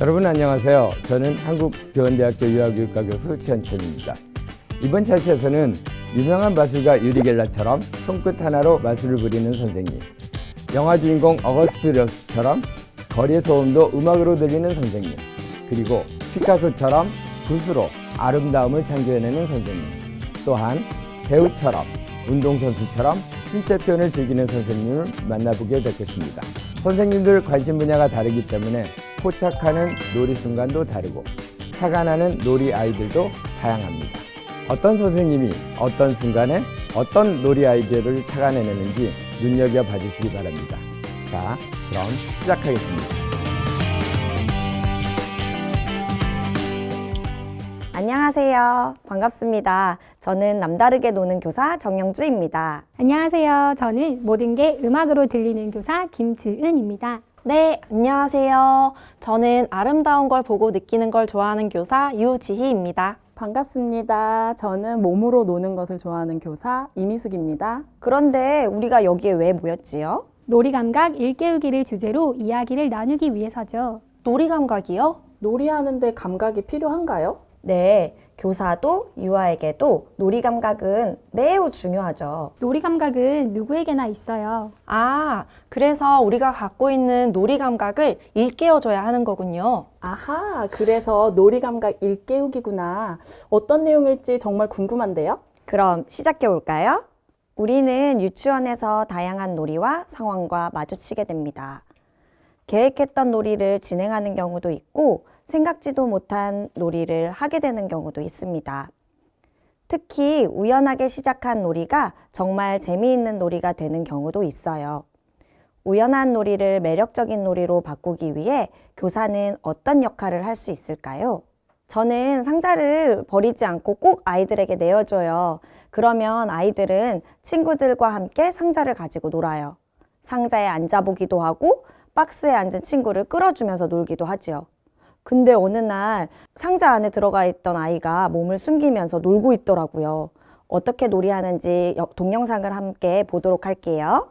여러분 안녕하세요. 저는 한국교원대학교 유아교육과 교수 최현천입니다. 이번 찰시에서는 유명한 마술가 유리 겔라처럼 손끝 하나로 마술을 부리는 선생님, 영화 주인공 어거스트 러스처럼 거리의 소음도 음악으로 들리는 선생님, 그리고 피카소처럼 붓으로 아름다움을 창조해내는 선생님, 또한 배우처럼 운동선수처럼 신체 표현을 즐기는 선생님을 만나보게 될 것입니다. 선생님들 관심 분야가 다르기 때문에 포착하는 놀이 순간도 다르고 착안하는 놀이 아이들도 다양합니다. 어떤 선생님이 어떤 순간에 어떤 놀이 아이디어를 착안해내는지 눈여겨봐 주시기 바랍니다. 자, 그럼 시작하겠습니다. 안녕하세요. 반갑습니다. 저는 남다르게 노는 교사 정영주입니다. 안녕하세요. 저는 모든 게 음악으로 들리는 교사 김지은입니다. 네, 안녕하세요. 저는 아름다운 걸 보고 느끼는 걸 좋아하는 교사 유지희입니다. 반갑습니다. 저는 몸으로 노는 것을 좋아하는 교사 이미숙입니다. 그런데 우리가 여기에 왜 모였지요? 놀이감각 일깨우기를 주제로 이야기를 나누기 위해서죠. 놀이 감각이요? 놀이하는데 감각이 필요한가요? 네, 교사도 유아에게도 놀이 감각은 매우 중요하죠. 놀이감각은 누구에게나 있어요. 아, 그래서 우리가 갖고 있는 놀이 감각을 일깨워줘야 하는 거군요. 아하, 그래서 놀이 감각 일깨우기구나. 어떤 내용일지 정말 궁금한데요? 그럼 시작해 볼까요? 우리는 유치원에서 다양한 놀이와 상황과 마주치게 됩니다. 계획했던 놀이를 진행하는 경우도 있고 생각지도 못한 놀이를 하게 되는 경우도 있습니다. 특히 우연하게 시작한 놀이가 정말 재미있는 놀이가 되는 경우도 있어요. 우연한 놀이를 매력적인 놀이로 바꾸기 위해 교사는 어떤 역할을 할 수 있을까요? 저는 상자를 버리지 않고 꼭 아이들에게 내어줘요. 그러면 아이들은 친구들과 함께 상자를 가지고 놀아요. 상자에 앉아보기도 하고 박스에 앉은 친구를 끌어주면서 놀기도 하지요. 근데 어느 날 상자 안에 들어가 있던 아이가 몸을 숨기면서 놀고 있더라고요. 어떻게 놀이하는지 동영상을 함께 보도록 할게요.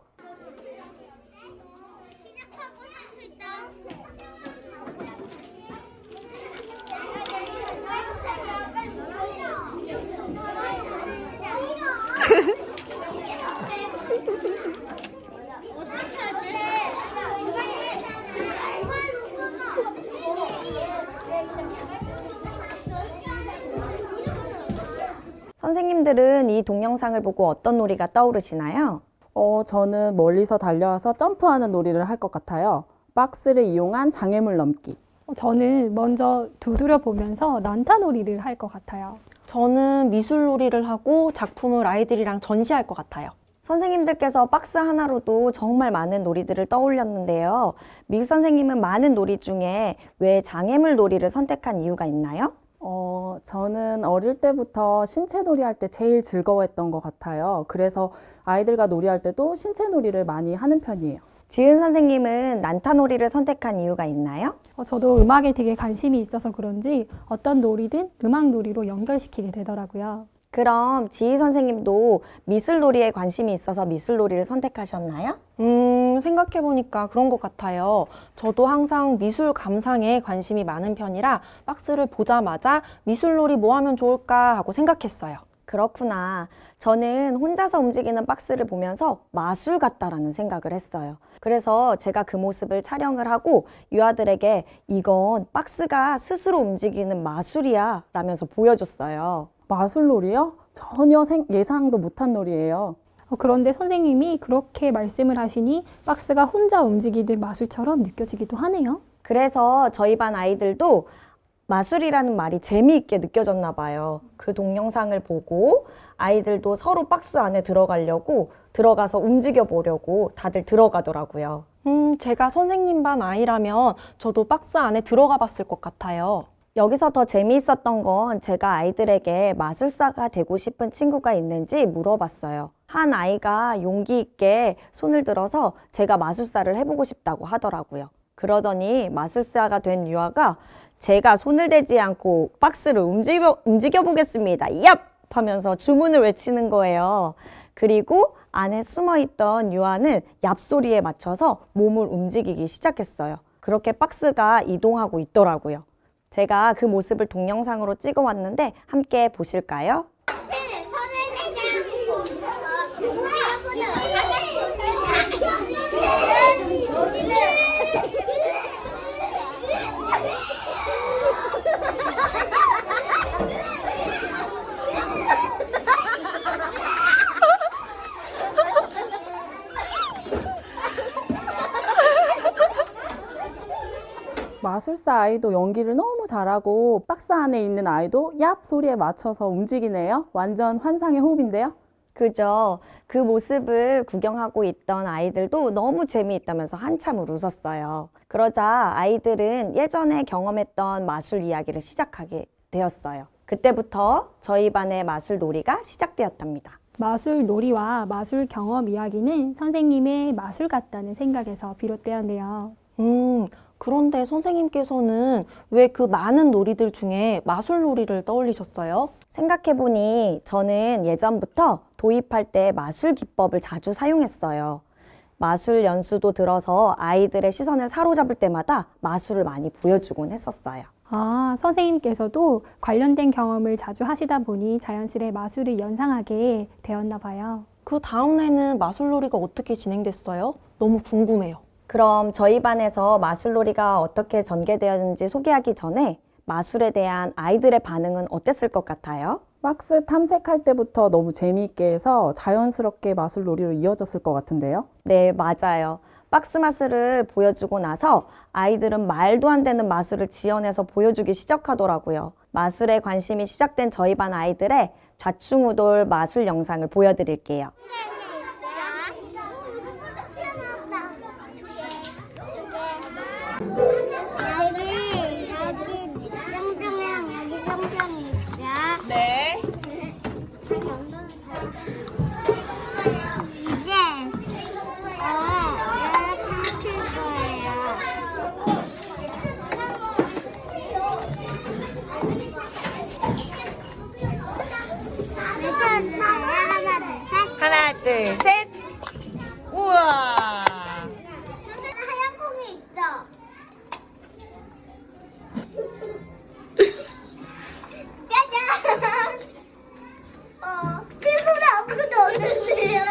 선생님들은 이 동영상을 보고 어떤 놀이가 떠오르시나요? 저는 멀리서 달려와서 점프하는 놀이를 할 것 같아요. 박스를 이용한 장애물 넘기. 저는 먼저 두드려 보면서 난타놀이를 할 것 같아요. 저는 미술 놀이를 하고 작품을 아이들이랑 전시할 것 같아요. 선생님들께서 박스 하나로도 정말 많은 놀이들을 떠올렸는데요. 미숙 선생님은 많은 놀이 중에 왜 장애물 놀이를 선택한 이유가 있나요? 저는 어릴 때부터 신체 놀이 할 때 제일 즐거워했던 것 같아요. 그래서 아이들과 놀이할 때도 신체 놀이를 많이 하는 편이에요. 지은 선생님은 난타놀이를 선택한 이유가 있나요? 저도 음악에 되게 관심이 있어서 그런지 어떤 놀이든 음악 놀이로 연결시키게 되더라고요. 그럼 지희 선생님도 미술놀이에 관심이 있어서 미술놀이를 선택하셨나요? 생각해보니까 그런 것 같아요. 저도 항상 미술 감상에 관심이 많은 편이라 박스를 보자마자 미술놀이 뭐 하면 좋을까 하고 생각했어요. 그렇구나. 저는 혼자서 움직이는 박스를 보면서 마술 같다라는 생각을 했어요. 그래서 제가 그 모습을 촬영을 하고 유아들에게 이건 박스가 스스로 움직이는 마술이야 라면서 보여줬어요. 마술놀이요? 전혀 예상도 못한 놀이예요. 그런데 선생님이 그렇게 말씀을 하시니 박스가 혼자 움직이는 마술처럼 느껴지기도 하네요. 그래서 저희 반 아이들도 마술이라는 말이 재미있게 느껴졌나 봐요. 그 동영상을 보고 아이들도 서로 박스 안에 들어가서 움직여 보려고 다들 들어가더라고요. 제가 선생님 반 아이라면 저도 박스 안에 들어가 봤을 것 같아요. 여기서 더 재미있었던 건 제가 아이들에게 마술사가 되고 싶은 친구가 있는지 물어봤어요. 한 아이가 용기 있게 손을 들어서 제가 마술사를 해보고 싶다고 하더라고요. 그러더니 마술사가 된 유아가 제가 손을 대지 않고 박스를 움직여 보겠습니다. 얍! 하면서 주문을 외치는 거예요. 그리고 안에 숨어있던 유아는 얍 소리에 맞춰서 몸을 움직이기 시작했어요. 그렇게 박스가 이동하고 있더라고요. 제가 그 모습을 동영상으로 찍어 왔는데 함께 보실까요? 마술사 아이도 연기를 너무 잘하고 박스 안에 있는 아이도 얍 소리에 맞춰서 움직이네요. 완전 환상의 호흡인데요. 그죠? 그 모습을 구경하고 있던 아이들도 너무 재미있다면서 한참을 웃었어요. 그러자 아이들은 예전에 경험했던 마술 이야기를 시작하게 되었어요. 그때부터 저희 반의 마술 놀이가 시작되었답니다. 마술 놀이와 마술 경험 이야기는 선생님의 마술 같다는 생각에서 비롯되었네요. 그런데 선생님께서는 왜 그 많은 놀이들 중에 마술 놀이를 떠올리셨어요? 생각해보니 저는 예전부터 도입할 때 마술 기법을 자주 사용했어요. 마술 연수도 들어서 아이들의 시선을 사로잡을 때마다 마술을 많이 보여주곤 했었어요. 아, 선생님께서도 관련된 경험을 자주 하시다 보니 자연스레 마술을 연상하게 되었나 봐요. 그 다음에는 마술 놀이가 어떻게 진행됐어요? 너무 궁금해요. 그럼 저희 반에서 마술놀이가 어떻게 전개되었는지 소개하기 전에 마술에 대한 아이들의 반응은 어땠을 것 같아요? 박스 탐색할 때부터 너무 재미있게 해서 자연스럽게 마술 놀이로 이어졌을 것 같은데요. 네, 맞아요. 박스 마술을 보여주고 나서 아이들은 말도 안 되는 마술을 지어내서 보여주기 시작하더라고요. 마술에 관심이 시작된 저희 반 아이들의 좌충우돌 마술 영상을 보여드릴게요. 여기 뿅뿅이랑 여기 뿅뿅이 있죠? 네. 이제 이렇게 하실 거예요. 펼쳐주세요. 하나, 둘, 셋. 하나, 둘, 셋. 우와. 하얀 콩이 있죠? 짜잔! 친구는 아무것도 없는데요?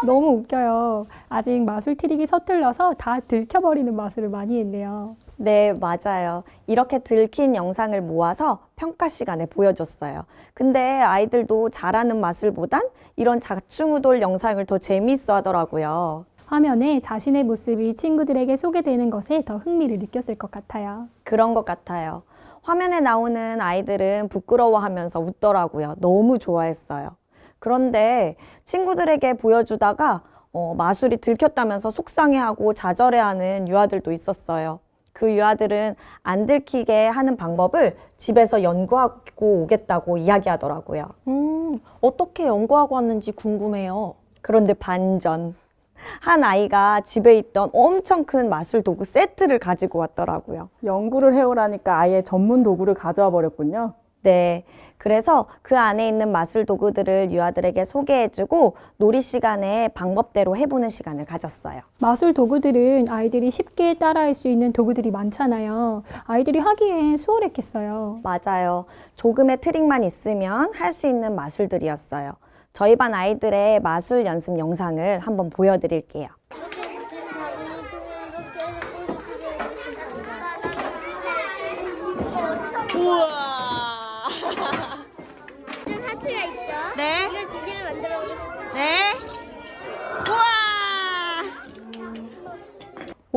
너무 웃겨요. 아직 마술 트릭이 서툴러서 다 들켜버리는 마술을 많이 했네요. 네, 맞아요. 이렇게 들킨 영상을 모아서 평가 시간에 보여줬어요. 근데 아이들도 잘하는 마술보단 이런 좌충우돌 영상을 더 재미있어 하더라고요. 화면에 자신의 모습이 친구들에게 소개되는 것에 더 흥미를 느꼈을 것 같아요. 그런 것 같아요. 화면에 나오는 아이들은 부끄러워하면서 웃더라고요. 너무 좋아했어요. 그런데 친구들에게 보여주다가 마술이 들켰다면서 속상해하고 좌절해하는 유아들도 있었어요. 그 유아들은 안 들키게 하는 방법을 집에서 연구하고 오겠다고 이야기하더라고요. 어떻게 연구하고 왔는지 궁금해요. 그런데 반전. 한 아이가 집에 있던 엄청 큰 마술 도구 세트를 가지고 왔더라고요. 연구를 해오라니까 아예 전문 도구를 가져와 버렸군요. 네. 그래서 그 안에 있는 마술 도구들을 유아들에게 소개해주고 놀이 시간에 방법대로 해보는 시간을 가졌어요. 마술 도구들은 아이들이 쉽게 따라할 수 있는 도구들이 많잖아요. 아이들이 하기엔 수월했겠어요. 맞아요. 조금의 트릭만 있으면 할 수 있는 마술들이었어요. 저희 반 아이들의 마술 연습 영상을 한번 보여드릴게요. 우와. 좀 하트가 있죠? 네. 이걸 두 개를 만들어 보겠습니다. 네. 우와.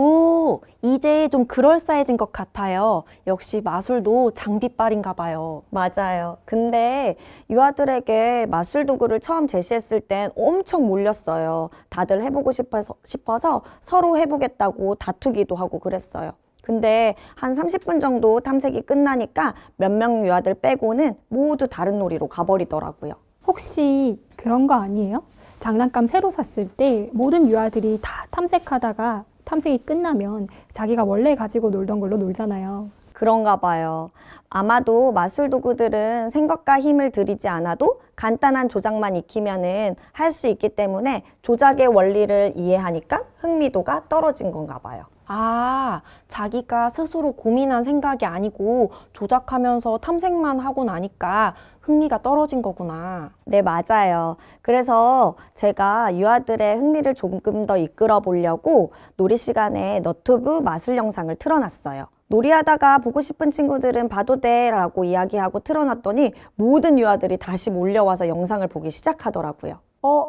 오, 이제 좀 그럴싸해진 것 같아요. 역시 마술도 장비빨인가 봐요. 맞아요. 근데 유아들에게 마술 도구를 처음 제시했을 땐 엄청 몰렸어요. 다들 해보고 싶어서 서로 해보겠다고 다투기도 하고 그랬어요. 근데 한 30분 정도 탐색이 끝나니까 몇 명 유아들 빼고는 모두 다른 놀이로 가버리더라고요. 혹시 그런 거 아니에요? 장난감 새로 샀을 때 모든 유아들이 다 탐색하다가 탐색이 끝나면 자기가 원래 가지고 놀던 걸로 놀잖아요. 그런가 봐요. 아마도 마술 도구들은 생각과 힘을 들이지 않아도 간단한 조작만 익히면은 할 수 있기 때문에 조작의 원리를 이해하니까 흥미도가 떨어진 건가 봐요. 아, 자기가 스스로 고민한 생각이 아니고 조작하면서 탐색만 하고 나니까 흥미가 떨어진 거구나. 네, 맞아요. 그래서 제가 유아들의 흥미를 조금 더 이끌어 보려고 놀이 시간에 너튜브 마술 영상을 틀어놨어요. 놀이하다가 보고 싶은 친구들은 봐도 돼 라고 이야기하고 틀어놨더니 모든 유아들이 다시 몰려와서 영상을 보기 시작하더라고요.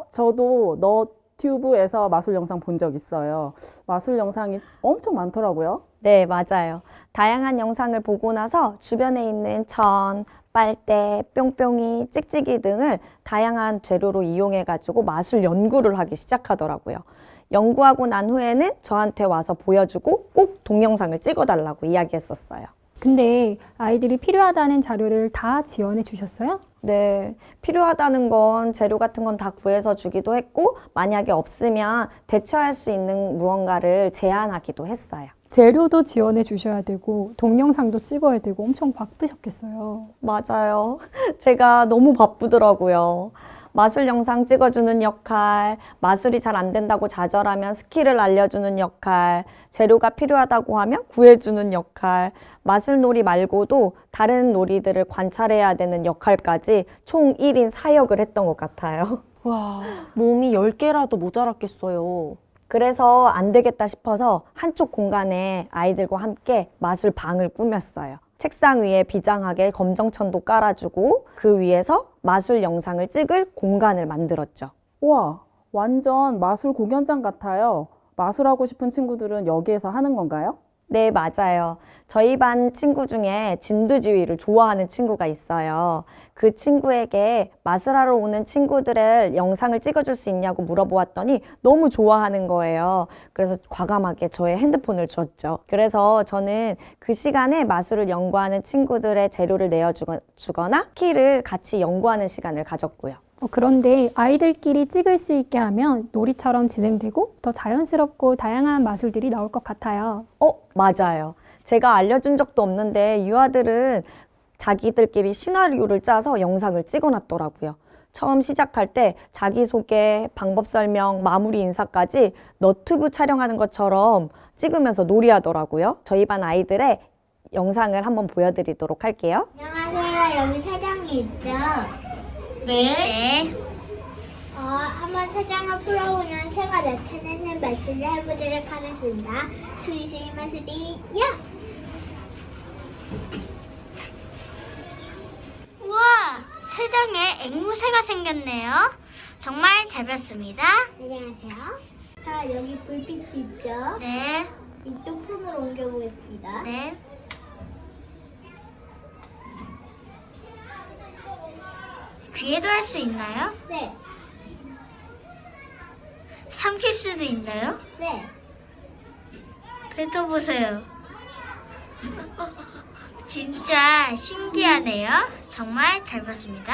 저도 너튜브에서 마술 영상 본 적 있어요. 마술 영상이 엄청 많더라고요. 네, 맞아요. 다양한 영상을 보고 나서 주변에 있는 천, 빨대, 뿅뿅이, 찍찍이 등을 다양한 재료로 이용해가지고 마술 연구를 하기 시작하더라고요. 연구하고 난 후에는 저한테 와서 보여주고 꼭 동영상을 찍어달라고 이야기했었어요. 근데 아이들이 필요하다는 자료를 다 지원해 주셨어요? 네, 필요하다는 건 재료 같은 건 다 구해서 주기도 했고 만약에 없으면 대처할 수 있는 무언가를 제안하기도 했어요. 재료도 지원해 주셔야 되고 동영상도 찍어야 되고 엄청 바쁘셨겠어요. 맞아요. 제가 너무 바쁘더라고요. 마술 영상 찍어주는 역할, 마술이 잘 안 된다고 좌절하면 스킬을 알려주는 역할, 재료가 필요하다고 하면 구해주는 역할, 마술 놀이 말고도 다른 놀이들을 관찰해야 되는 역할까지 총 1인 4역을 했던 것 같아요. 와, 몸이 10개라도 모자랐겠어요. 그래서 안 되겠다 싶어서 한쪽 공간에 아이들과 함께 마술 방을 꾸몄어요. 책상 위에 비장하게 검정천도 깔아주고 그 위에서 마술 영상을 찍을 공간을 만들었죠. 우와, 완전 마술 공연장 같아요. 마술하고 싶은 친구들은 여기에서 하는 건가요? 네, 맞아요. 저희 반 친구 중에 진두지휘를 좋아하는 친구가 있어요. 그 친구에게 마술하러 오는 친구들의 영상을 찍어줄 수 있냐고 물어보았더니 너무 좋아하는 거예요. 그래서 과감하게 저의 핸드폰을 줬죠. 그래서 저는 그 시간에 마술을 연구하는 친구들의 재료를 내어주거나 키를 같이 연구하는 시간을 가졌고요. 그런데 아이들끼리 찍을 수 있게 하면 놀이처럼 진행되고 더 자연스럽고 다양한 마술들이 나올 것 같아요. 맞아요. 제가 알려준 적도 없는데 유아들은 자기들끼리 시나리오를 짜서 영상을 찍어놨더라고요. 처음 시작할 때 자기소개, 방법 설명, 마무리 인사까지 너튜브 촬영하는 것처럼 찍으면서 놀이하더라고요. 저희 반 아이들의 영상을 한번 보여드리도록 할게요. 안녕하세요. 여기 사장이 있죠? 네. 한번 사장을 풀어보면 새가 나타나는 마술을 해보도록 하겠습니다. 수리수리 마술이 야! 우와! 세상에 앵무새가 생겼네요. 정말 잘 봤습니다. 안녕하세요. 자, 여기 불빛이 있죠? 네. 이쪽 손으로 옮겨보겠습니다. 네. 귀에도 할 수 있나요? 네. 삼킬 수도 있나요? 네. 뱉어보세요. 진짜 신기하네요. 정말 잘 봤습니다.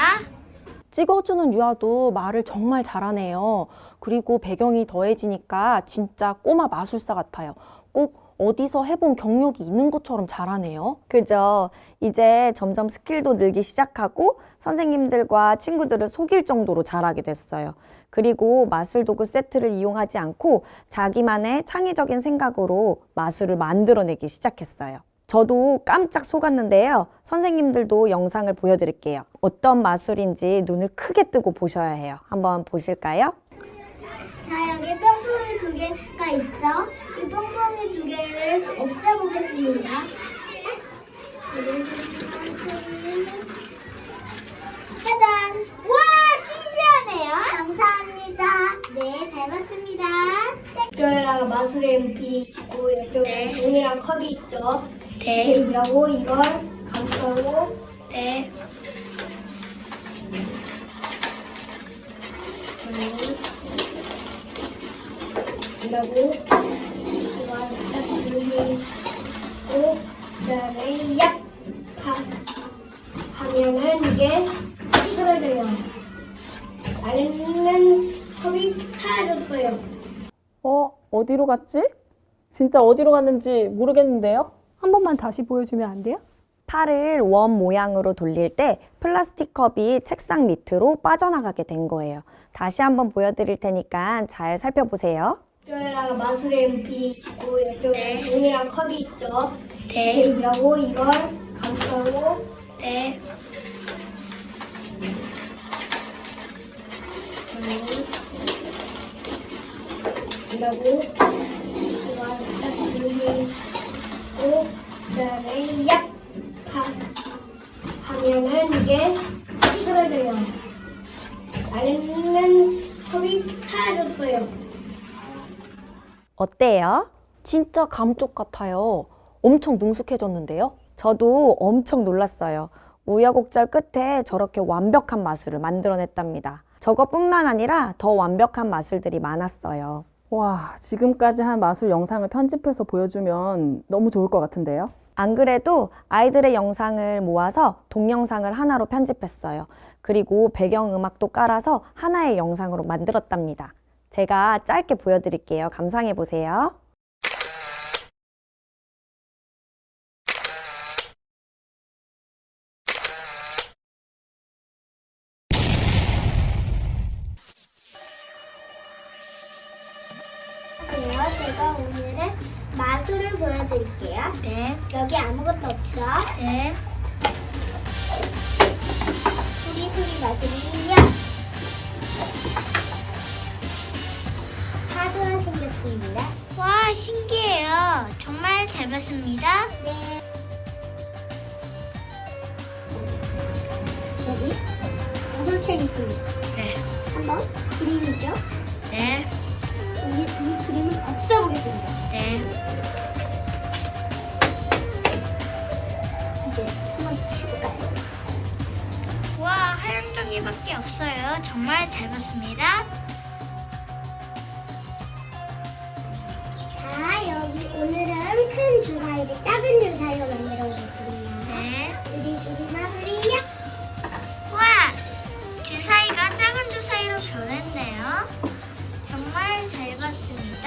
찍어주는 유아도 말을 정말 잘하네요. 그리고 배경이 더해지니까 진짜 꼬마 마술사 같아요. 꼭 어디서 해본 경력이 있는 것처럼 잘하네요. 그죠? 이제 점점 스킬도 늘기 시작하고 선생님들과 친구들을 속일 정도로 잘하게 됐어요. 그리고 마술 도구 세트를 이용하지 않고 자기만의 창의적인 생각으로 마술을 만들어내기 시작했어요. 저도 깜짝 속았는데요. 선생님들도 영상을 보여드릴게요. 어떤 마술인지 눈을 크게 뜨고 보셔야 해요. 한번 보실까요? 자, 여기 뿅뿅이 2개가 있죠? 이 뿅뿅이 2개를 없애보겠습니다. 짜잔! 우와, 신기하네요. 감사합니다. 네, 잘 봤습니다. 이쪽에다가 마술의 연필이 있고 이쪽에 종이랑 컵이 있죠. 네. 이러고 이걸 감싸고 네. 이러고 이걸 딱 들고 그다음에 약 하면은 이게 찌그러져요. 나는 컵이 사라졌어요. 어디로 갔지? 진짜 어디로 갔는지 모르겠는데요? 한 번만 다시 보여주면 안 돼요? 팔을 원 모양으로 돌릴 때 플라스틱 컵이 책상 밑으로 빠져나가게 된 거예요. 다시 한번 보여드릴 테니까 잘 살펴보세요. 이쪽에다가 마술 연필이 있고 이쪽에 종이랑 컵이 있죠. 네. 이러고 이걸 감싸고 네. 이러고 이걸 딱 들고 그다음에 약 하면은 이게 찌그러져요. 나는 컵이 사라졌어요. 어때요? 진짜 감쪽 같아요. 엄청 능숙해졌는데요. 저도 엄청 놀랐어요. 우여곡절 끝에 저렇게 완벽한 마술을 만들어냈답니다. 저것뿐만 아니라 더 완벽한 마술들이 많았어요. 와, 지금까지 한 마술 영상을 편집해서 보여주면 너무 좋을 것 같은데요? 안 그래도 아이들의 영상을 모아서 동영상을 하나로 편집했어요. 그리고 배경음악도 깔아서 하나의 영상으로 만들었답니다. 제가 짧게 보여드릴게요. 감상해 보세요. 제가 오늘은 마술을 보여드릴게요. 네. 여기 아무것도 없죠? 네. 소리 마술이요. 카드가 생겼습니다. 와, 신기해요. 정말 잘 봤습니다. 네. 여기 마술책 있습니다. 네. 한번 그림이죠? 네. 이 그림을 없애보겠습니다. 네. 이제 한번 해볼까요? 와, 하얀 종이밖에 없어요. 정말 잘 봤습니다. 자, 여기 오늘은 큰 주사위를 작은 주사위로 만들어 보겠습니다. 네. 우리 마술이요. 와, 주사위가 작은 주사위로 변했네요. 정말 잘 봤습니다.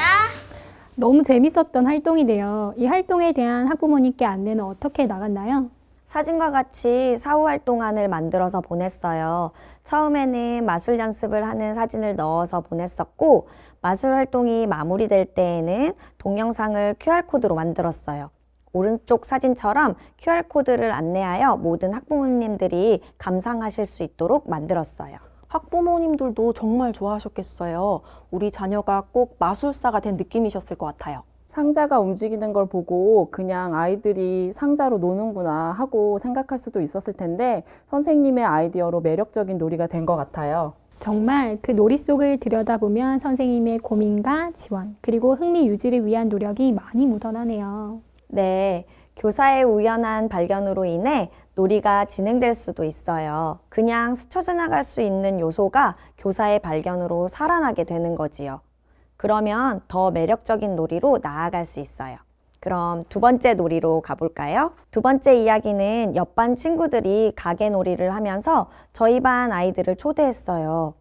너무 재밌었던 활동이네요. 이 활동에 대한 학부모님께 안내는 어떻게 나갔나요? 사진과 같이 사후 활동안을 만들어서 보냈어요. 처음에는 마술 연습을 하는 사진을 넣어서 보냈었고, 마술 활동이 마무리될 때에는 동영상을 QR코드로 만들었어요. 오른쪽 사진처럼 QR코드를 안내하여 모든 학부모님들이 감상하실 수 있도록 만들었어요. 학부모님들도 정말 좋아하셨겠어요. 우리 자녀가 꼭 마술사가 된 느낌이셨을 것 같아요. 상자가 움직이는 걸 보고 그냥 아이들이 상자로 노는구나 하고 생각할 수도 있었을 텐데 선생님의 아이디어로 매력적인 놀이가 된 것 같아요. 정말 그 놀이 속을 들여다보면 선생님의 고민과 지원, 그리고 흥미 유지를 위한 노력이 많이 묻어나네요. 네, 교사의 우연한 발견으로 인해 놀이가 진행될 수도 있어요. 그냥 스쳐 지나갈 수 있는 요소가 교사의 발견으로 살아나게 되는 거지요. 그러면 더 매력적인 놀이로 나아갈 수 있어요. 그럼 두 번째 놀이로 가볼까요? 두 번째 이야기는 옆반 친구들이 가게 놀이를 하면서 저희 반 아이들을 초대했어요.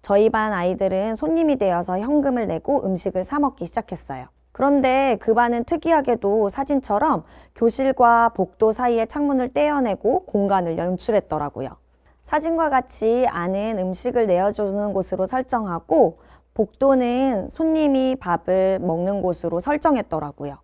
저희 반 아이들은 손님이 되어서 현금을 내고 음식을 사 먹기 시작했어요. 그런데 그 반은 특이하게도 사진처럼 교실과 복도 사이의 창문을 떼어내고 공간을 연출했더라고요. 사진과 같이 안은 음식을 내어주는 곳으로 설정하고 복도는 손님이 밥을 먹는 곳으로 설정했더라고요.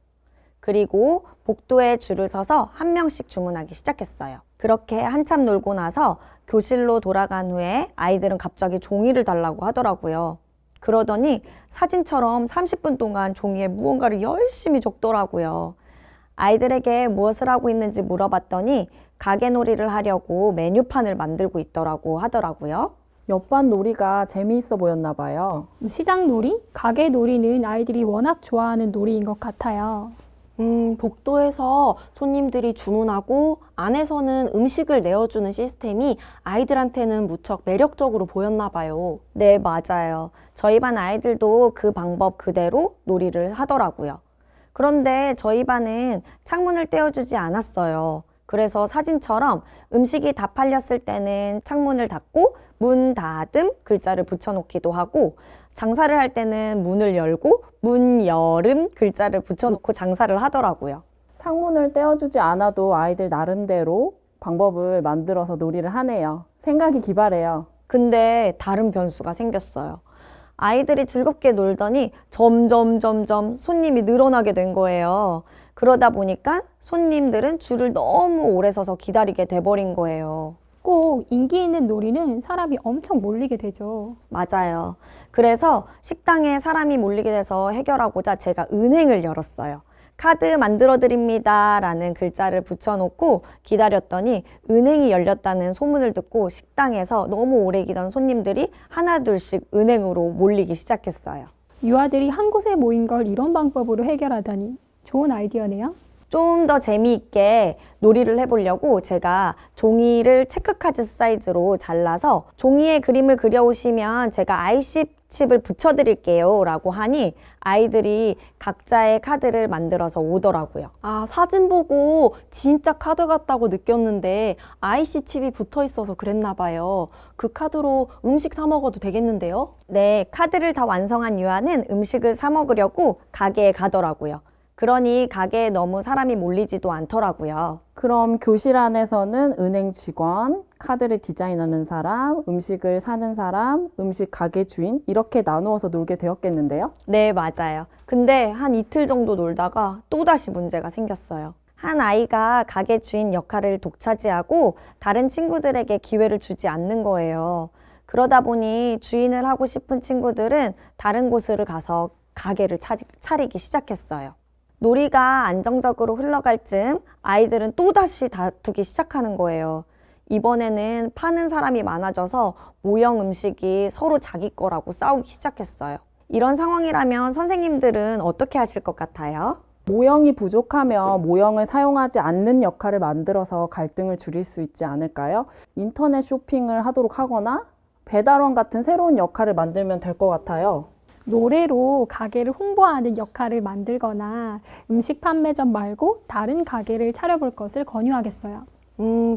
그리고 복도에 줄을 서서 한 명씩 주문하기 시작했어요. 그렇게 한참 놀고 나서 교실로 돌아간 후에 아이들은 갑자기 종이를 달라고 하더라고요. 그러더니 사진처럼 30분 동안 종이에 무언가를 열심히 적더라고요. 아이들에게 무엇을 하고 있는지 물어봤더니 가게놀이를 하려고 메뉴판을 만들고 있더라고 하더라고요. 옆반 놀이가 재미있어 보였나 봐요. 시장 놀이, 가게 놀이는 아이들이 워낙 좋아하는 놀이인 것 같아요. 복도에서 손님들이 주문하고 안에서는 음식을 내어주는 시스템이 아이들한테는 무척 매력적으로 보였나 봐요. 네, 맞아요. 저희 반 아이들도 그 방법 그대로 놀이를 하더라고요. 그런데 저희 반은 창문을 떼어주지 않았어요. 그래서 사진처럼 음식이 다 팔렸을 때는 창문을 닫고 문 닫음 글자를 붙여놓기도 하고 장사를 할 때는 문을 열고 문 열음 글자를 붙여놓고 장사를 하더라고요. 창문을 떼어주지 않아도 아이들 나름대로 방법을 만들어서 놀이를 하네요. 생각이 기발해요. 근데 다른 변수가 생겼어요. 아이들이 즐겁게 놀더니 점점 손님이 늘어나게 된 거예요. 그러다 보니까 손님들은 줄을 너무 오래 서서 기다리게 돼버린 거예요. 꼭 인기 있는 놀이는 사람이 엄청 몰리게 되죠. 맞아요. 그래서 식당에 사람이 몰리게 돼서 해결하고자 제가 은행을 열었어요. 카드 만들어 드립니다 라는 글자를 붙여놓고 기다렸더니 은행이 열렸다는 소문을 듣고 식당에서 너무 오래 기던 손님들이 하나둘씩 은행으로 몰리기 시작했어요. 유아들이 한 곳에 모인 걸 이런 방법으로 해결하다니 좋은 아이디어네요. 좀 더 재미있게 놀이를 해보려고 제가 종이를 체크카드 사이즈로 잘라서 종이에 그림을 그려오시면 제가 IC 칩을 붙여드릴게요 라고 하니 아이들이 각자의 카드를 만들어서 오더라고요. 아, 사진 보고 진짜 카드 같다고 느꼈는데 IC 칩이 붙어 있어서 그랬나 봐요. 그 카드로 음식 사 먹어도 되겠는데요? 네, 카드를 다 완성한 유아는 음식을 사 먹으려고 가게에 가더라고요. 그러니 가게에 너무 사람이 몰리지도 않더라고요. 그럼 교실 안에서는 은행 직원, 카드를 디자인하는 사람, 음식을 사는 사람, 음식 가게 주인 이렇게 나누어서 놀게 되었겠는데요? 네, 맞아요. 근데 한 이틀 정도 놀다가 또다시 문제가 생겼어요. 한 아이가 가게 주인 역할을 독차지하고 다른 친구들에게 기회를 주지 않는 거예요. 그러다 보니 주인을 하고 싶은 친구들은 다른 곳으로 가서 가게를 차리기 시작했어요. 놀이가 안정적으로 흘러갈 즈음 아이들은 또다시 다투기 시작하는 거예요. 이번에는 파는 사람이 많아져서 모형 음식이 서로 자기 거라고 싸우기 시작했어요. 이런 상황이라면 선생님들은 어떻게 하실 것 같아요? 모형이 부족하면 모형을 사용하지 않는 역할을 만들어서 갈등을 줄일 수 있지 않을까요? 인터넷 쇼핑을 하도록 하거나 배달원 같은 새로운 역할을 만들면 될 것 같아요. 노래로 가게를 홍보하는 역할을 만들거나 음식 판매점 말고 다른 가게를 차려볼 것을 권유하겠어요.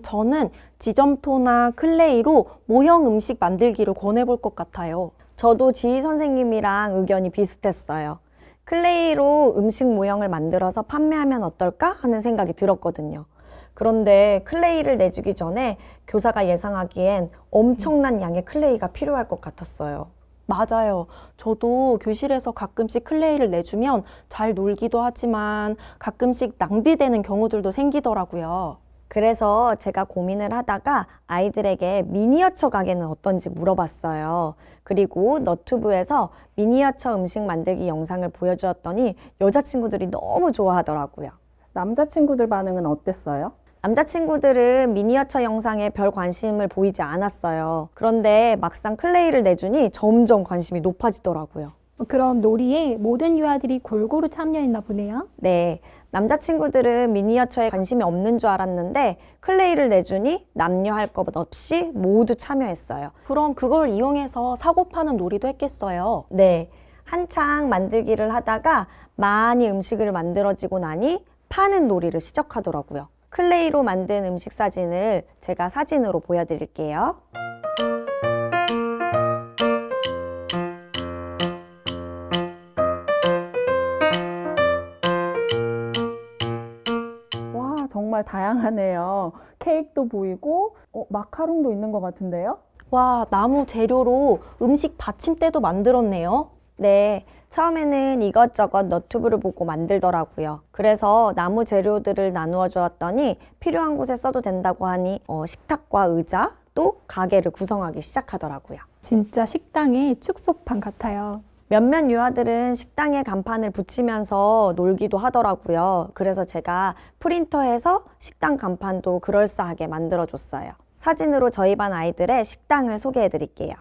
저는 지점토나 클레이로 모형 음식 만들기를 권해볼 것 같아요. 저도 지희 선생님이랑 의견이 비슷했어요. 클레이로 음식 모형을 만들어서 판매하면 어떨까 하는 생각이 들었거든요. 그런데 클레이를 내주기 전에 교사가 예상하기엔 엄청난 양의 클레이가 필요할 것 같았어요. 맞아요. 저도 교실에서 가끔씩 클레이를 내주면 잘 놀기도 하지만 가끔씩 낭비되는 경우들도 생기더라고요. 그래서 제가 고민을 하다가 아이들에게 미니어처 가게는 어떤지 물어봤어요. 그리고 너튜브에서 미니어처 음식 만들기 영상을 보여주었더니 여자친구들이 너무 좋아하더라고요. 남자친구들 반응은 어땠어요? 남자친구들은 미니어처 영상에 별 관심을 보이지 않았어요. 그런데 막상 클레이를 내주니 점점 관심이 높아지더라고요. 그럼 놀이에 모든 유아들이 골고루 참여했나 보네요. 네, 남자친구들은 미니어처에 관심이 없는 줄 알았는데 클레이를 내주니 남녀 할 것 없이 모두 참여했어요. 그럼 그걸 이용해서 사고 파는 놀이도 했겠어요. 네, 한창 만들기를 하다가 많이 음식을 만들어지고 나니 파는 놀이를 시작하더라고요. 클레이로 만든 음식 사진을 제가 사진으로 보여드릴게요. 와, 정말 다양하네요. 케이크도 보이고 마카롱도 있는 것 같은데요? 와, 나무 재료로 음식 받침대도 만들었네요. 네, 처음에는 이것저것 너튜브를 보고 만들더라고요. 그래서 나무 재료들을 나누어 주었더니 필요한 곳에 써도 된다고 하니 식탁과 의자, 또 가게를 구성하기 시작하더라고요. 진짜 식당의 축소판 같아요. 몇몇 유아들은 식당에 간판을 붙이면서 놀기도 하더라고요. 그래서 제가 프린터에서 식당 간판도 그럴싸하게 만들어줬어요. 사진으로 저희 반 아이들의 식당을 소개해 드릴게요.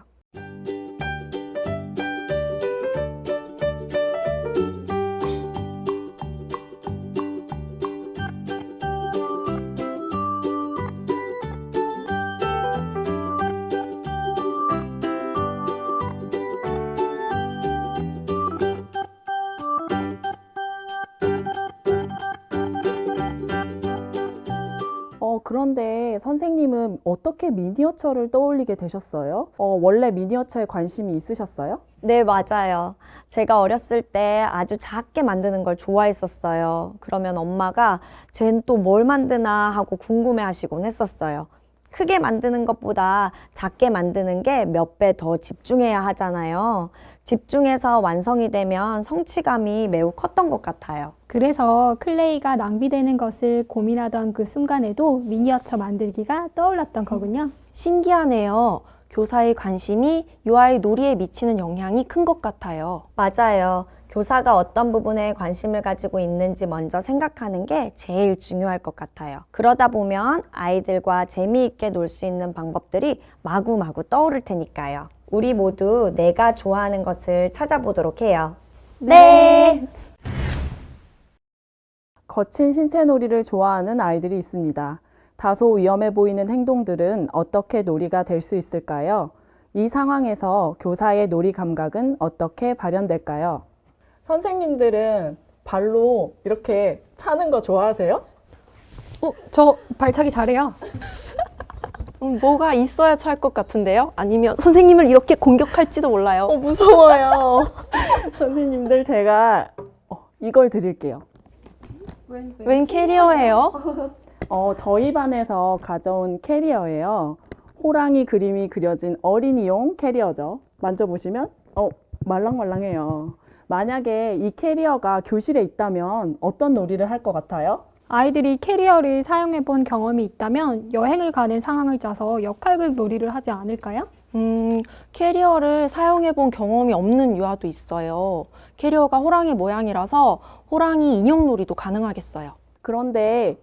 그런데 선생님은 어떻게 미니어처를 떠올리게 되셨어요? 원래 미니어처에 관심이 있으셨어요? 네, 맞아요. 제가 어렸을 때 아주 작게 만드는 걸 좋아했었어요. 그러면 엄마가 쟨 또 뭘 만드나 하고 궁금해 하시곤 했었어요. 크게 만드는 것보다 작게 만드는 게 몇 배 더 집중해야 하잖아요. 집중해서 완성이 되면 성취감이 매우 컸던 것 같아요. 그래서 클레이가 낭비되는 것을 고민하던 그 순간에도 미니어처 만들기가 떠올랐던 거군요. 신기하네요. 교사의 관심이 유아의 놀이에 미치는 영향이 큰 것 같아요. 맞아요. 교사가 어떤 부분에 관심을 가지고 있는지 먼저 생각하는 게 제일 중요할 것 같아요. 그러다 보면 아이들과 재미있게 놀 수 있는 방법들이 마구마구 떠오를 테니까요. 우리 모두 내가 좋아하는 것을 찾아보도록 해요. 네! 거친 신체 놀이를 좋아하는 아이들이 있습니다. 다소 위험해 보이는 행동들은 어떻게 놀이가 될 수 있을까요? 이 상황에서 교사의 놀이 감각은 어떻게 발현될까요? 선생님들은 발로 이렇게 차는 거 좋아하세요? 저 발차기 잘해요. 뭐가 있어야 찰 것 같은데요? 아니면 선생님을 이렇게 공격할지도 몰라요. 무서워요. 선생님들 제가 이걸 드릴게요. 웬 캐리어예요? 저희 반에서 가져온 캐리어예요. 호랑이 그림이 그려진 어린이용 캐리어죠. 만져보시면 말랑말랑해요. 만약에 이 캐리어가 교실에 있다면 어떤 놀이를 할 것 같아요? 아이들이 캐리어를 사용해 본 경험이 있다면 여행을 가는 상황을 짜서 역할극 놀이를 하지 않을까요? 캐리어를 사용해 본 경험이 없는 유아도 있어요. 캐리어가 호랑이 모양이라서 호랑이 인형 놀이도 가능하겠어요. 그런데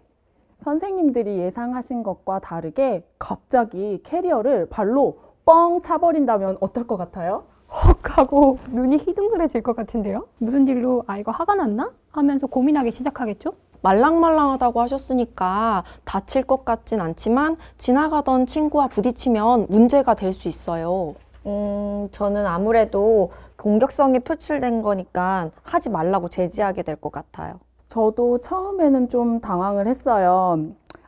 선생님들이 예상하신 것과 다르게 갑자기 캐리어를 발로 뻥 차버린다면 어떨 것 같아요? 헉 하고 눈이 희둥그레질 것 같은데요? 무슨 일로 아이가 화가 났나? 하면서 고민하기 시작하겠죠? 말랑말랑하다고 하셨으니까 다칠 것 같진 않지만 지나가던 친구와 부딪히면 문제가 될 수 있어요. 저는 아무래도 공격성이 표출된 거니까 하지 말라고 제지하게 될 것 같아요. 저도 처음에는 좀 당황을 했어요.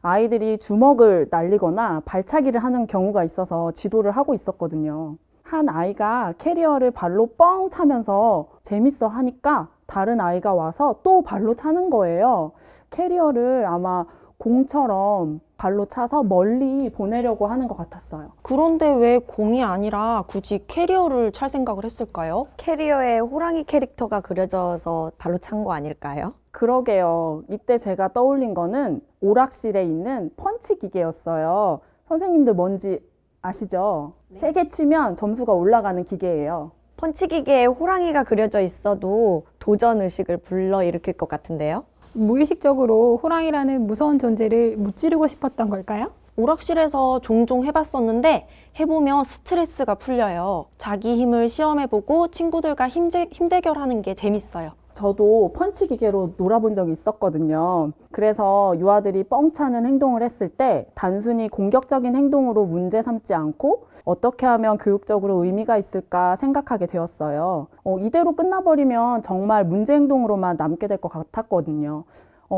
아이들이 주먹을 날리거나 발차기를 하는 경우가 있어서 지도를 하고 있었거든요. 한 아이가 캐리어를 발로 뻥 차면서 재밌어 하니까 다른 아이가 와서 또 발로 차는 거예요. 캐리어를 아마 공처럼 발로 차서 멀리 보내려고 하는 것 같았어요. 그런데 왜 공이 아니라 굳이 캐리어를 찰 생각을 했을까요? 캐리어에 호랑이 캐릭터가 그려져서 발로 찬 거 아닐까요? 그러게요. 이때 제가 떠올린 거는 오락실에 있는 펀치 기계였어요. 선생님들 뭔지 아시죠? 세게 치면 점수가 올라가는 기계예요. 펀치 기계에 호랑이가 그려져 있어도 도전 의식을 불러일으킬 것 같은데요? 무의식적으로 호랑이라는 무서운 존재를 무찌르고 싶었던 걸까요? 오락실에서 종종 해봤었는데 해보면 스트레스가 풀려요. 자기 힘을 시험해보고 친구들과 힘대결하는 게 재밌어요. 저도 펀치 기계로 놀아본 적이 있었거든요. 그래서 유아들이 뻥 차는 행동을 했을 때 단순히 공격적인 행동으로 문제 삼지 않고 어떻게 하면 교육적으로 의미가 있을까 생각하게 되었어요. 이대로 끝나버리면 정말 문제 행동으로만 남게 될 것 같았거든요.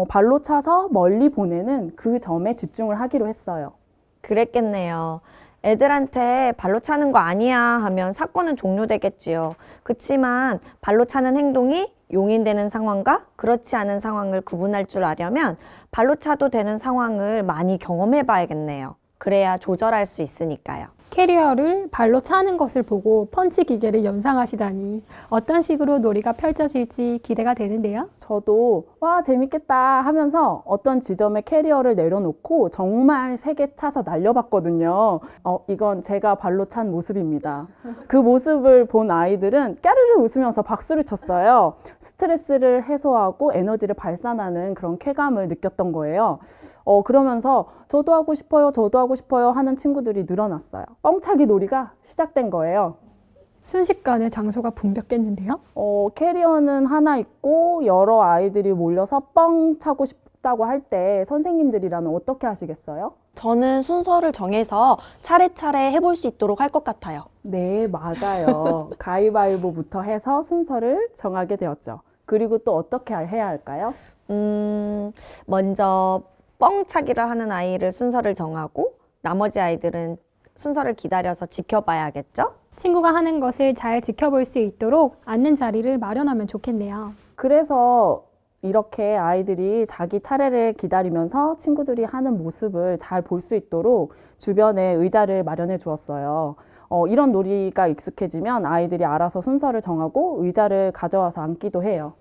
발로 차서 멀리 보내는 그 점에 집중을 하기로 했어요. 그랬겠네요. 애들한테 발로 차는 거 아니야 하면 사건은 종료되겠지요. 그치만 발로 차는 행동이 용인되는 상황과 그렇지 않은 상황을 구분할 줄 아려면 발로 차도 되는 상황을 많이 경험해 봐야겠네요. 그래야 조절할 수 있으니까요. 캐리어를 발로 차는 것을 보고 펀치 기계를 연상하시다니 어떤 식으로 놀이가 펼쳐질지 기대가 되는데요. 저도 와 재밌겠다 하면서 어떤 지점에 캐리어를 내려놓고 정말 세게 차서 날려봤거든요. 이건 제가 발로 찬 모습입니다. 그 모습을 본 아이들은 까르르 웃으면서 박수를 쳤어요. 스트레스를 해소하고 에너지를 발산하는 그런 쾌감을 느꼈던 거예요. 그러면서 저도 하고 싶어요 하는 친구들이 늘어났어요. 뻥차기 놀이가 시작된 거예요. 순식간에 장소가 붕괴됐는데요. 캐리어는 하나 있고 여러 아이들이 몰려서 뻥 차고 싶다고 할 때 선생님들이라면 어떻게 하시겠어요? 저는 순서를 정해서 차례차례 해볼 수 있도록 할 것 같아요. 네, 맞아요. 가위바위보부터 해서 순서를 정하게 되었죠. 그리고 또 어떻게 해야 할까요? 먼저 뻥차기를 하는 아이를 순서를 정하고 나머지 아이들은 순서를 기다려서 지켜봐야겠죠? 친구가 하는 것을 잘 지켜볼 수 있도록 앉는 자리를 마련하면 좋겠네요. 그래서 이렇게 아이들이 자기 차례를 기다리면서 친구들이 하는 모습을 잘 볼 수 있도록 주변에 의자를 마련해 주었어요. 이런 놀이가 익숙해지면 아이들이 알아서 순서를 정하고 의자를 가져와서 앉기도 해요.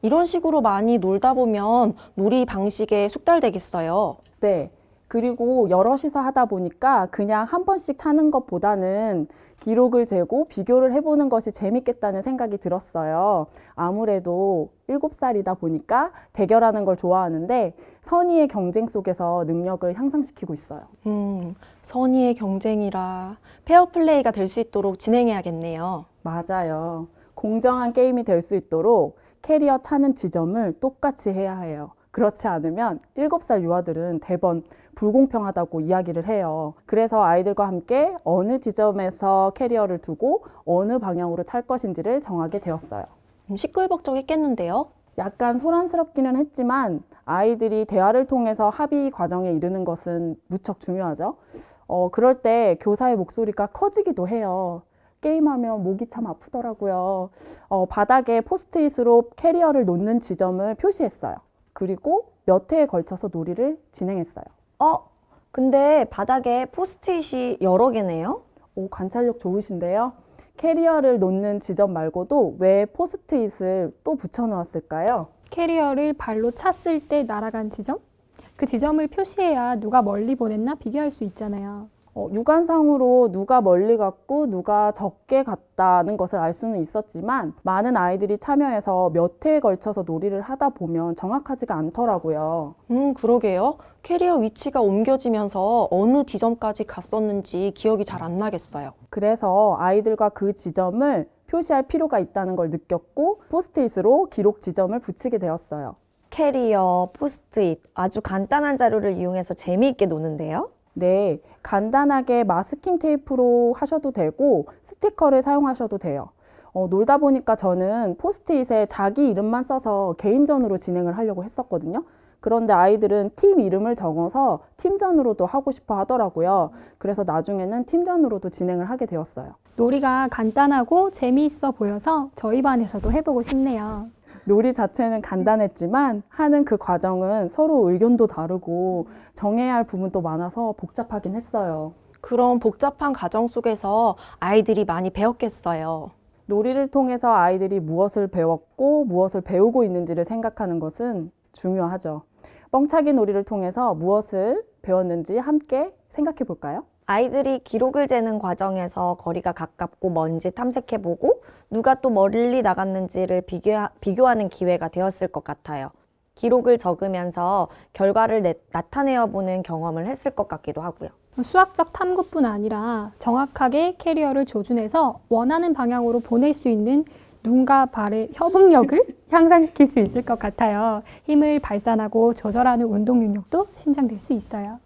이런 식으로 많이 놀다 보면 놀이 방식에 숙달되겠어요. 네. 그리고 여럿이서 하다 보니까 그냥 한 번씩 차는 것보다는 기록을 재고 비교를 해보는 것이 재밌겠다는 생각이 들었어요. 아무래도 7살이다 보니까 대결하는 걸 좋아하는데 선의의 경쟁 속에서 능력을 향상시키고 있어요. 선의의 경쟁이라 페어플레이가 될 수 있도록 진행해야겠네요. 맞아요. 공정한 게임이 될 수 있도록 캐리어 차는 지점을 똑같이 해야 해요. 그렇지 않으면 7살 유아들은 대번 불공평하다고 이야기를 해요. 그래서 아이들과 함께 어느 지점에서 캐리어를 두고 어느 방향으로 찰 것인지를 정하게 되었어요. 시끌벅적했겠는데요? 약간 소란스럽기는 했지만 아이들이 대화를 통해서 합의 과정에 이르는 것은 무척 중요하죠. 그럴 때 교사의 목소리가 커지기도 해요. 게임하면 목이 참 아프더라고요. 바닥에 포스트잇으로 캐리어를 놓는 지점을 표시했어요. 그리고 몇 회에 걸쳐서 놀이를 진행했어요. 근데 바닥에 포스트잇이 여러 개네요? 오, 관찰력 좋으신데요? 캐리어를 놓는 지점 말고도 왜 포스트잇을 또 붙여놓았을까요? 캐리어를 발로 찼을 때 날아간 지점? 그 지점을 표시해야 누가 멀리 보냈나 비교할 수 있잖아요. 육안상으로 누가 멀리 갔고 누가 적게 갔다는 것을 알 수는 있었지만 많은 아이들이 참여해서 몇 회에 걸쳐서 놀이를 하다 보면 정확하지가 않더라고요. 그러게요. 캐리어 위치가 옮겨지면서 어느 지점까지 갔었는지 기억이 잘 안 나겠어요. 그래서 아이들과 그 지점을 표시할 필요가 있다는 걸 느꼈고 포스트잇으로 기록 지점을 붙이게 되었어요. 캐리어, 포스트잇, 아주 간단한 자료를 이용해서 재미있게 노는데요? 네, 간단하게 마스킹 테이프로 하셔도 되고 스티커를 사용하셔도 돼요. 놀다 보니까 저는 포스트잇에 자기 이름만 써서 개인전으로 진행을 하려고 했었거든요. 그런데 아이들은 팀 이름을 적어서 팀전으로도 하고 싶어 하더라고요. 그래서 나중에는 팀전으로도 진행을 하게 되었어요. 놀이가 간단하고 재미있어 보여서 저희 반에서도 해보고 싶네요. 놀이 자체는 간단했지만 하는 그 과정은 서로 의견도 다르고 정해야 할 부분도 많아서 복잡하긴 했어요. 그런 복잡한 과정 속에서 아이들이 많이 배웠겠어요. 놀이를 통해서 아이들이 무엇을 배웠고 무엇을 배우고 있는지를 생각하는 것은 중요하죠. 뻥차기 놀이를 통해서 무엇을 배웠는지 함께 생각해 볼까요? 아이들이 기록을 재는 과정에서 거리가 가깝고 먼지 탐색해보고 누가 또 멀리 나갔는지를 비교하는 기회가 되었을 것 같아요. 기록을 적으면서 결과를 나타내어보는 경험을 했을 것 같기도 하고요. 수학적 탐구뿐 아니라 정확하게 캐리어를 조준해서 원하는 방향으로 보낼 수 있는 눈과 발의 협응력을 향상시킬 수 있을 것 같아요. 힘을 발산하고 조절하는 운동 능력도 신장될 수 있어요.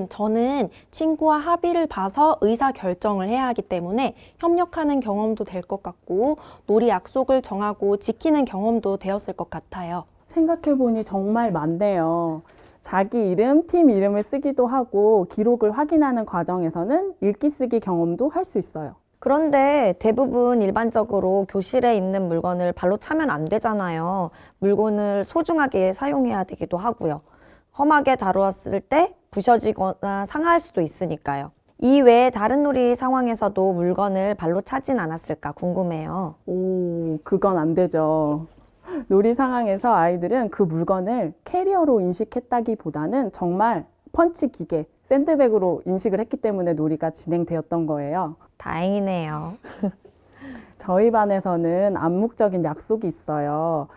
저는 친구와 합의를 봐서 의사 결정을 해야 하기 때문에 협력하는 경험도 될 것 같고 놀이 약속을 정하고 지키는 경험도 되었을 것 같아요. 생각해보니 정말 많네요. 자기 이름, 팀 이름을 쓰기도 하고 기록을 확인하는 과정에서는 읽기 쓰기 경험도 할 수 있어요. 그런데 대부분 일반적으로 교실에 있는 물건을 발로 차면 안 되잖아요. 물건을 소중하게 사용해야 되기도 하고요. 험하게 다루었을 때 부셔지거나 상할 수도 있으니까요. 이 외에 다른 놀이 상황에서도 물건을 발로 차진 않았을까 궁금해요. 오, 그건 안 되죠. 놀이 상황에서 아이들은 그 물건을 캐리어로 인식했다기보다는 정말 펀치 기계, 샌드백으로 인식을 했기 때문에 놀이가 진행되었던 거예요. 다행이네요. 저희 반에서는 암묵적인 약속이 있어요.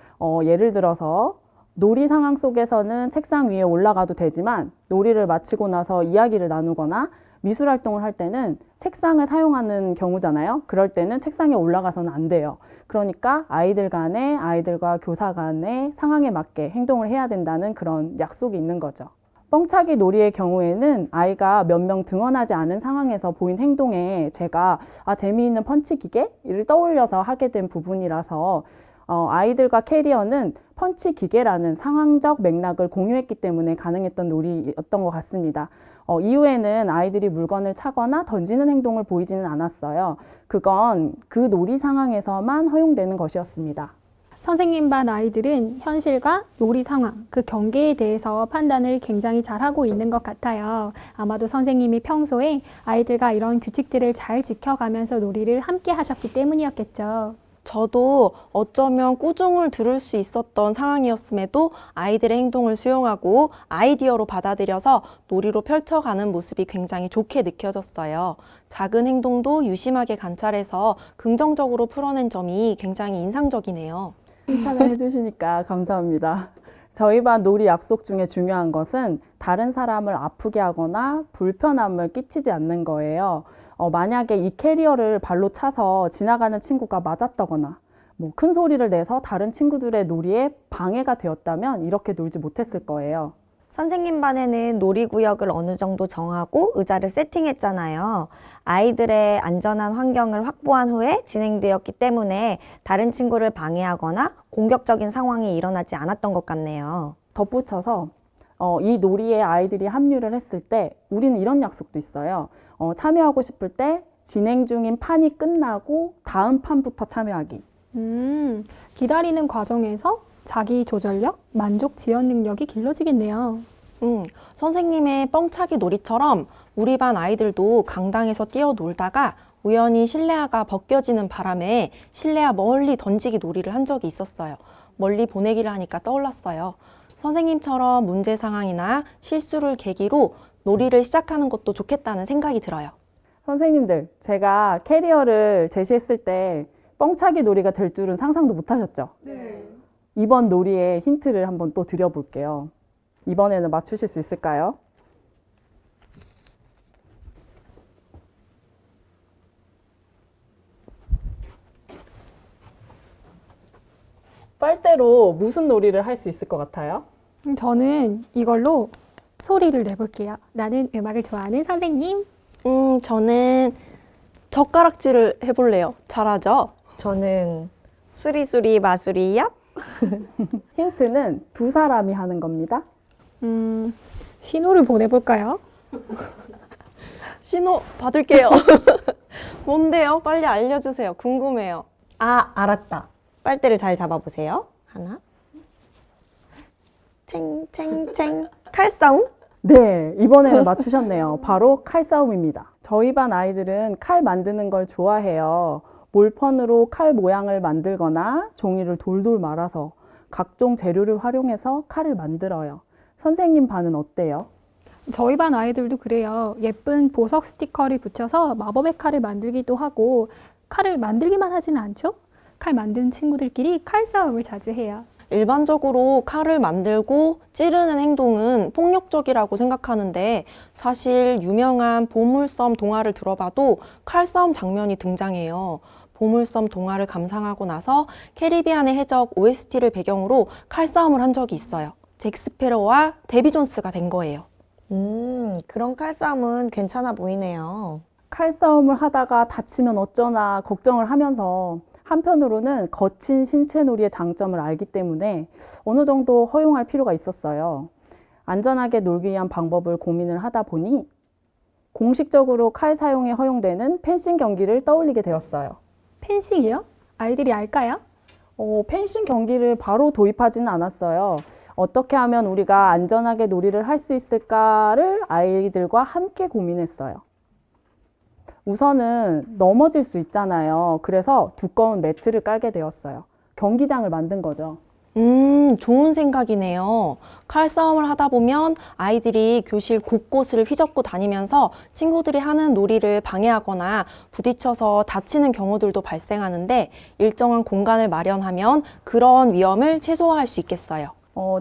예를 들어서 놀이 상황 속에서는 책상 위에 올라가도 되지만 놀이를 마치고 나서 이야기를 나누거나 미술 활동을 할 때는 책상을 사용하는 경우잖아요. 그럴 때는 책상에 올라가서는 안 돼요. 그러니까 아이들 간에, 아이들과 교사 간의 상황에 맞게 행동을 해야 된다는 그런 약속이 있는 거죠. 뻥차기 놀이의 경우에는 아이가 몇 명 등원하지 않은 상황에서 보인 행동에 제가 재미있는 펀치 기계를 떠올려서 하게 된 부분이라서 아이들과 캐리어는 펀치 기계라는 상황적 맥락을 공유했기 때문에 가능했던 놀이였던 것 같습니다. 이후에는 아이들이 물건을 차거나 던지는 행동을 보이지는 않았어요. 그건 그 놀이 상황에서만 허용되는 것이었습니다. 선생님 반 아이들은 현실과 놀이 상황, 그 경계에 대해서 판단을 굉장히 잘하고 있는 것 같아요. 아마도 선생님이 평소에 아이들과 이런 규칙들을 잘 지켜가면서 놀이를 함께 하셨기 때문이었겠죠. 저도 어쩌면 꾸중을 들을 수 있었던 상황이었음에도 아이들의 행동을 수용하고 아이디어로 받아들여서 놀이로 펼쳐가는 모습이 굉장히 좋게 느껴졌어요. 작은 행동도 유심하게 관찰해서 긍정적으로 풀어낸 점이 굉장히 인상적이네요. 칭찬을 해주시니까 감사합니다. 저희 반 놀이 약속 중에 중요한 것은 다른 사람을 아프게 하거나 불편함을 끼치지 않는 거예요. 만약에 이 캐리어를 발로 차서 지나가는 친구가 맞았다거나 큰 소리를 내서 다른 친구들의 놀이에 방해가 되었다면 이렇게 놀지 못했을 거예요. 선생님 반에는 놀이구역을 어느 정도 정하고 의자를 세팅했잖아요. 아이들의 안전한 환경을 확보한 후에 진행되었기 때문에 다른 친구를 방해하거나 공격적인 상황이 일어나지 않았던 것 같네요. 덧붙여서 이 놀이에 아이들이 합류를 했을 때 우리는 이런 약속도 있어요. 참여하고 싶을 때 진행 중인 판이 끝나고 다음 판부터 참여하기. 기다리는 과정에서 자기 조절력, 만족 지연 능력이 길러지겠네요. 선생님의 뻥차기 놀이처럼 우리 반 아이들도 강당에서 뛰어놀다가 우연히 실내화가 벗겨지는 바람에 실내화 멀리 던지기 놀이를 한 적이 있었어요. 멀리 보내기를 하니까 떠올랐어요. 선생님처럼 문제 상황이나 실수를 계기로 놀이를 시작하는 것도 좋겠다는 생각이 들어요. 선생님들, 제가 캐리어를 제시했을 때 뻥차기 놀이가 될 줄은 상상도 못 하셨죠? 네. 이번 놀이의 힌트를 한번 또 드려볼게요. 이번에는 맞추실 수 있을까요? 빨대로 무슨 놀이를 할 수 있을 것 같아요? 저는 이걸로 소리를 내볼게요. 나는 음악을 좋아하는 선생님. 저는 젓가락질을 해볼래요. 잘하죠? 저는 수리수리 마수리야? 힌트는 두 사람이 하는 겁니다. 신호를 보내볼까요? 신호 받을게요. 뭔데요? 빨리 알려주세요. 궁금해요. 아, 알았다. 빨대를 잘 잡아보세요. 하나. 챙챙챙. 칼싸움? 네, 이번에는 맞추셨네요. 바로 칼싸움입니다. 저희 반 아이들은 칼 만드는 걸 좋아해요. 몰펀으로 칼 모양을 만들거나 종이를 돌돌 말아서 각종 재료를 활용해서 칼을 만들어요. 선생님 반은 어때요? 저희 반 아이들도 그래요. 예쁜 보석 스티커를 붙여서 마법의 칼을 만들기도 하고 칼을 만들기만 하지는 않죠? 칼 만드는 친구들끼리 칼싸움을 자주 해요. 일반적으로 칼을 만들고 찌르는 행동은 폭력적이라고 생각하는데 사실 유명한 보물섬 동화를 들어봐도 칼싸움 장면이 등장해요. 보물섬 동화를 감상하고 나서 캐리비안의 해적 OST를 배경으로 칼싸움을 한 적이 있어요. 잭 스페로와 데비 존스가 된 거예요. 그런 칼싸움은 괜찮아 보이네요. 칼싸움을 하다가 다치면 어쩌나 걱정을 하면서 한편으로는 거친 신체놀이의 장점을 알기 때문에 어느 정도 허용할 필요가 있었어요. 안전하게 놀기 위한 방법을 고민을 하다 보니 공식적으로 칼 사용이 허용되는 펜싱 경기를 떠올리게 되었어요. 펜싱이요? 아이들이 알까요? 펜싱 경기를 바로 도입하지는 않았어요. 어떻게 하면 우리가 안전하게 놀이를 할 수 있을까를 아이들과 함께 고민했어요. 우선은 넘어질 수 있잖아요. 그래서 두꺼운 매트를 깔게 되었어요. 경기장을 만든 거죠. 좋은 생각이네요. 칼싸움을 하다 보면 아이들이 교실 곳곳을 휘젓고 다니면서 친구들이 하는 놀이를 방해하거나 부딪혀서 다치는 경우들도 발생하는데 일정한 공간을 마련하면 그런 위험을 최소화할 수 있겠어요.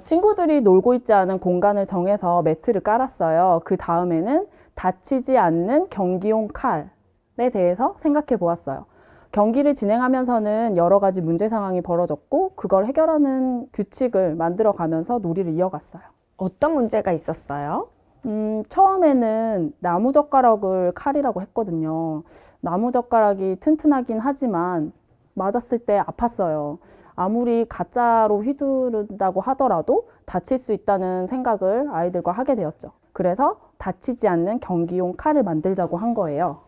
친구들이 놀고 있지 않은 공간을 정해서 매트를 깔았어요. 그 다음에는 다치지 않는 경기용 칼에 대해서 생각해 보았어요. 경기를 진행하면서는 여러 가지 문제 상황이 벌어졌고 그걸 해결하는 규칙을 만들어 가면서 놀이를 이어갔어요. 어떤 문제가 있었어요? 처음에는 나무젓가락을 칼이라고 했거든요. 나무젓가락이 튼튼하긴 하지만 맞았을 때 아팠어요. 아무리 가짜로 휘두른다고 하더라도 다칠 수 있다는 생각을 아이들과 하게 되었죠. 그래서 다치지 않는 경기용 칼을 만들자고 한 거예요.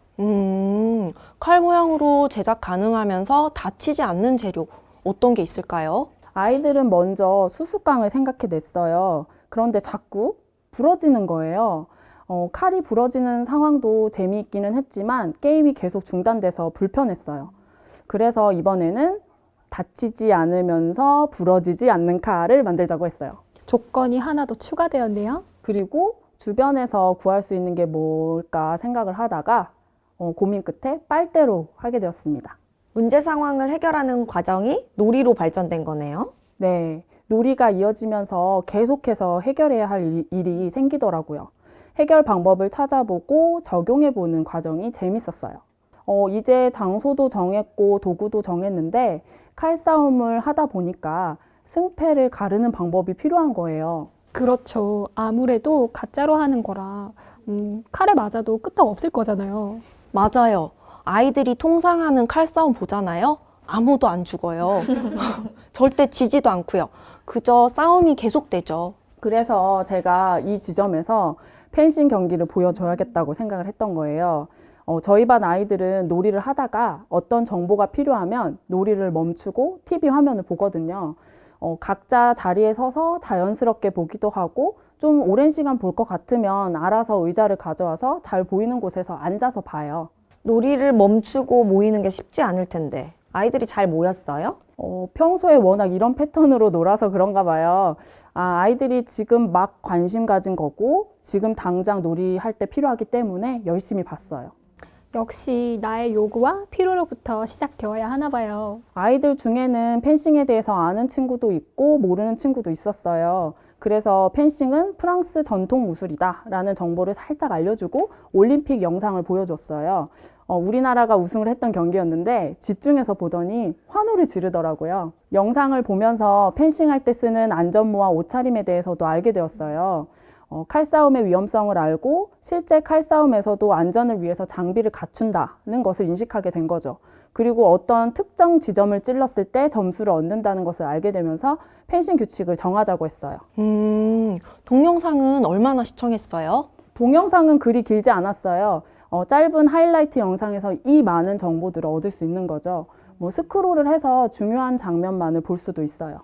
칼 모양으로 제작 가능하면서 다치지 않는 재료 어떤 게 있을까요? 아이들은 먼저 수수깡을 생각해냈어요. 그런데 자꾸 부러지는 거예요. 칼이 부러지는 상황도 재미있기는 했지만 게임이 계속 중단돼서 불편했어요. 그래서 이번에는 다치지 않으면서 부러지지 않는 칼을 만들자고 했어요. 조건이 하나 더 추가되었네요. 그리고 주변에서 구할 수 있는 게 뭘까 생각을 하다가 고민 끝에 빨대로 하게 되었습니다. 문제 상황을 해결하는 과정이 놀이로 발전된 거네요. 네, 놀이가 이어지면서 계속해서 해결해야 할 일이 생기더라고요. 해결 방법을 찾아보고 적용해보는 과정이 재밌었어요. 이제 장소도 정했고 도구도 정했는데 칼싸움을 하다 보니까 승패를 가르는 방법이 필요한 거예요. 그렇죠. 아무래도 가짜로 하는 거라 칼에 맞아도 끄떡 없을 거잖아요. 맞아요. 아이들이 통상 하는 칼싸움 보잖아요. 아무도 안 죽어요. 절대 지지도 않고요. 그저 싸움이 계속되죠. 그래서 제가 이 지점에서 펜싱 경기를 보여줘야겠다고 생각을 했던 거예요. 저희 반 아이들은 놀이를 하다가 어떤 정보가 필요하면 놀이를 멈추고 TV 화면을 보거든요. 각자 자리에 서서 자연스럽게 보기도 하고 좀 오랜 시간 볼 것 같으면 알아서 의자를 가져와서 잘 보이는 곳에서 앉아서 봐요. 놀이를 멈추고 모이는 게 쉽지 않을 텐데 아이들이 잘 모였어요? 평소에 워낙 이런 패턴으로 놀아서 그런가 봐요. 아이들이 지금 막 관심 가진 거고 지금 당장 놀이할 때 필요하기 때문에 열심히 봤어요. 역시 나의 요구와 필요로부터 시작되어야 하나 봐요. 아이들 중에는 펜싱에 대해서 아는 친구도 있고 모르는 친구도 있었어요. 그래서 펜싱은 프랑스 전통 무술이다 라는 정보를 살짝 알려주고 올림픽 영상을 보여줬어요. 우리나라가 우승을 했던 경기였는데 집중해서 보더니 환호를 지르더라고요. 영상을 보면서 펜싱할 때 쓰는 안전모와 옷차림에 대해서도 알게 되었어요. 칼싸움의 위험성을 알고 실제 칼싸움에서도 안전을 위해서 장비를 갖춘다는 것을 인식하게 된 거죠. 그리고 어떤 특정 지점을 찔렀을 때 점수를 얻는다는 것을 알게 되면서 펜싱 규칙을 정하자고 했어요. 동영상은 얼마나 시청했어요? 동영상은 그리 길지 않았어요. 짧은 하이라이트 영상에서 이 많은 정보들을 얻을 수 있는 거죠. 스크롤을 해서 중요한 장면만을 볼 수도 있어요.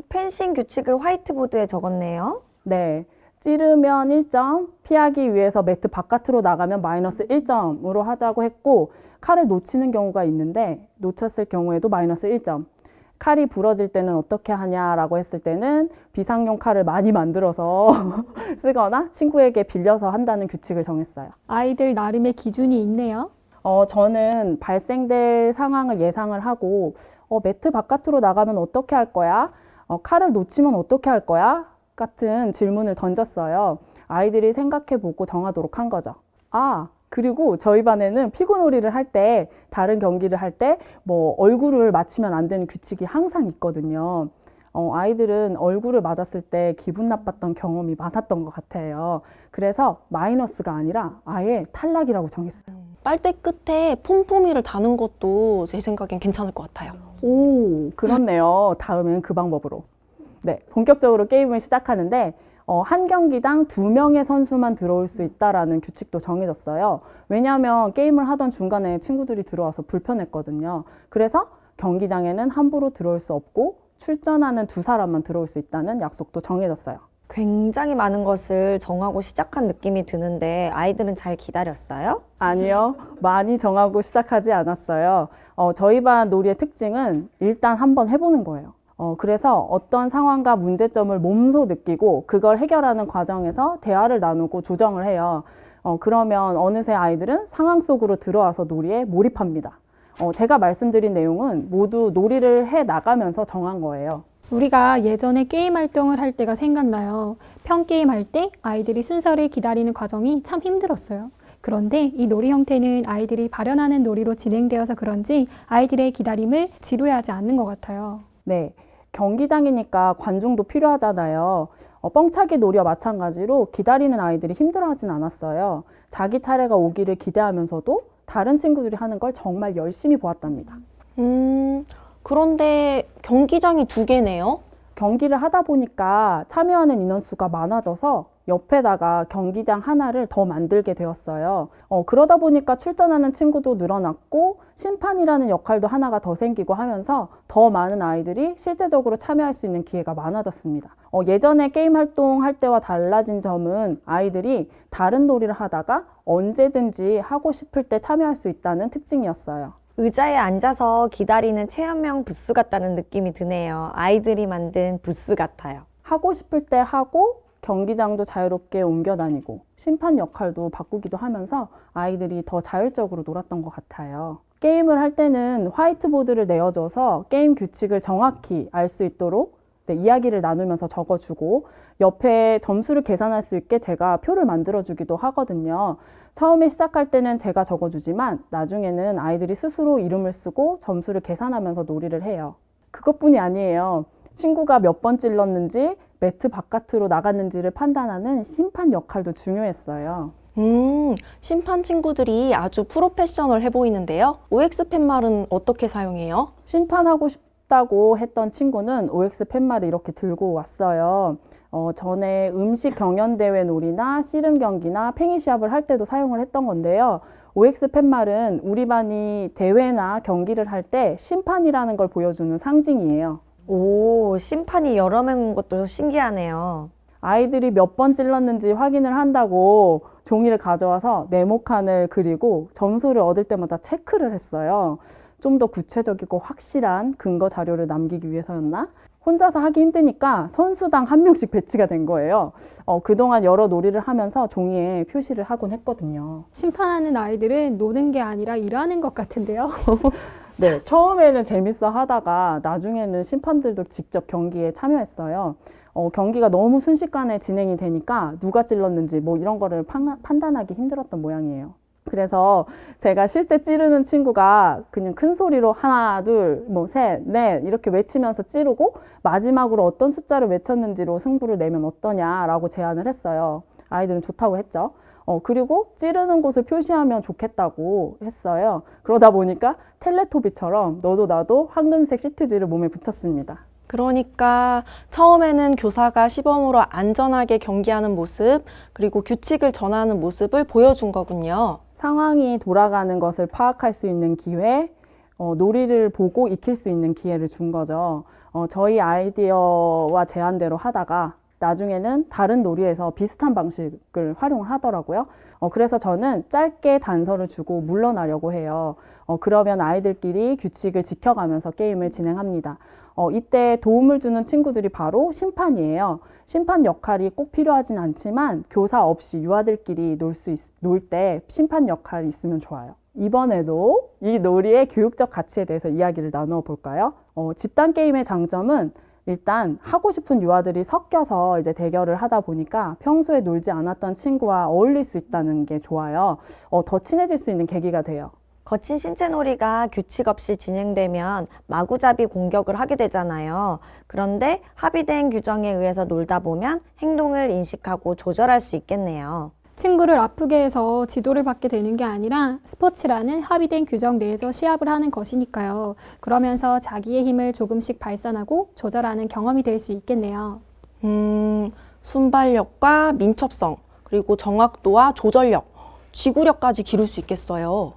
펜싱 규칙을 화이트보드에 적었네요. 네. 찌르면 1점, 피하기 위해서 매트 바깥으로 나가면 마이너스 1점으로 하자고 했고 칼을 놓치는 경우가 있는데 놓쳤을 경우에도 마이너스 1점. 칼이 부러질 때는 어떻게 하냐라고 했을 때는 비상용 칼을 많이 만들어서 쓰거나 친구에게 빌려서 한다는 규칙을 정했어요. 아이들 나름의 기준이 있네요. 저는 발생될 상황을 예상을 하고 매트 바깥으로 나가면 어떻게 할 거야? 칼을 놓치면 어떻게 할 거야? 같은 질문을 던졌어요. 아이들이 생각해보고 정하도록 한 거죠. 그리고 저희 반에는 피구놀이를 할 때, 다른 경기를 할 때 얼굴을 맞히면 안 되는 규칙이 항상 있거든요. 아이들은 얼굴을 맞았을 때 기분 나빴던 경험이 많았던 것 같아요. 그래서 마이너스가 아니라 아예 탈락이라고 정했어요. 빨대 끝에 폼폼이를 다는 것도 제 생각엔 괜찮을 것 같아요. 오, 그렇네요. 다음엔 그 방법으로. 네, 본격적으로 게임을 시작하는데 한 경기당 2명의 선수만 들어올 수 있다라는 규칙도 정해졌어요. 왜냐하면 게임을 하던 중간에 친구들이 들어와서 불편했거든요. 그래서 경기장에는 함부로 들어올 수 없고 출전하는 2사람만 들어올 수 있다는 약속도 정해졌어요. 굉장히 많은 것을 정하고 시작한 느낌이 드는데 아이들은 잘 기다렸어요? 아니요, 많이 정하고 시작하지 않았어요. 저희 반 놀이의 특징은 일단 한번 해보는 거예요. 그래서 어떤 상황과 문제점을 몸소 느끼고 그걸 해결하는 과정에서 대화를 나누고 조정을 해요. 그러면 어느새 아이들은 상황 속으로 들어와서 놀이에 몰입합니다. 제가 말씀드린 내용은 모두 놀이를 해 나가면서 정한 거예요. 우리가 예전에 게임 활동을 할 때가 생각나요. 평게임 할 때 아이들이 순서를 기다리는 과정이 참 힘들었어요. 그런데 이 놀이 형태는 아이들이 발현하는 놀이로 진행되어서 그런지 아이들의 기다림을 지루해하지 않는 것 같아요. 네, 경기장이니까 관중도 필요하잖아요. 뻥차기 놀이와 마찬가지로 기다리는 아이들이 힘들어하진 않았어요. 자기 차례가 오기를 기대하면서도 다른 친구들이 하는 걸 정말 열심히 보았답니다. 그런데 경기장이 2개네요. 경기를 하다 보니까 참여하는 인원수가 많아져서 옆에다가 경기장 하나를 더 만들게 되었어요. 그러다 보니까 출전하는 친구도 늘어났고 심판이라는 역할도 하나가 더 생기고 하면서 더 많은 아이들이 실제적으로 참여할 수 있는 기회가 많아졌습니다. 예전에 게임 활동할 때와 달라진 점은 아이들이 다른 놀이를 하다가 언제든지 하고 싶을 때 참여할 수 있다는 특징이었어요. 의자에 앉아서 기다리는 체험형 부스 같다는 느낌이 드네요. 아이들이 만든 부스 같아요. 하고 싶을 때 하고 경기장도 자유롭게 옮겨 다니고 심판 역할도 바꾸기도 하면서 아이들이 더 자율적으로 놀았던 것 같아요. 게임을 할 때는 화이트보드를 내어줘서 게임 규칙을 정확히 알 수 있도록 이야기를 나누면서 적어주고 옆에 점수를 계산할 수 있게 제가 표를 만들어주기도 하거든요. 처음에 시작할 때는 제가 적어주지만 나중에는 아이들이 스스로 이름을 쓰고 점수를 계산하면서 놀이를 해요. 그것뿐이 아니에요. 친구가 몇 번 찔렀는지 매트 바깥으로 나갔는지를 판단하는 심판 역할도 중요했어요. 심판 친구들이 아주 프로페셔널해 보이는데요. OX 팻말은 어떻게 사용해요? 심판하고 싶다고 했던 친구는 OX 팻말을 이렇게 들고 왔어요. 전에 음식 경연대회 놀이나 씨름 경기나 팽이 시합을 할 때도 사용을 했던 건데요. OX 팻말은 우리 반이 대회나 경기를 할 때 심판이라는 걸 보여주는 상징이에요. 오, 심판이 여러 명인 것도 신기하네요. 아이들이 몇 번 찔렀는지 확인을 한다고 종이를 가져와서 네모칸을 그리고 점수를 얻을 때마다 체크를 했어요. 좀 더 구체적이고 확실한 근거 자료를 남기기 위해서였나? 혼자서 하기 힘드니까 선수당 1명씩 배치가 된 거예요. 그동안 여러 놀이를 하면서 종이에 표시를 하곤 했거든요. 심판하는 아이들은 노는 게 아니라 일하는 것 같은데요. 네, 처음에는 재밌어 하다가 나중에는 심판들도 직접 경기에 참여했어요. 경기가 너무 순식간에 진행이 되니까 누가 찔렀는지 뭐 이런 거를 판단하기 힘들었던 모양이에요. 그래서 제가 실제 찌르는 친구가 그냥 큰 소리로 하나, 둘, 뭐 셋, 넷 이렇게 외치면서 찌르고 마지막으로 어떤 숫자를 외쳤는지로 승부를 내면 어떠냐라고 제안을 했어요. 아이들은 좋다고 했죠. 그리고 찌르는 곳을 표시하면 좋겠다고 했어요. 그러다 보니까 텔레토비처럼 너도 나도 황금색 시트지를 몸에 붙였습니다. 그러니까 처음에는 교사가 시범으로 안전하게 경기하는 모습, 그리고 규칙을 전하는 모습을 보여준 거군요. 상황이 돌아가는 것을 파악할 수 있는 기회, 놀이를 보고 익힐 수 있는 기회를 준 거죠. 저희 아이디어와 제안대로 하다가 나중에는 다른 놀이에서 비슷한 방식을 활용을 하더라고요. 그래서 저는 짧게 단서를 주고 물러나려고 해요. 그러면 아이들끼리 규칙을 지켜가면서 게임을 진행합니다. 이때 도움을 주는 친구들이 바로 심판이에요. 심판 역할이 꼭 필요하진 않지만 교사 없이 유아들끼리 놀 때 심판 역할이 있으면 좋아요. 이번에도 이 놀이의 교육적 가치에 대해서 이야기를 나누어 볼까요? 집단 게임의 장점은 일단 하고 싶은 유아들이 섞여서 이제 대결을 하다 보니까 평소에 놀지 않았던 친구와 어울릴 수 있다는 게 좋아요. 더 친해질 수 있는 계기가 돼요. 거친 신체 놀이가 규칙 없이 진행되면 마구잡이 공격을 하게 되잖아요. 그런데 합의된 규정에 의해서 놀다 보면 행동을 인식하고 조절할 수 있겠네요. 친구를 아프게 해서 지도를 받게 되는 게 아니라 스포츠라는 합의된 규정 내에서 시합을 하는 것이니까요. 그러면서 자기의 힘을 조금씩 발산하고 조절하는 경험이 될 수 있겠네요. 순발력과 민첩성, 그리고 정확도와 조절력, 지구력까지 기를 수 있겠어요.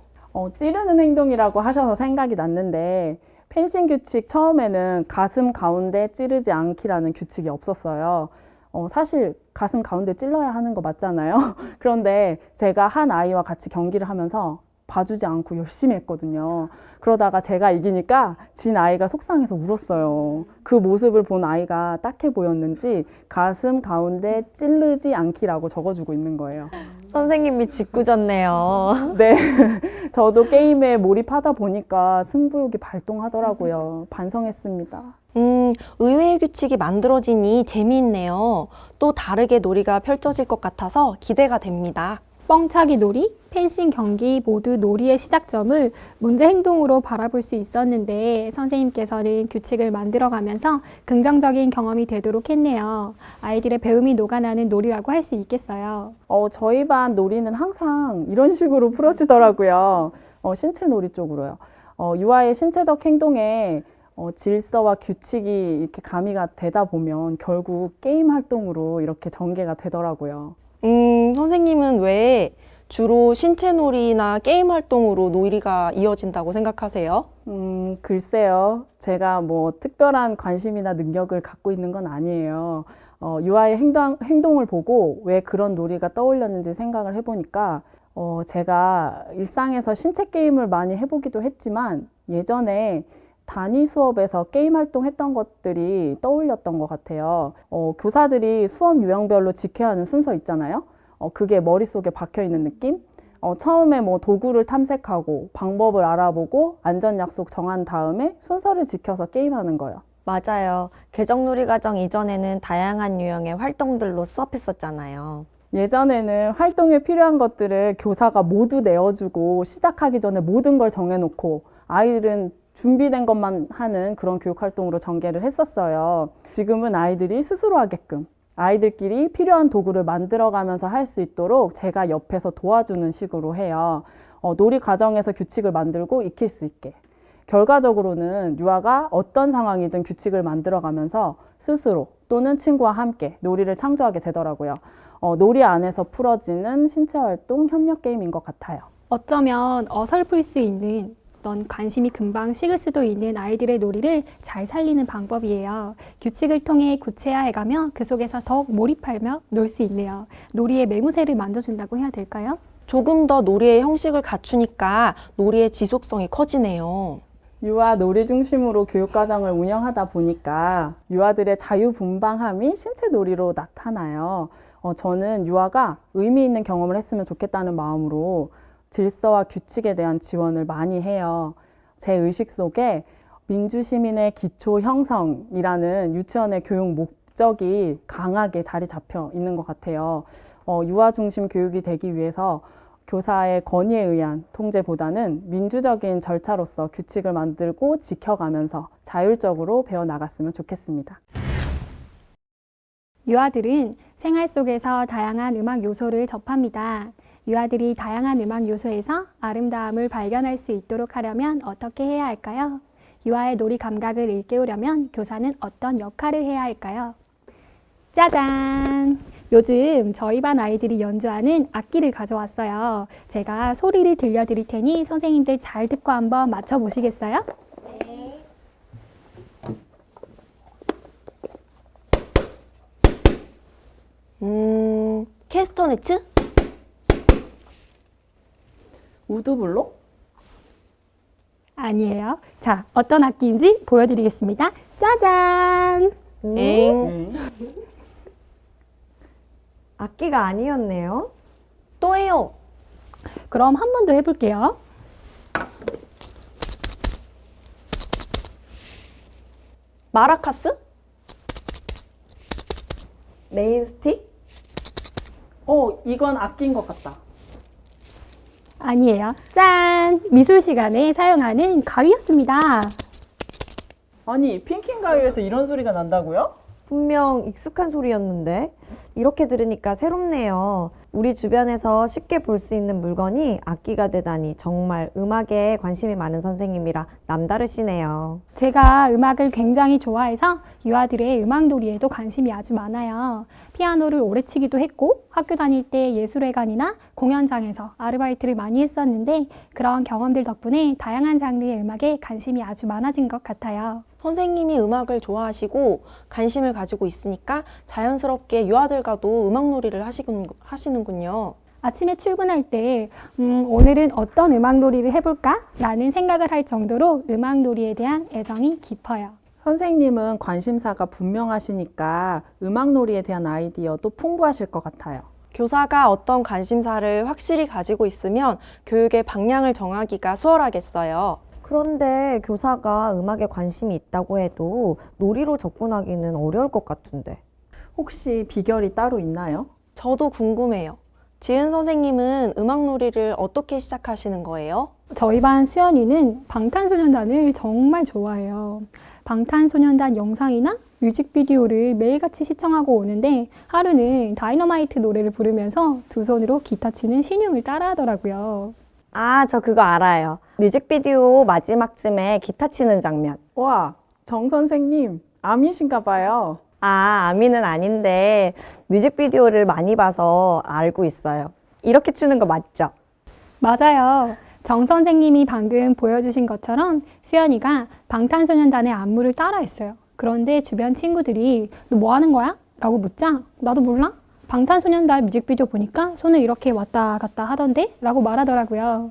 찌르는 행동이라고 하셔서 생각이 났는데 펜싱 규칙 처음에는 가슴 가운데 찌르지 않기라는 규칙이 없었어요. 사실 가슴 가운데 찔러야 하는 거 맞잖아요. 그런데 제가 한 아이와 같이 경기를 하면서 봐주지 않고 열심히 했거든요. 그러다가 제가 이기니까 진 아이가 속상해서 울었어요. 그 모습을 본 아이가 딱해 보였는지 가슴 가운데 찌르지 않기라고 적어주고 있는 거예요. 선생님이 짓궂었네요. 네, 저도 게임에 몰입하다 보니까 승부욕이 발동하더라고요. 반성했습니다. 의외의 규칙이 만들어지니 재미있네요. 또 다르게 놀이가 펼쳐질 것 같아서 기대가 됩니다. 뻥차기 놀이, 펜싱 경기 모두 놀이의 시작점을 문제 행동으로 바라볼 수 있었는데 선생님께서는 규칙을 만들어가면서 긍정적인 경험이 되도록 했네요. 아이들의 배움이 녹아나는 놀이라고 할 수 있겠어요. 저희 반 놀이는 항상 이런 식으로 풀어지더라고요. 신체 놀이 쪽으로요. 유아의 신체적 행동에 질서와 규칙이 이렇게 가미가 되다 보면 결국 게임 활동으로 이렇게 전개가 되더라고요. 선생님은 왜 주로 신체 놀이나 게임 활동으로 놀이가 이어진다고 생각하세요? 글쎄요. 제가 뭐 특별한 관심이나 능력을 갖고 있는 건 아니에요. 유아의 행동을 보고 왜 그런 놀이가 떠올렸는지 생각을 해보니까 제가 일상에서 신체 게임을 많이 해보기도 했지만 예전에 단위 수업에서 게임 활동했던 것들이 떠올렸던 것 같아요. 교사들이 수업 유형별로 지켜야 하는 순서 있잖아요. 그게 머릿속에 박혀 있는 느낌? 처음에 뭐 도구를 탐색하고 방법을 알아보고 안전 약속 정한 다음에 순서를 지켜서 게임하는 거예요. 맞아요. 개정놀이 과정 이전에는 다양한 유형의 활동들로 수업했었잖아요. 예전에는 활동에 필요한 것들을 교사가 모두 내어주고 시작하기 전에 모든 걸 정해놓고 아이들은 준비된 것만 하는 그런 교육 활동으로 전개를 했었어요. 지금은 아이들이 스스로 하게끔 아이들끼리 필요한 도구를 만들어가면서 할 수 있도록 제가 옆에서 도와주는 식으로 해요. 놀이 과정에서 규칙을 만들고 익힐 수 있게. 결과적으로는 유아가 어떤 상황이든 규칙을 만들어가면서 스스로 또는 친구와 함께 놀이를 창조하게 되더라고요. 놀이 안에서 풀어지는 신체 활동, 협력 게임인 것 같아요. 어쩌면 어설플 수 있는 넌 관심이 금방 식을 수도 있는 아이들의 놀이를 잘 살리는 방법이에요. 규칙을 통해 구체화해가며 그 속에서 더욱 몰입하며 놀 수 있네요. 놀이의 매무새를 만져준다고 해야 될까요? 조금 더 놀이의 형식을 갖추니까 놀이의 지속성이 커지네요. 유아 놀이 중심으로 교육과정을 운영하다 보니까 유아들의 자유분방함이 신체 놀이로 나타나요. 저는 유아가 의미 있는 경험을 했으면 좋겠다는 마음으로 질서와 규칙에 대한 지원을 많이 해요. 제 의식 속에 민주시민의 기초 형성이라는 유치원의 교육 목적이 강하게 자리 잡혀 있는 것 같아요. 유아 중심 교육이 되기 위해서 교사의 권위에 의한 통제보다는 민주적인 절차로서 규칙을 만들고 지켜가면서 자율적으로 배워나갔으면 좋겠습니다. 유아들은 생활 속에서 다양한 음악 요소를 접합니다. 유아들이 다양한 음악 요소에서 아름다움을 발견할 수 있도록 하려면 어떻게 해야 할까요? 유아의 놀이 감각을 일깨우려면 교사는 어떤 역할을 해야 할까요? 짜잔! 요즘 저희 반 아이들이 연주하는 악기를 가져왔어요. 제가 소리를 들려드릴 테니 선생님들 잘 듣고 한번 맞춰보시겠어요? 캐스터네츠? 우드블로? 아니에요. 자, 어떤 악기인지 보여드리겠습니다. 짜잔! 엥. 악기가 아니었네요. 또 해요. 그럼 한 번 더 해볼게요. 마라카스? 메인스틱? 이건 악기인 것 같다. 아니에요. 짠! 미술 시간에 사용하는 가위였습니다. 아니, 핑킹 가위에서 이런 소리가 난다고요? 분명 익숙한 소리였는데 이렇게 들으니까 새롭네요. 우리 주변에서 쉽게 볼 수 있는 물건이 악기가 되다니 정말 음악에 관심이 많은 선생님이라 남다르시네요. 제가 음악을 굉장히 좋아해서 유아들의 음악 놀이에도 관심이 아주 많아요. 피아노를 오래 치기도 했고 학교 다닐 때 예술회관이나 공연장에서 아르바이트를 많이 했었는데 그런 경험들 덕분에 다양한 장르의 음악에 관심이 아주 많아진 것 같아요. 선생님이 음악을 좋아하시고 관심을 가지고 있으니까 자연스럽게 유아들과도 음악 놀이를 하시는군요. 아침에 출근할 때 오늘은 어떤 음악 놀이를 해볼까? 라는 생각을 할 정도로 음악 놀이에 대한 애정이 깊어요. 선생님은 관심사가 분명하시니까 음악 놀이에 대한 아이디어도 풍부하실 것 같아요. 교사가 어떤 관심사를 확실히 가지고 있으면 교육의 방향을 정하기가 수월하겠어요. 그런데 교사가 음악에 관심이 있다고 해도 놀이로 접근하기는 어려울 것 같은데. 혹시 비결이 따로 있나요? 저도 궁금해요. 지은 선생님은 음악 놀이를 어떻게 시작하시는 거예요? 저희 반 수연이는 방탄소년단을 정말 좋아해요. 방탄소년단 영상이나 뮤직비디오를 매일같이 시청하고 오는데 하루는 다이너마이트 노래를 부르면서 두 손으로 기타 치는 신용을 따라하더라고요. 아, 저 그거 알아요. 뮤직비디오 마지막쯤에 기타 치는 장면. 와, 정 선생님, 아미신가 봐요. 아, 아미는 아닌데 뮤직비디오를 많이 봐서 알고 있어요. 이렇게 추는 거 맞죠? 맞아요. 정 선생님이 방금 보여주신 것처럼 수연이가 방탄소년단의 안무를 따라했어요. 그런데 주변 친구들이 너 뭐 하는 거야? 라고 묻자 나도 몰라? 방탄소년단 뮤직비디오 보니까 손을 이렇게 왔다 갔다 하던데? 라고 말하더라고요.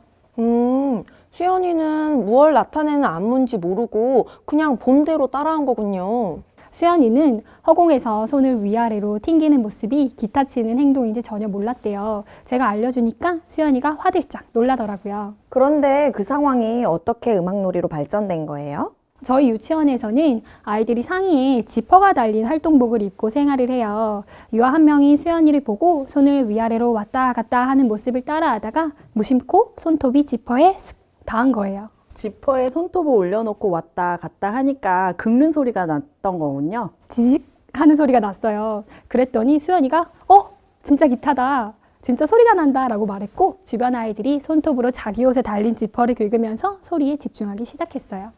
수연이는 무얼 나타내는 안무인지 모르고 그냥 본대로 따라한 거군요. 수연이는 허공에서 손을 위아래로 튕기는 모습이 기타 치는 행동인지 전혀 몰랐대요. 제가 알려주니까 수연이가 화들짝 놀라더라고요. 그런데 그 상황이 어떻게 음악놀이로 발전된 거예요? 저희 유치원에서는 아이들이 상의에 지퍼가 달린 활동복을 입고 생활을 해요. 유아 한 명이 수연이를 보고 손을 위아래로 왔다 갔다 하는 모습을 따라하다가 무심코 손톱이 지퍼에 슥 닿은 거예요. 지퍼에 손톱을 올려놓고 왔다 갔다 하니까 긁는 소리가 났던 거군요. 지직 하는 소리가 났어요. 그랬더니 수연이가 진짜 기타다. 진짜 소리가 난다 라고 말했고 주변 아이들이 손톱으로 자기 옷에 달린 지퍼를 긁으면서 소리에 집중하기 시작했어요.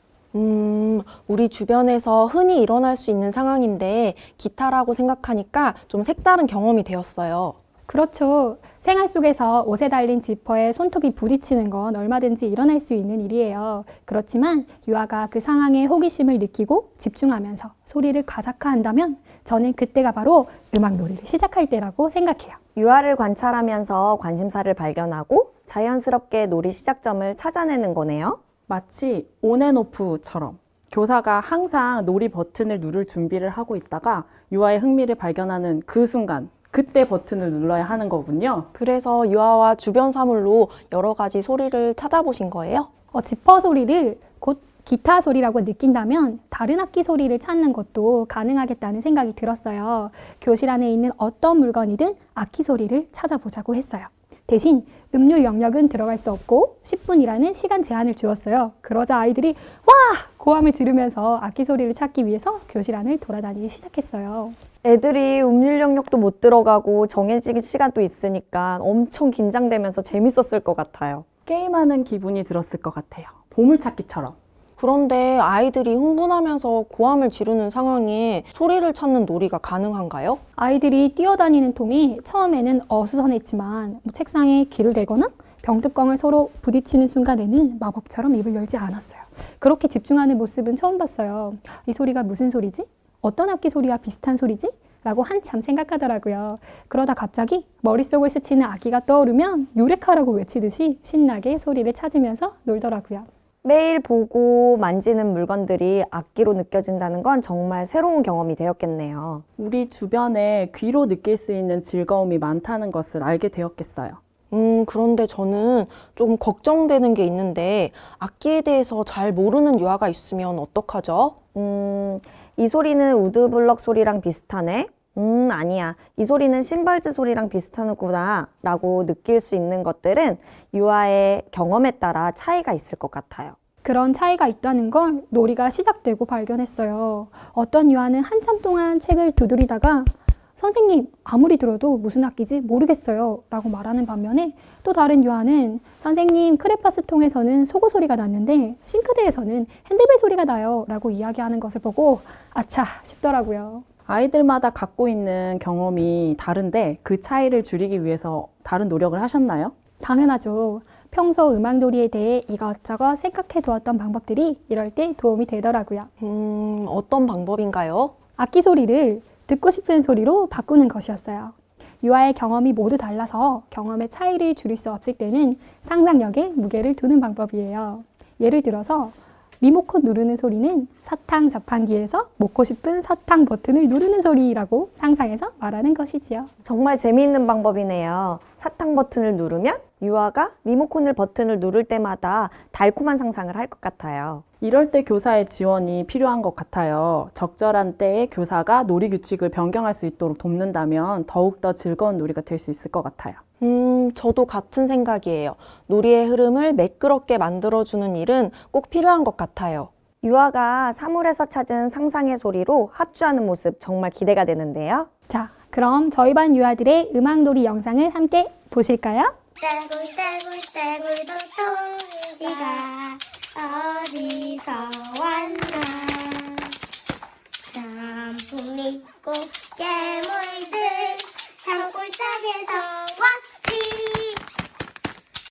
우리 주변에서 흔히 일어날 수 있는 상황인데 기타라고 생각하니까 좀 색다른 경험이 되었어요. 그렇죠. 생활 속에서 옷에 달린 지퍼에 손톱이 부딪히는 건 얼마든지 일어날 수 있는 일이에요. 그렇지만 유아가 그 상황에 호기심을 느끼고 집중하면서 소리를 가작화한다면 저는 그때가 바로 음악놀이를 시작할 때라고 생각해요. 유아를 관찰하면서 관심사를 발견하고 자연스럽게 놀이 시작점을 찾아내는 거네요. 마치 온앤오프처럼 교사가 항상 놀이 버튼을 누를 준비를 하고 있다가 유아의 흥미를 발견하는 그 순간 그때 버튼을 눌러야 하는 거군요. 그래서 유아와 주변 사물로 여러 가지 소리를 찾아보신 거예요? 지퍼 소리를 곧 기타 소리라고 느낀다면 다른 악기 소리를 찾는 것도 가능하겠다는 생각이 들었어요. 교실 안에 있는 어떤 물건이든 악기 소리를 찾아보자고 했어요. 대신 음률 영역은 들어갈 수 없고 10분이라는 시간 제한을 주었어요. 그러자 아이들이 와! 고함을 지르면서 악기 소리를 찾기 위해서 교실 안을 돌아다니기 시작했어요. 애들이 음률 영역도 못 들어가고 정해진 시간도 있으니까 엄청 긴장되면서 재밌었을 것 같아요. 게임하는 기분이 들었을 것 같아요. 보물찾기처럼. 그런데 아이들이 흥분하면서 고함을 지르는 상황에 소리를 찾는 놀이가 가능한가요? 아이들이 뛰어다니는 통에 처음에는 어수선했지만 책상에 귀를 대거나 병뚜껑을 서로 부딪히는 순간에는 마법처럼 입을 열지 않았어요. 그렇게 집중하는 모습은 처음 봤어요. 이 소리가 무슨 소리지? 어떤 악기 소리와 비슷한 소리지? 라고 한참 생각하더라고요. 그러다 갑자기 머릿속을 스치는 악기가 떠오르면 요레카라고 외치듯이 신나게 소리를 찾으면서 놀더라고요. 매일 보고 만지는 물건들이 악기로 느껴진다는 건 정말 새로운 경험이 되었겠네요. 우리 주변에 귀로 느낄 수 있는 즐거움이 많다는 것을 알게 되었겠어요. 그런데 저는 좀 걱정되는 게 있는데 악기에 대해서 잘 모르는 유아가 있으면 어떡하죠? 이 소리는 우드블럭 소리랑 비슷하네? 아니야. 이 소리는 심벌즈 소리랑 비슷하구나 라고 느낄 수 있는 것들은 유아의 경험에 따라 차이가 있을 것 같아요. 그런 차이가 있다는 걸 놀이가 시작되고 발견했어요. 어떤 유아는 한참 동안 책을 두드리다가 선생님, 아무리 들어도 무슨 악기지 모르겠어요 라고 말하는 반면에 또 다른 유아는 선생님, 크레파스 통에서는 소고 소리가 났는데 싱크대에서는 핸드벨 소리가 나요 라고 이야기하는 것을 보고 아차 싶더라고요. 아이들마다 갖고 있는 경험이 다른데 그 차이를 줄이기 위해서 다른 노력을 하셨나요? 당연하죠. 평소 음악놀이에 대해 이것저것 생각해 두었던 방법들이 이럴 때 도움이 되더라고요. 어떤 방법인가요? 악기 소리를 듣고 싶은 소리로 바꾸는 것이었어요. 유아의 경험이 모두 달라서 경험의 차이를 줄일 수 없을 때는 상상력에 무게를 두는 방법이에요. 예를 들어서 리모컨 누르는 소리는 사탕 자판기에서 먹고 싶은 사탕 버튼을 누르는 소리라고 상상해서 말하는 것이지요. 정말 재미있는 방법이네요. 사탕 버튼을 누르면 유아가 리모컨을 버튼을 누를 때마다 달콤한 상상을 할 것 같아요. 이럴 때 교사의 지원이 필요한 것 같아요. 적절한 때에 교사가 놀이 규칙을 변경할 수 있도록 돕는다면 더욱더 즐거운 놀이가 될 수 있을 것 같아요. 저도 같은 생각이에요. 놀이의 흐름을 매끄럽게 만들어주는 일은 꼭 필요한 것 같아요. 유아가 사물에서 찾은 상상의 소리로 합주하는 모습 정말 기대가 되는데요. 자, 그럼 저희 반 유아들의 음악놀이 영상을 함께 보실까요? 떼굴떼굴떼굴도 소리가 어디서 왔나 단풍 믿고 깨물들 산골짜기에서 왔지.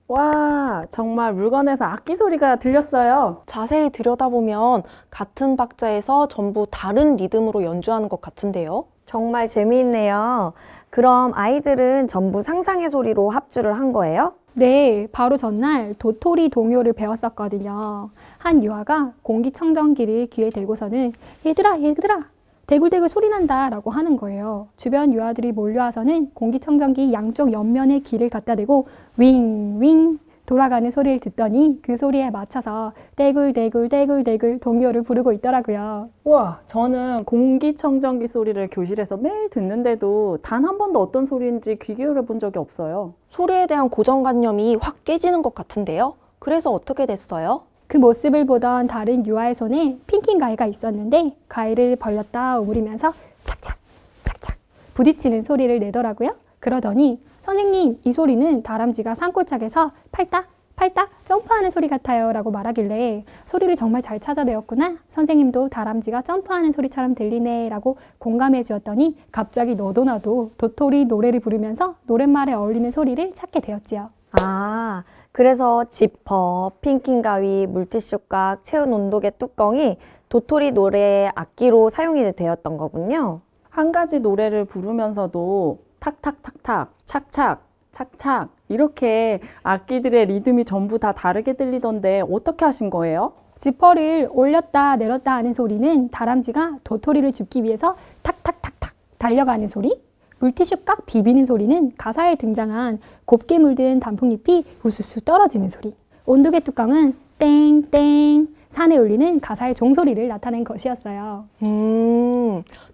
와, 정말 물건에서 악기 소리가 들렸어요. 자세히 들여다보면 같은 박자에서 전부 다른 리듬으로 연주하는 것 같은데요. 정말 재미있네요. 그럼 아이들은 전부 상상의 소리로 합주를 한 거예요? 네, 바로 전날 도토리 동요를 배웠었거든요. 한 유아가 공기청정기를 귀에 대고서는 얘들아, 얘들아, 대굴대굴 소리 난다 라고 하는 거예요. 주변 유아들이 몰려와서는 공기청정기 양쪽 옆면에 귀를 갖다 대고 윙윙 돌아가는 소리를 듣더니 그 소리에 맞춰서 대굴대굴 대굴대굴 동요를 부르고 있더라고요. 와, 저는 공기청정기 소리를 교실에서 매일 듣는데도 단 한 번도 어떤 소리인지 귀 기울여 본 적이 없어요. 소리에 대한 고정관념이 확 깨지는 것 같은데요. 그래서 어떻게 됐어요? 그 모습을 보던 다른 유아의 손에 핑킹 가위가 있었는데 가위를 벌렸다 오므리면서 착착 착착 부딪히는 소리를 내더라고요. 그러더니 선생님, 이 소리는 다람쥐가 산골짜기에서 팔딱 팔딱 점프하는 소리 같아요 라고 말하길래 소리를 정말 잘 찾아내었구나. 선생님도 다람쥐가 점프하는 소리처럼 들리네 라고 공감해 주었더니 갑자기 너도 나도 도토리 노래를 부르면서 노랫말에 어울리는 소리를 찾게 되었지요. 아, 그래서 지퍼, 핑킹 가위, 물티슈 깍, 채운 온도계 뚜껑이 도토리 노래의 악기로 사용이 되었던 거군요. 한 가지 노래를 부르면서도 탁탁탁탁, 착착, 착착 이렇게 악기들의 리듬이 전부 다 다르게 들리던데 어떻게 하신 거예요? 지퍼를 올렸다 내렸다 하는 소리는 다람쥐가 도토리를 줍기 위해서 탁탁탁탁 달려가는 소리, 물티슈 깍 비비는 소리는 가사에 등장한 곱게 물든 단풍잎이 우수수 떨어지는 소리, 온도계 뚜껑은 땡땡 산에 울리는 가사의 종소리를 나타낸 것이었어요.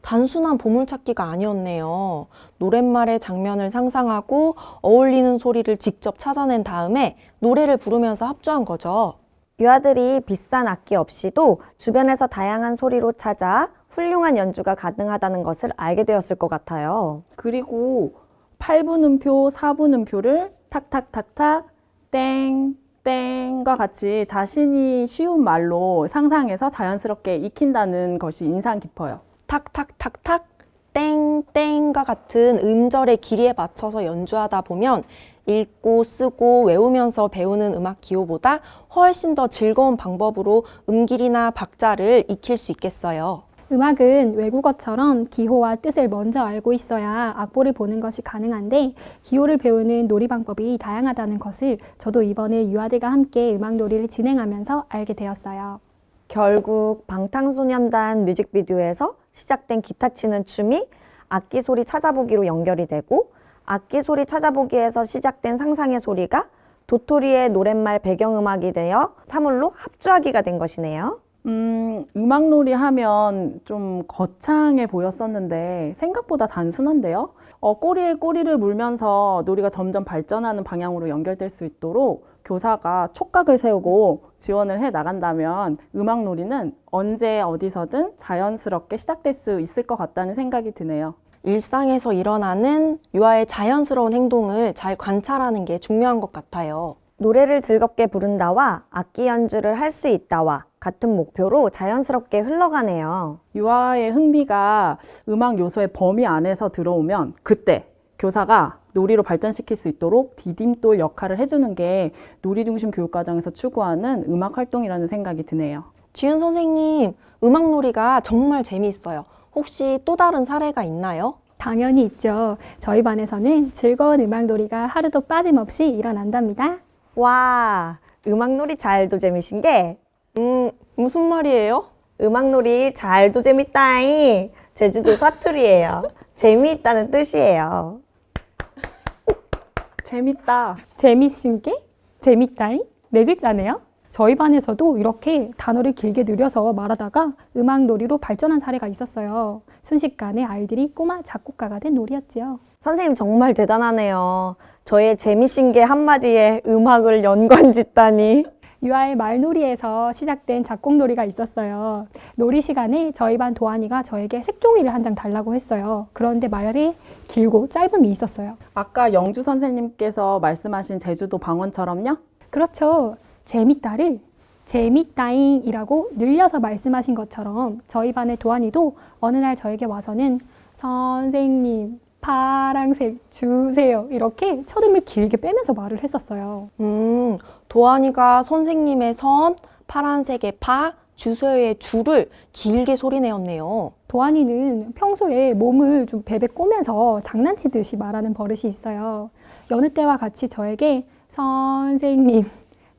단순한 보물찾기가 아니었네요. 노랫말의 장면을 상상하고 어울리는 소리를 직접 찾아낸 다음에 노래를 부르면서 합주한 거죠. 유아들이 비싼 악기 없이도 주변에서 다양한 소리로 찾아 훌륭한 연주가 가능하다는 것을 알게 되었을 것 같아요. 그리고 8분음표, 4분음표를 탁탁탁탁, 땡, 땡과 같이 자신이 쉬운 말로 상상해서 자연스럽게 익힌다는 것이 인상 깊어요. 탁탁탁탁, 땡땡과 같은 음절의 길이에 맞춰서 연주하다 보면 읽고 쓰고 외우면서 배우는 음악 기호보다 훨씬 더 즐거운 방법으로 음길이나 박자를 익힐 수 있겠어요. 음악은 외국어처럼 기호와 뜻을 먼저 알고 있어야 악보를 보는 것이 가능한데 기호를 배우는 놀이 방법이 다양하다는 것을 저도 이번에 유아들과 함께 음악놀이를 진행하면서 알게 되었어요. 결국 방탄소년단 뮤직비디오에서 시작된 기타 치는 춤이 악기 소리 찾아보기로 연결이 되고 악기 소리 찾아보기에서 시작된 상상의 소리가 도토리의 노랫말 배경음악이 되어 사물로 합주하기가 된 것이네요. 음악놀이 하면 좀 거창해 보였었는데 생각보다 단순한데요. 꼬리에 꼬리를 물면서 놀이가 점점 발전하는 방향으로 연결될 수 있도록 교사가 촉각을 세우고 지원을 해 나간다면 음악놀이는 언제 어디서든 자연스럽게 시작될 수 있을 것 같다는 생각이 드네요. 일상에서 일어나는 유아의 자연스러운 행동을 잘 관찰하는 게 중요한 것 같아요. 노래를 즐겁게 부른다와 악기 연주를 할 수 있다와 같은 목표로 자연스럽게 흘러가네요. 유아의 흥미가 음악 요소의 범위 안에서 들어오면 그때 교사가 놀이로 발전시킬 수 있도록 디딤돌 역할을 해주는 게 놀이 중심 교육과정에서 추구하는 음악 활동이라는 생각이 드네요. 지은 선생님, 음악놀이가 정말 재미있어요. 혹시 또 다른 사례가 있나요? 당연히 있죠. 저희 반에서는 즐거운 음악놀이가 하루도 빠짐없이 일어난답니다. 와, 음악놀이 잘도 재미신 게 무슨 말이에요? 음악놀이 잘도 재밌다잉. 제주도 사투리예요. 재미있다는 뜻이에요. 재밌다. 재미있은 게 재밌다잉? 네 글자네요. 저희 반에서도 이렇게 단어를 길게 늘여서 말하다가 음악놀이로 발전한 사례가 있었어요. 순식간에 아이들이 꼬마 작곡가가 된 놀이였지요. 선생님 정말 대단하네요. 저의 재미신 게 한마디에 음악을 연관짓다니. 유아의 말놀이에서 시작된 작곡놀이가 있었어요. 놀이 시간에 저희 반 도안이가 저에게 색종이를 한 장 달라고 했어요. 그런데 말에 길고 짧음이 있었어요. 아까 영주 선생님께서 말씀하신 제주도 방언처럼요? 그렇죠. 재밌다를 재밌다잉이라고 늘려서 말씀하신 것처럼 저희 반의 도안이도 어느 날 저에게 와서는 선생님 파랑색 주세요 이렇게 첫음을 길게 빼면서 말을 했었어요. 도안이가 선생님의 선, 파란색의 파, 주세요의 주를 길게 소리내었네요. 도안이는 평소에 몸을 좀 베베 꼬면서 장난치듯이 말하는 버릇이 있어요. 여느 때와 같이 저에게 선생님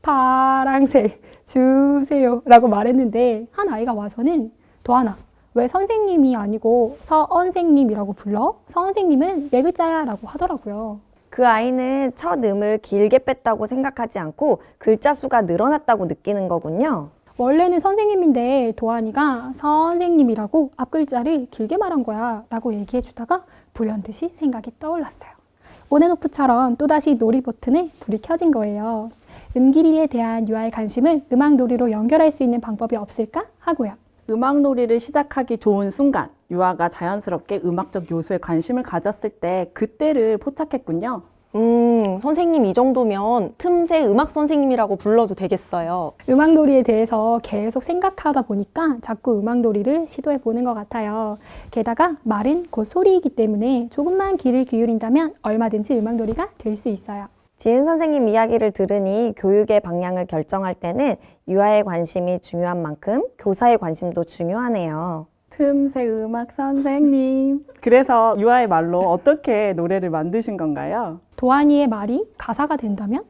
파랑색 주세요 라고 말했는데 한 아이가 와서는 도안아 왜 선생님이 아니고 서언생님이라고 불러? 서언생님은 네 글자야 라고 하더라고요. 그 아이는 첫 음을 길게 뺐다고 생각하지 않고 글자 수가 늘어났다고 느끼는 거군요. 원래는 선생님인데 도안이가 선생님이라고 앞글자를 길게 말한 거야 라고 얘기해 주다가 불현듯이 생각이 떠올랐어요. 온앤오프처럼 또다시 놀이 버튼에 불이 켜진 거예요. 음길이에 대한 유아의 관심을 음악놀이로 연결할 수 있는 방법이 없을까 하고요. 음악놀이를 시작하기 좋은 순간, 유아가 자연스럽게 음악적 요소에 관심을 가졌을 때 그때를 포착했군요. 선생님 이 정도면 틈새 음악 선생님이라고 불러도 되겠어요. 음악놀이에 대해서 계속 생각하다 보니까 자꾸 음악놀이를 시도해 보는 것 같아요. 게다가 말은 곧 소리이기 때문에 조금만 귀를 기울인다면 얼마든지 음악놀이가 될 수 있어요. 지은 선생님 이야기를 들으니 교육의 방향을 결정할 때는 유아의 관심이 중요한 만큼 교사의 관심도 중요하네요. 틈새 음악 선생님. 그래서 유아의 말로 어떻게 노래를 만드신 건가요? 도안이의 말이 가사가 된다면?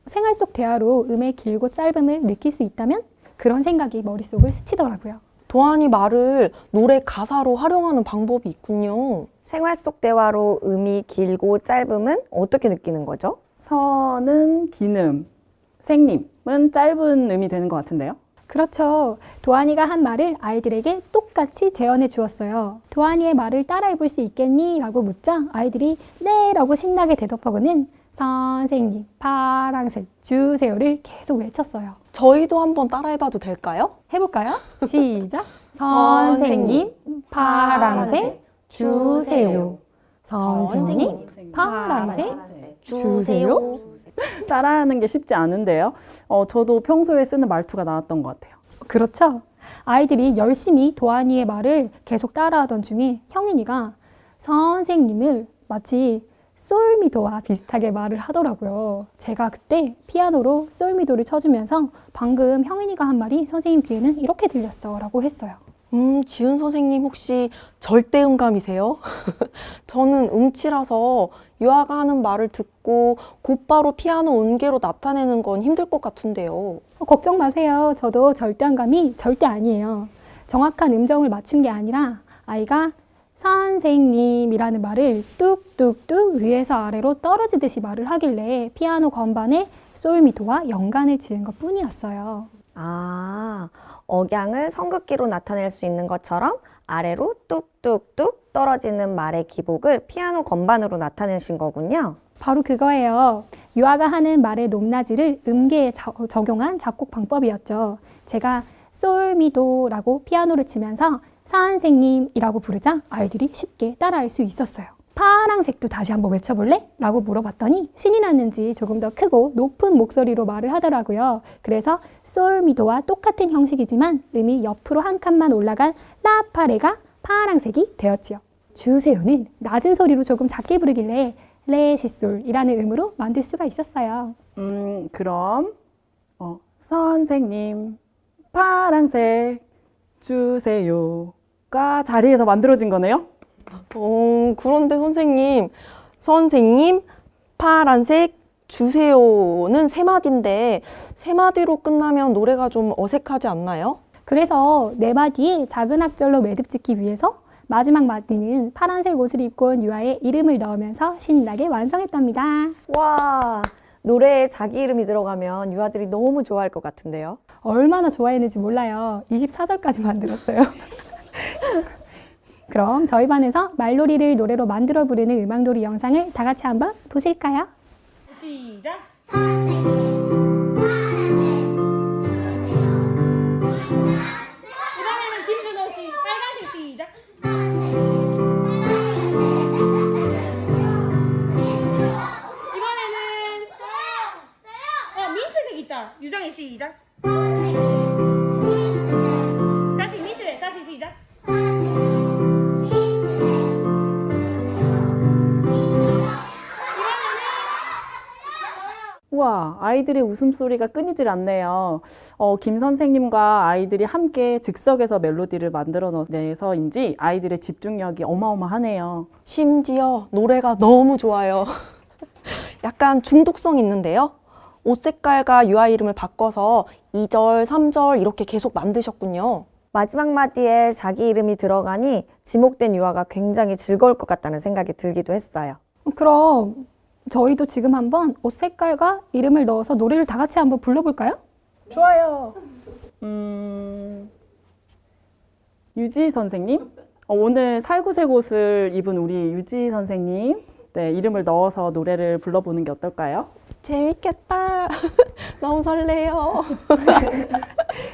생활 속 대화로 음의 길고 짧음을 느낄 수 있다면? 그런 생각이 머릿속을 스치더라고요. 도안이 말을 노래 가사로 활용하는 방법이 있군요. 생활 속 대화로 음이 길고 짧음은 어떻게 느끼는 거죠? 선은 긴 음, 생님은 짧은 음이 되는 것 같은데요. 그렇죠. 도안이가 한 말을 아이들에게 똑같이 재현해 주었어요. 도안이의 말을 따라해 볼 수 있겠니? 라고 묻자 아이들이 네! 라고 신나게 대답하고는 선생님 파랑색 주세요를 계속 외쳤어요. 저희도 한번 따라해봐도 될까요? 해볼까요? 시작! 선생님 파랑색 주세요. 선생님 파랑색 주세요. 따라하는 게 쉽지 않은데요. 저도 평소에 쓰는 말투가 나왔던 것 같아요. 그렇죠. 아이들이 열심히 도안이의 말을 계속 따라하던 중에 형인이가 선생님을 마치 솔미도와 비슷하게 말을 하더라고요. 제가 그때 피아노로 솔미도를 쳐주면서 방금 형인이가 한 말이 선생님 귀에는 이렇게 들렸어 라고 했어요. 지은 선생님 혹시 절대음감이세요? 저는 음치라서 유아가 하는 말을 듣고 곧바로 피아노 음계로 나타내는 건 힘들 것 같은데요. 걱정 마세요. 저도 절대음감이 절대 아니에요. 정확한 음정을 맞춘 게 아니라 아이가 선생님이라는 말을 뚝뚝뚝 위에서 아래로 떨어지듯이 말을 하길래 피아노 건반에 솔미도와 연관을 지은 것 뿐이었어요. 아, 억양을 성극기로 나타낼 수 있는 것처럼 아래로 뚝뚝뚝 떨어지는 말의 기복을 피아노 건반으로 나타내신 거군요. 바로 그거예요. 유아가 하는 말의 높낮이를 음계에 적용한 작곡 방법이었죠. 제가 솔미도라고 피아노를 치면서 선생님이라고 부르자 아이들이 쉽게 따라할 수 있었어요. 파랑색도 다시 한번 외쳐볼래? 라고 물어봤더니 신이 났는지 조금 더 크고 높은 목소리로 말을 하더라고요. 그래서 솔미도와 똑같은 형식이지만 음이 옆으로 한 칸만 올라간 라파레가 파랑색이 되었지요. 주세요는 낮은 소리로 조금 작게 부르길래 레시솔이라는 음으로 만들 수가 있었어요. 그럼 선생님 파랑색 주세요가 자리에서 만들어진 거네요? 그런데 선생님 파란색 주세요는 세 마디인데 세 마디로 끝나면 노래가 좀 어색하지 않나요? 그래서 네 마디의 작은 악절로 매듭 짓기 위해서 마지막 마디는 파란색 옷을 입고 온 유아의 이름을 넣으면서 신나게 완성했답니다. 와, 노래에 자기 이름이 들어가면 유아들이 너무 좋아할 것 같은데요. 얼마나 좋아했는지 몰라요. 24절까지 만들었어요. 그럼 저희 반에서 말놀이를 노래로 만들어 부르는 음악놀이 영상을 다 같이 한번 보실까요? 시작. 그다음에는 김준호 씨 빨간색 시작. 이번에는 민트색 있다. 유정이 시작. 우와, 아이들의 웃음소리가 끊이질 않네요. 김 선생님과 아이들이 함께 즉석에서 멜로디를 만들어내서인지 아이들의 집중력이 어마어마하네요. 심지어 노래가 너무 좋아요. 약간 중독성 있는데요. 옷 색깔과 유아 이름을 바꿔서 2절, 3절 이렇게 계속 만드셨군요. 마지막 마디에 자기 이름이 들어가니 지목된 유아가 굉장히 즐거울 것 같다는 생각이 들기도 했어요. 그럼 저희도 지금 한번 옷 색깔과 이름을 넣어서 노래를 다 같이 한번 불러볼까요? 좋아요. 유지 선생님? 오늘 살구색 옷을 입은 우리 유지 선생님, 네, 이름을 넣어서 노래를 불러보는 게 어떨까요? 재밌겠다. 너무 설레요.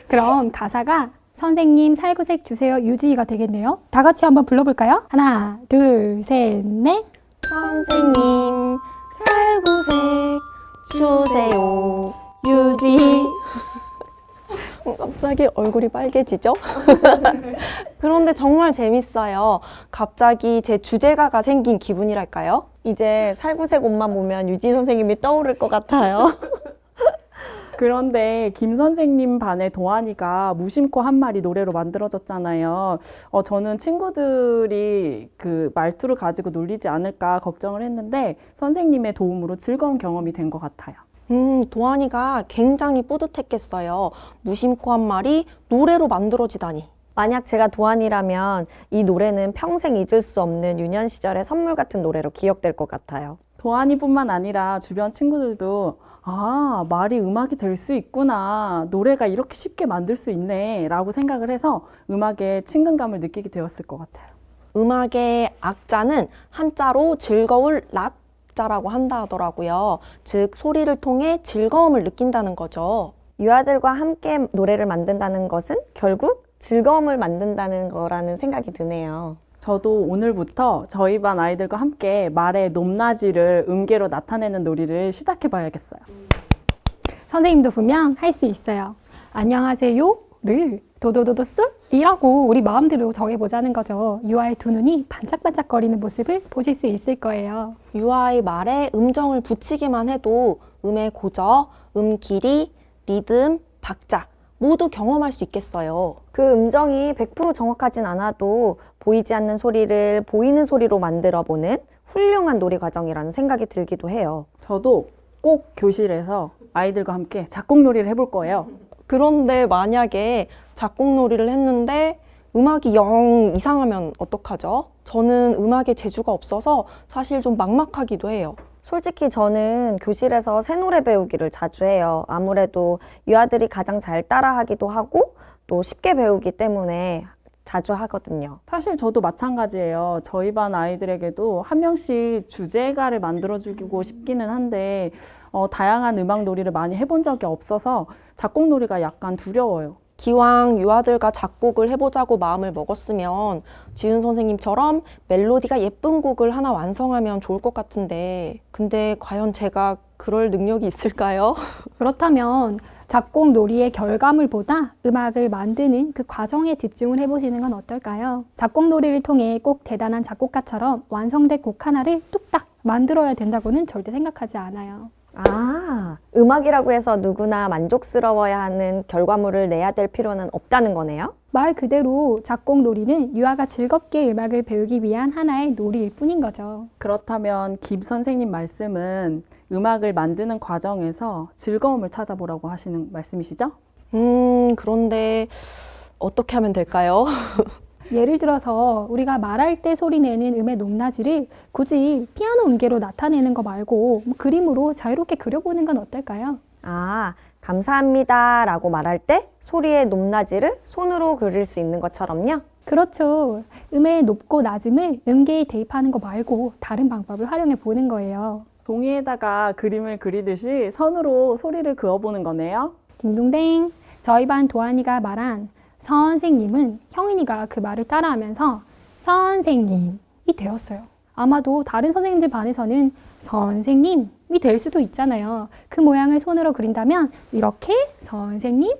그럼 가사가 선생님 살구색 주세요 유지가 되겠네요. 다 같이 한번 불러볼까요? 하나, 둘, 셋, 넷. 선생님 살구색 주세요 유지. 갑자기 얼굴이 빨개지죠? 그런데 정말 재밌어요. 갑자기 제 주제가가 생긴 기분이랄까요? 이제 살구색 옷만 보면 유지 선생님이 떠오를 것 같아요. 그런데 김 선생님 반의 도안이가 무심코 한 말이 노래로 만들어졌잖아요. 저는 친구들이 그 말투를 가지고 놀리지 않을까 걱정을 했는데 선생님의 도움으로 즐거운 경험이 된 것 같아요. 도안이가 굉장히 뿌듯했겠어요. 무심코 한 말이 노래로 만들어지다니. 만약 제가 도안이라면 이 노래는 평생 잊을 수 없는 유년 시절의 선물 같은 노래로 기억될 것 같아요. 도안이뿐만 아니라 주변 친구들도 아, 말이 음악이 될 수 있구나. 노래가 이렇게 쉽게 만들 수 있네. 라고 생각을 해서 음악에 친근감을 느끼게 되었을 것 같아요. 음악의 악자는 한자로 즐거울 락자라고 한다 하더라고요. 즉 소리를 통해 즐거움을 느낀다는 거죠. 유아들과 함께 노래를 만든다는 것은 결국 즐거움을 만든다는 거라는 생각이 드네요. 저도 오늘부터 저희 반 아이들과 함께 말의 높낮이를 음계로 나타내는 놀이를 시작해 봐야겠어요. 선생님도 보면 할 수 있어요. 안녕하세요를 도도도도쏠이라고 우리 마음대로 정해보자는 거죠. 유아의 두 눈이 반짝반짝거리는 모습을 보실 수 있을 거예요. 유아의 말에 음정을 붙이기만 해도 음의 고저, 음 길이, 리듬, 박자 모두 경험할 수 있겠어요. 그 음정이 100% 정확하진 않아도 보이지 않는 소리를 보이는 소리로 만들어보는 훌륭한 놀이 과정이라는 생각이 들기도 해요. 저도 꼭 교실에서 아이들과 함께 작곡놀이를 해볼 거예요. 그런데 만약에 작곡놀이를 했는데 음악이 영 이상하면 어떡하죠? 저는 음악에 재주가 없어서 사실 좀 막막하기도 해요. 솔직히 저는 교실에서 새 노래 배우기를 자주 해요. 아무래도 유아들이 가장 잘 따라하기도 하고 또 쉽게 배우기 때문에 자주 하거든요. 사실 저도 마찬가지예요. 저희 반 아이들에게도 한 명씩 주제가를 만들어주고 싶기는 한데 다양한 음악 놀이를 많이 해본 적이 없어서 작곡놀이가 약간 두려워요. 기왕 유아들과 작곡을 해보자고 마음을 먹었으면 지은 선생님처럼 멜로디가 예쁜 곡을 하나 완성하면 좋을 것 같은데 근데 과연 제가 그럴 능력이 있을까요? 그렇다면 작곡 놀이의 결과물보다 음악을 만드는 그 과정에 집중을 해보시는 건 어떨까요? 작곡 놀이를 통해 꼭 대단한 작곡가처럼 완성된 곡 하나를 뚝딱 만들어야 된다고는 절대 생각하지 않아요. 아, 음악이라고 해서 누구나 만족스러워야 하는 결과물을 내야 될 필요는 없다는 거네요? 말 그대로 작곡 놀이는 유아가 즐겁게 음악을 배우기 위한 하나의 놀이일 뿐인 거죠. 그렇다면 김 선생님 말씀은 음악을 만드는 과정에서 즐거움을 찾아보라고 하시는 말씀이시죠? 그런데 어떻게 하면 될까요? 예를 들어서 우리가 말할 때 소리내는 음의 높낮이를 굳이 피아노 음계로 나타내는 거 말고 그림으로 자유롭게 그려보는 건 어떨까요? 아, 감사합니다 라고 말할 때 소리의 높낮이를 손으로 그릴 수 있는 것처럼요? 그렇죠. 음의 높고 낮음을 음계에 대입하는 거 말고 다른 방법을 활용해 보는 거예요. 종이에다가 그림을 그리듯이 선으로 소리를 그어보는 거네요. 딩동댕. 저희 반 도안이가 말한 선생님은 형인이가 그 말을 따라하면서 선생님이 되었어요. 아마도 다른 선생님들 반에서는 선생님이 될 수도 있잖아요. 그 모양을 손으로 그린다면 이렇게 선생님,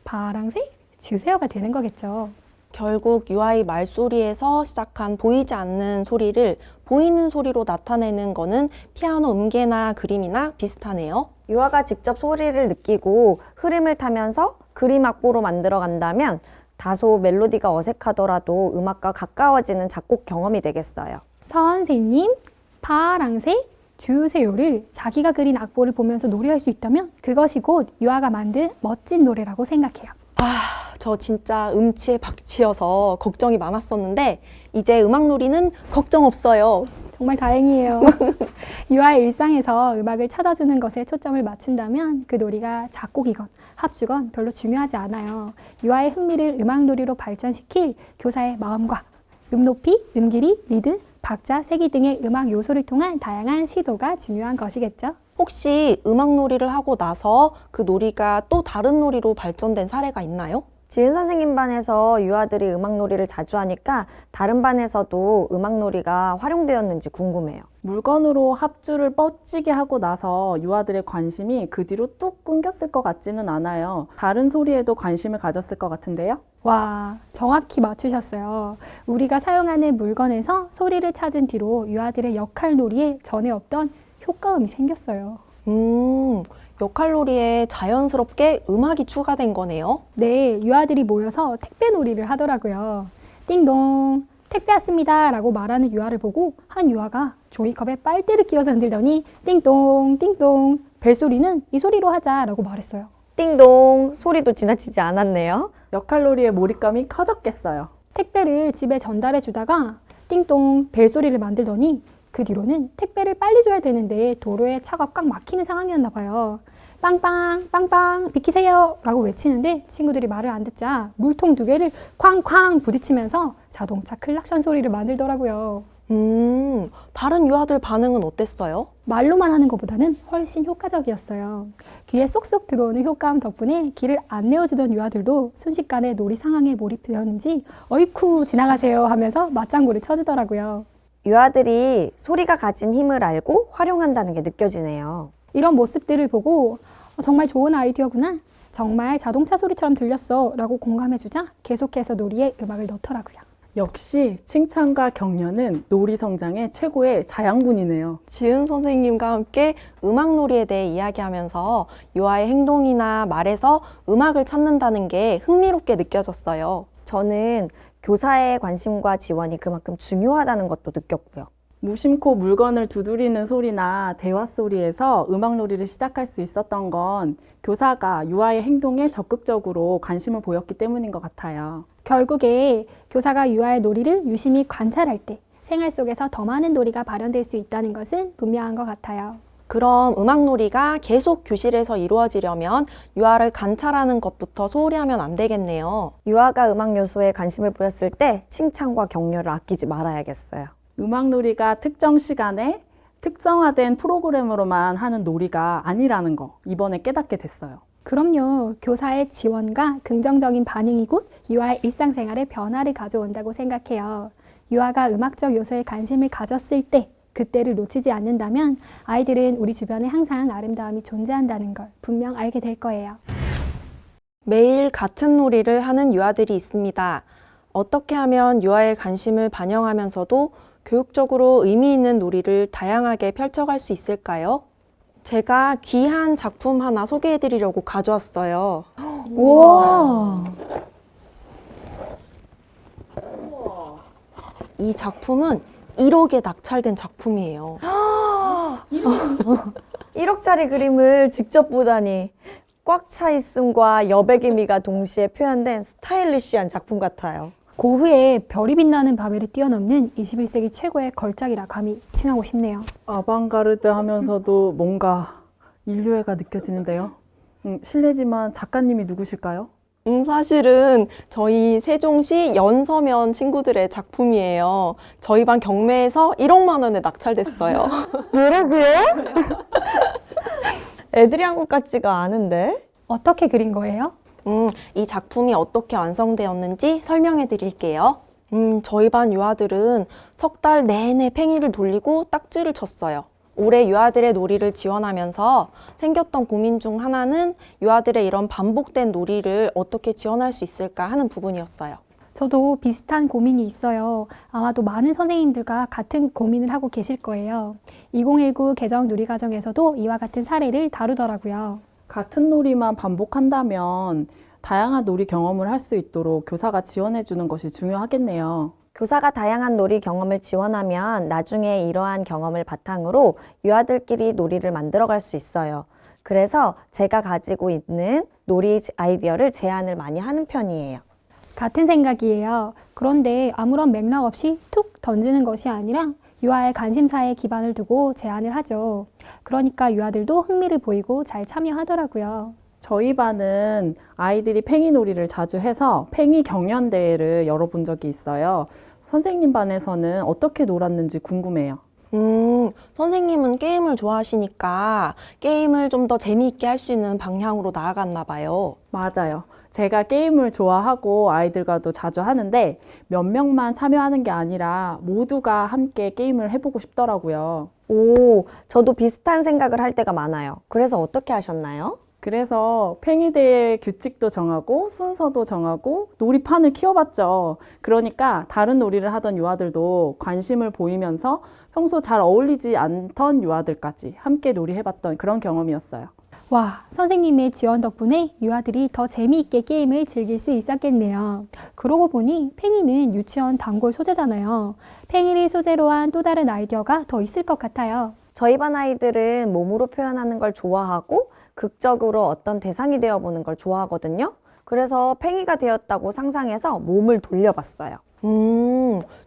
파랑색, 주세요가 되는 거겠죠. 결국 유아의 말소리에서 시작한 보이지 않는 소리를 보이는 소리로 나타내는 거는 피아노 음계나 그림이나 비슷하네요. 유아가 직접 소리를 느끼고 흐름을 타면서 그림 악보로 만들어 간다면 다소 멜로디가 어색하더라도 음악과 가까워지는 작곡 경험이 되겠어요. 선생님, 파랑새, 주세요를 자기가 그린 악보를 보면서 노래할 수 있다면 그것이 곧 유아가 만든 멋진 노래라고 생각해요. 저 진짜 음치에 박치여서 걱정이 많았었는데 이제 음악놀이는 걱정 없어요. 정말 다행이에요. 유아의 일상에서 음악을 찾아주는 것에 초점을 맞춘다면 그 놀이가 작곡이건 합주건 별로 중요하지 않아요. 유아의 흥미를 음악놀이로 발전시킬 교사의 마음과 음높이, 음길이, 리드, 박자, 세기 등의 음악 요소를 통한 다양한 시도가 중요한 것이겠죠. 혹시 음악놀이를 하고 나서 그 놀이가 또 다른 놀이로 발전된 사례가 있나요? 지은 선생님 반에서 유아들이 음악놀이를 자주 하니까 다른 반에서도 음악놀이가 활용되었는지 궁금해요. 물건으로 합주를 뻗지게 하고 나서 유아들의 관심이 그 뒤로 뚝 끊겼을 것 같지는 않아요. 다른 소리에도 관심을 가졌을 것 같은데요? 와, 정확히 맞추셨어요. 우리가 사용하는 물건에서 소리를 찾은 뒤로 유아들의 역할 놀이에 전에 없던 효과음이 생겼어요. 역할놀이에 자연스럽게 음악이 추가된 거네요. 네, 유아들이 모여서 택배 놀이를 하더라고요. 띵동, 택배 왔습니다 라고 말하는 유아를 보고 한 유아가 종이컵에 빨대를 끼워서 흔들더니 띵동, 띵동, 벨소리는 이 소리로 하자 라고 말했어요. 띵동 소리도 지나치지 않았네요. 역할놀이의 몰입감이 커졌겠어요. 택배를 집에 전달해 주다가 띵동, 벨소리를 만들더니 그 뒤로는 택배를 빨리 줘야 되는데 도로에 차가 꽉 막히는 상황이었나 봐요. 빵빵, 빵빵, 비키세요 라고 외치는데 친구들이 말을 안 듣자 물통 2개를 쾅쾅 부딪히면서 자동차 클락션 소리를 만들더라고요. 다른 유아들 반응은 어땠어요? 말로만 하는 것보다는 훨씬 효과적이었어요. 귀에 쏙쏙 들어오는 효과음 덕분에 길을 안 내어주던 유아들도 순식간에 놀이 상황에 몰입되었는지 어이쿠 지나가세요 하면서 맞장구를 쳐주더라고요. 유아들이 소리가 가진 힘을 알고 활용한다는 게 느껴지네요. 이런 모습들을 보고 정말 좋은 아이디어구나. 정말 자동차 소리처럼 들렸어 라고 공감해주자 계속해서 놀이에 음악을 넣더라고요. 역시 칭찬과 격려는 놀이 성장의 최고의 자양분이네요. 지은 선생님과 함께 음악놀이에 대해 이야기하면서 유아의 행동이나 말에서 음악을 찾는다는 게 흥미롭게 느껴졌어요. 저는 교사의 관심과 지원이 그만큼 중요하다는 것도 느꼈고요. 무심코 물건을 두드리는 소리나 대화 소리에서 음악놀이를 시작할 수 있었던 건 교사가 유아의 행동에 적극적으로 관심을 보였기 때문인 것 같아요. 결국에 교사가 유아의 놀이를 유심히 관찰할 때 생활 속에서 더 많은 놀이가 발현될 수 있다는 것은 분명한 것 같아요. 그럼 음악놀이가 계속 교실에서 이루어지려면 유아를 관찰하는 것부터 소홀히 하면 안 되겠네요. 유아가 음악 요소에 관심을 보였을 때 칭찬과 격려를 아끼지 말아야겠어요. 음악놀이가 특정 시간에 특정화된 프로그램으로만 하는 놀이가 아니라는 거 이번에 깨닫게 됐어요. 그럼요. 교사의 지원과 긍정적인 반응이 곧 유아의 일상생활에 변화를 가져온다고 생각해요. 유아가 음악적 요소에 관심을 가졌을 때 그때를 놓치지 않는다면 아이들은 우리 주변에 항상 아름다움이 존재한다는 걸 분명 알게 될 거예요. 매일 같은 놀이를 하는 유아들이 있습니다. 어떻게 하면 유아의 관심을 반영하면서도 교육적으로 의미 있는 놀이를 다양하게 펼쳐갈 수 있을까요? 제가 귀한 작품 하나 소개해 드리려고 가져왔어요. 우와! 이 작품은 1억에 낙찰된 작품이에요. 1억짜리 그림을 직접 보다니 꽉 차 있음과 여백의 미가 동시에 표현된 스타일리시한 작품 같아요. 고흐의 별이 빛나는 밤에를 뛰어넘는 21세기 최고의 걸작이라 감히 칭하고 싶네요. 아방가르드 하면서도 뭔가 인류애가 느껴지는데요. 실례지만 작가님이 누구실까요? 사실은 저희 세종시 연서면 친구들의 작품이에요. 저희 반 경매에서 1억만 원에 낙찰됐어요. 뭐라고요? 애들이 한 것 같지가 않은데? 어떻게 그린 거예요? 이 작품이 어떻게 완성되었는지 설명해 드릴게요. 저희 반 유아들은 석 달 내내 팽이를 돌리고 딱지를 쳤어요. 올해 유아들의 놀이를 지원하면서 생겼던 고민 중 하나는 유아들의 이런 반복된 놀이를 어떻게 지원할 수 있을까 하는 부분이었어요. 저도 비슷한 고민이 있어요. 아마도 많은 선생님들과 같은 고민을 하고 계실 거예요. 2019 개정 누리과정에서도 이와 같은 사례를 다루더라고요. 같은 놀이만 반복한다면 다양한 놀이 경험을 할 수 있도록 교사가 지원해 주는 것이 중요하겠네요. 교사가 다양한 놀이 경험을 지원하면 나중에 이러한 경험을 바탕으로 유아들끼리 놀이를 만들어갈 수 있어요. 그래서 제가 가지고 있는 놀이 아이디어를 제안을 많이 하는 편이에요. 같은 생각이에요. 그런데 아무런 맥락 없이 툭 던지는 것이 아니라 유아의 관심사에 기반을 두고 제안을 하죠. 그러니까 유아들도 흥미를 보이고 잘 참여하더라고요. 저희 반은 아이들이 팽이놀이를 자주 해서 팽이 경연대회를 열어본 적이 있어요. 선생님 반에서는 어떻게 놀았는지 궁금해요. 선생님은 게임을 좋아하시니까 게임을 좀 더 재미있게 할 수 있는 방향으로 나아갔나 봐요. 맞아요. 제가 게임을 좋아하고 아이들과도 자주 하는데 몇 명만 참여하는 게 아니라 모두가 함께 게임을 해보고 싶더라고요. 오, 저도 비슷한 생각을 할 때가 많아요. 그래서 어떻게 하셨나요? 그래서 팽이대회 규칙도 정하고 순서도 정하고 놀이판을 키워봤죠. 그러니까 다른 놀이를 하던 유아들도 관심을 보이면서 평소 잘 어울리지 않던 유아들까지 함께 놀이해봤던 그런 경험이었어요. 와, 선생님의 지원 덕분에 유아들이 더 재미있게 게임을 즐길 수 있었겠네요. 그러고 보니 팽이는 유치원 단골 소재잖아요. 팽이를 소재로 한 또 다른 아이디어가 더 있을 것 같아요. 저희 반 아이들은 몸으로 표현하는 걸 좋아하고 극적으로 어떤 대상이 되어보는 걸 좋아하거든요. 그래서 팽이가 되었다고 상상해서 몸을 돌려봤어요.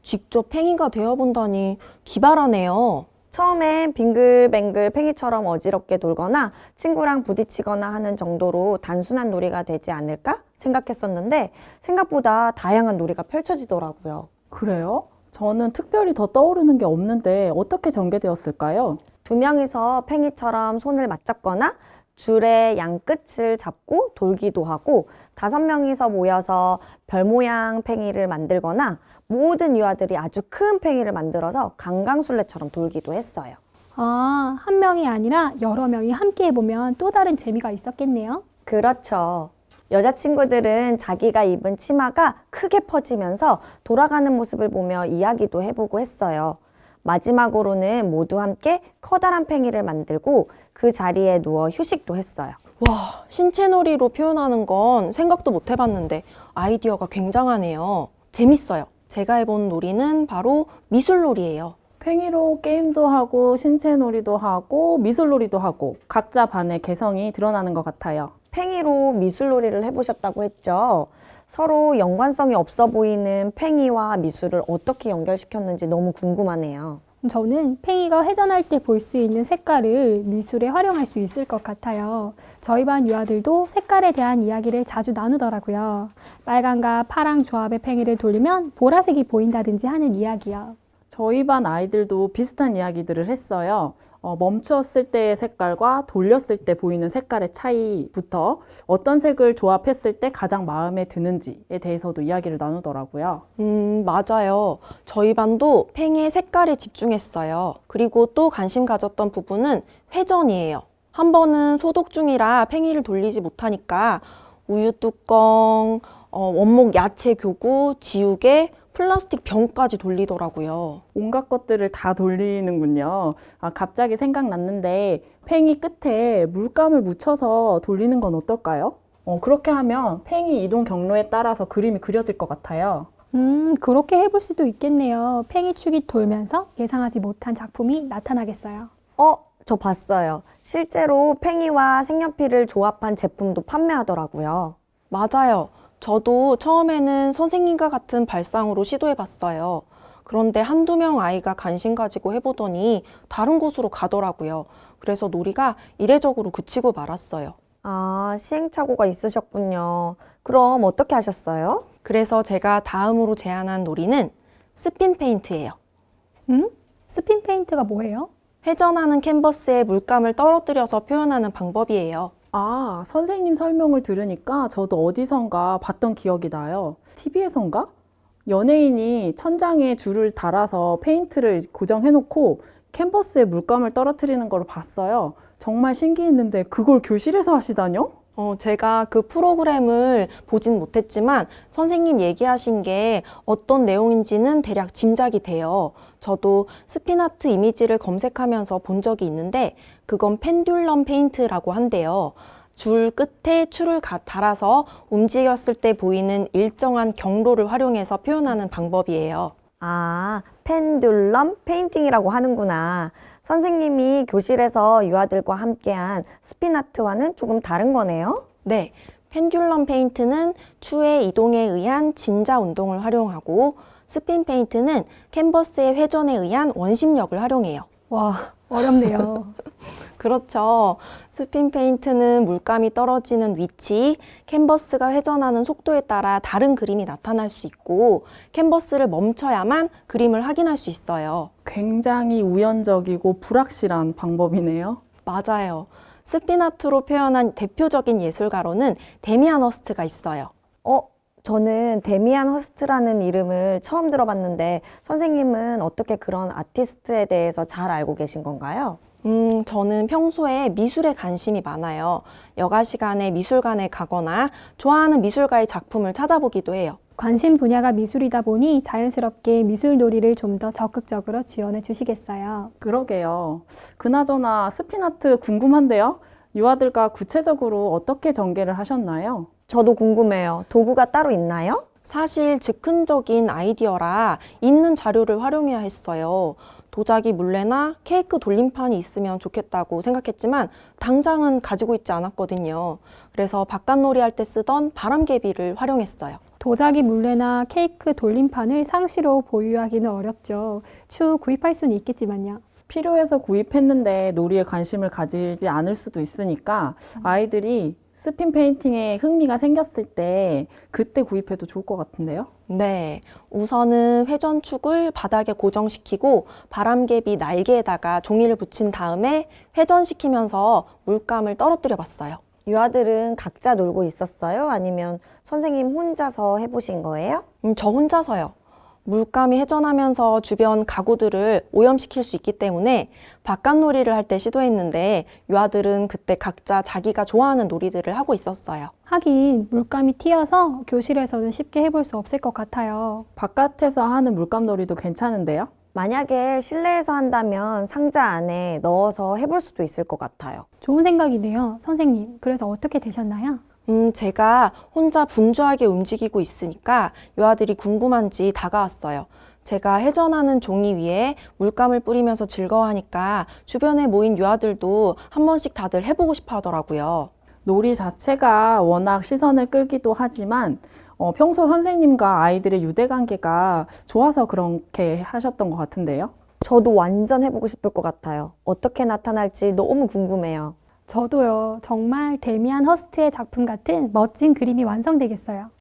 직접 팽이가 되어본다니 기발하네요. 처음엔 빙글뱅글 팽이처럼 어지럽게 돌거나 친구랑 부딪히거나 하는 정도로 단순한 놀이가 되지 않을까 생각했었는데 생각보다 다양한 놀이가 펼쳐지더라고요. 그래요? 저는 특별히 더 떠오르는 게 없는데 어떻게 전개되었을까요? 2명이서 팽이처럼 손을 맞잡거나 줄의 양 끝을 잡고 돌기도 하고 5명이서 모여서 별 모양 팽이를 만들거나 모든 유아들이 아주 큰 팽이를 만들어서 강강술래처럼 돌기도 했어요. 아, 한 명이 아니라 여러 명이 함께 해보면 또 다른 재미가 있었겠네요. 그렇죠. 여자친구들은 자기가 입은 치마가 크게 퍼지면서 돌아가는 모습을 보며 이야기도 해보고 했어요. 마지막으로는 모두 함께 커다란 팽이를 만들고 그 자리에 누워 휴식도 했어요. 와, 신체 놀이로 표현하는 건 생각도 못 해봤는데 아이디어가 굉장하네요. 재밌어요. 제가 해본 놀이는 바로 미술놀이예요. 팽이로 게임도 하고 신체 놀이도 하고 미술 놀이도 하고 각자 반의 개성이 드러나는 것 같아요. 팽이로 미술놀이를 해보셨다고 했죠. 서로 연관성이 없어 보이는 팽이와 미술을 어떻게 연결시켰는지 너무 궁금하네요. 저는 팽이가 회전할 때 볼 수 있는 색깔을 미술에 활용할 수 있을 것 같아요. 저희 반 유아들도 색깔에 대한 이야기를 자주 나누더라고요. 빨강과 파랑 조합의 팽이를 돌리면 보라색이 보인다든지 하는 이야기요. 저희 반 아이들도 비슷한 이야기들을 했어요. 멈추었을 때의 색깔과 돌렸을 때 보이는 색깔의 차이부터 어떤 색을 조합했을 때 가장 마음에 드는지에 대해서도 이야기를 나누더라고요. 맞아요. 저희 반도 팽이의 색깔에 집중했어요. 그리고 또 관심 가졌던 부분은 회전이에요. 한 번은 소독 중이라 팽이를 돌리지 못하니까 우유 뚜껑, 원목 야채 교구, 지우개, 플라스틱 병까지 돌리더라고요. 온갖 것들을 다 돌리는군요. 갑자기 생각났는데 팽이 끝에 물감을 묻혀서 돌리는 건 어떨까요? 그렇게 하면 팽이 이동 경로에 따라서 그림이 그려질 것 같아요. 그렇게 해볼 수도 있겠네요. 팽이축이 돌면서 예상하지 못한 작품이 나타나겠어요. 저 봤어요. 실제로 팽이와 색연필을 조합한 제품도 판매하더라고요. 맞아요. 저도 처음에는 선생님과 같은 발상으로 시도해봤어요. 그런데 한두 명 아이가 관심 가지고 해보더니 다른 곳으로 가더라고요. 그래서 놀이가 이례적으로 그치고 말았어요. 아, 시행착오가 있으셨군요. 그럼 어떻게 하셨어요? 그래서 제가 다음으로 제안한 놀이는 스핀 페인트예요. 스핀 페인트가 뭐예요? 회전하는 캔버스에 물감을 떨어뜨려서 표현하는 방법이에요. 선생님 설명을 들으니까 저도 어디선가 봤던 기억이 나요. TV에선가? 연예인이 천장에 줄을 달아서 페인트를 고정해놓고 캔버스에 물감을 떨어뜨리는 걸 봤어요. 정말 신기했는데 그걸 교실에서 하시다뇨? 제가 그 프로그램을 보진 못했지만 선생님 얘기하신 게 어떤 내용인지는 대략 짐작이 돼요. 저도 스피나트 이미지를 검색하면서 본 적이 있는데 그건 펜듈럼 페인트라고 한대요. 줄 끝에 줄을 달아서 움직였을 때 보이는 일정한 경로를 활용해서 표현하는 방법이에요. 아, 펜듈럼 페인팅이라고 하는구나. 선생님이 교실에서 유아들과 함께한 스피나트와는 조금 다른 거네요. 네, 펜듈럼 페인트는 추의 이동에 의한 진자 운동을 활용하고 스핀 페인트는 캔버스의 회전에 의한 원심력을 활용해요. 와, 어렵네요. 그렇죠. 스핀 페인트는 물감이 떨어지는 위치, 캔버스가 회전하는 속도에 따라 다른 그림이 나타날 수 있고 캔버스를 멈춰야만 그림을 확인할 수 있어요. 굉장히 우연적이고 불확실한 방법이네요. 맞아요. 스피나트로 표현한 대표적인 예술가로는 데미안 허스트가 있어요. 저는 데미안 허스트라는 이름을 처음 들어봤는데 선생님은 어떻게 그런 아티스트에 대해서 잘 알고 계신 건가요? 저는 평소에 미술에 관심이 많아요. 여가 시간에 미술관에 가거나 좋아하는 미술가의 작품을 찾아보기도 해요. 관심 분야가 미술이다 보니 자연스럽게 미술 놀이를 좀 더 적극적으로 지원해 주시겠어요. 그러게요. 그나저나 스피나트 궁금한데요. 유아들과 구체적으로 어떻게 전개를 하셨나요? 저도 궁금해요. 도구가 따로 있나요? 사실 즉흥적인 아이디어라 있는 자료를 활용해야 했어요. 도자기 물레나 케이크 돌림판이 있으면 좋겠다고 생각했지만 당장은 가지고 있지 않았거든요. 그래서 바깥놀이 할 때 쓰던 바람개비를 활용했어요. 도자기 물레나 케이크 돌림판을 상시로 보유하기는 어렵죠. 추후 구입할 수는 있겠지만요. 필요해서 구입했는데 놀이에 관심을 가지지 않을 수도 있으니까 아이들이 스핀 페인팅에 흥미가 생겼을 때 그때 구입해도 좋을 것 같은데요? 네, 우선은 회전축을 바닥에 고정시키고 바람개비 날개에다가 종이를 붙인 다음에 회전시키면서 물감을 떨어뜨려 봤어요. 유아들은 각자 놀고 있었어요? 아니면 선생님 혼자서 해보신 거예요? 저 혼자서요. 물감이 회전하면서 주변 가구들을 오염시킬 수 있기 때문에 바깥놀이를 할 때 시도했는데 유아들은 그때 각자 자기가 좋아하는 놀이들을 하고 있었어요. 하긴 물감이 튀어서 교실에서는 쉽게 해볼 수 없을 것 같아요. 바깥에서 하는 물감놀이도 괜찮은데요? 만약에 실내에서 한다면 상자 안에 넣어서 해볼 수도 있을 것 같아요. 좋은 생각이네요. 선생님, 그래서 어떻게 되셨나요? 제가 혼자 분주하게 움직이고 있으니까 유아들이 궁금한지 다가왔어요. 제가 회전하는 종이 위에 물감을 뿌리면서 즐거워하니까 주변에 모인 유아들도 한 번씩 다들 해보고 싶어 하더라고요. 놀이 자체가 워낙 시선을 끌기도 하지만 평소 선생님과 아이들의 유대관계가 좋아서 그렇게 하셨던 것 같은데요? 저도 완전 해보고 싶을 것 같아요. 어떻게 나타날지 너무 궁금해요. 저도요. 정말 데미안 허스트의 작품 같은 멋진 그림이 완성되겠어요.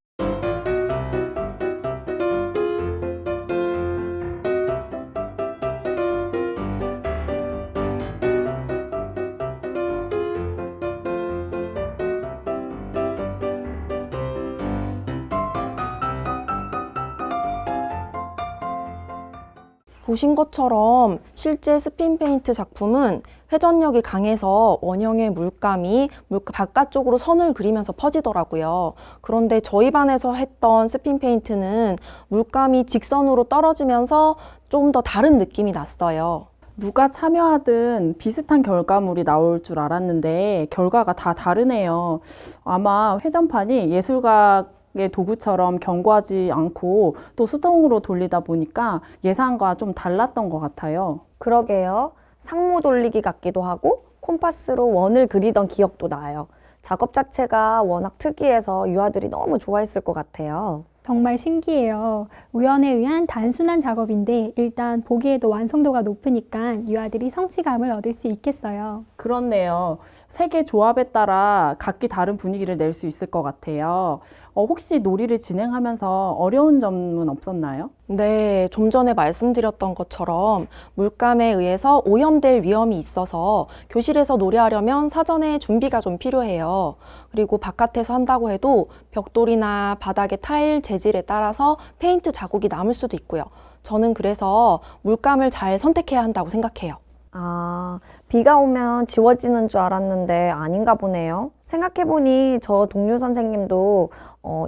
보신 것처럼 실제 스핀 페인트 작품은 회전력이 강해서 원형의 물감이 바깥쪽으로 선을 그리면서 퍼지더라고요. 그런데 저희 반에서 했던 스핀 페인트는 물감이 직선으로 떨어지면서 좀 더 다른 느낌이 났어요. 누가 참여하든 비슷한 결과물이 나올 줄 알았는데 결과가 다 다르네요. 아마 회전판이 예술가의 도구처럼 견고하지 않고 또 수동으로 돌리다 보니까 예상과 좀 달랐던 것 같아요. 그러게요. 상모 돌리기 같기도 하고 콤파스로 원을 그리던 기억도 나요. 작업 자체가 워낙 특이해서 유아들이 너무 좋아했을 것 같아요. 정말 신기해요. 우연에 의한 단순한 작업인데 일단 보기에도 완성도가 높으니까 유아들이 성취감을 얻을 수 있겠어요. 그렇네요. 세 개 조합에 따라 각기 다른 분위기를 낼 수 있을 것 같아요. 혹시 놀이를 진행하면서 어려운 점은 없었나요? 네, 좀 전에 말씀드렸던 것처럼 물감에 의해서 오염될 위험이 있어서 교실에서 놀이하려면 사전에 준비가 좀 필요해요. 그리고 바깥에서 한다고 해도 벽돌이나 바닥의 타일 재질에 따라서 페인트 자국이 남을 수도 있고요. 저는 그래서 물감을 잘 선택해야 한다고 생각해요. 아, 비가 오면 지워지는 줄 알았는데 아닌가 보네요. 생각해보니 저 동료 선생님도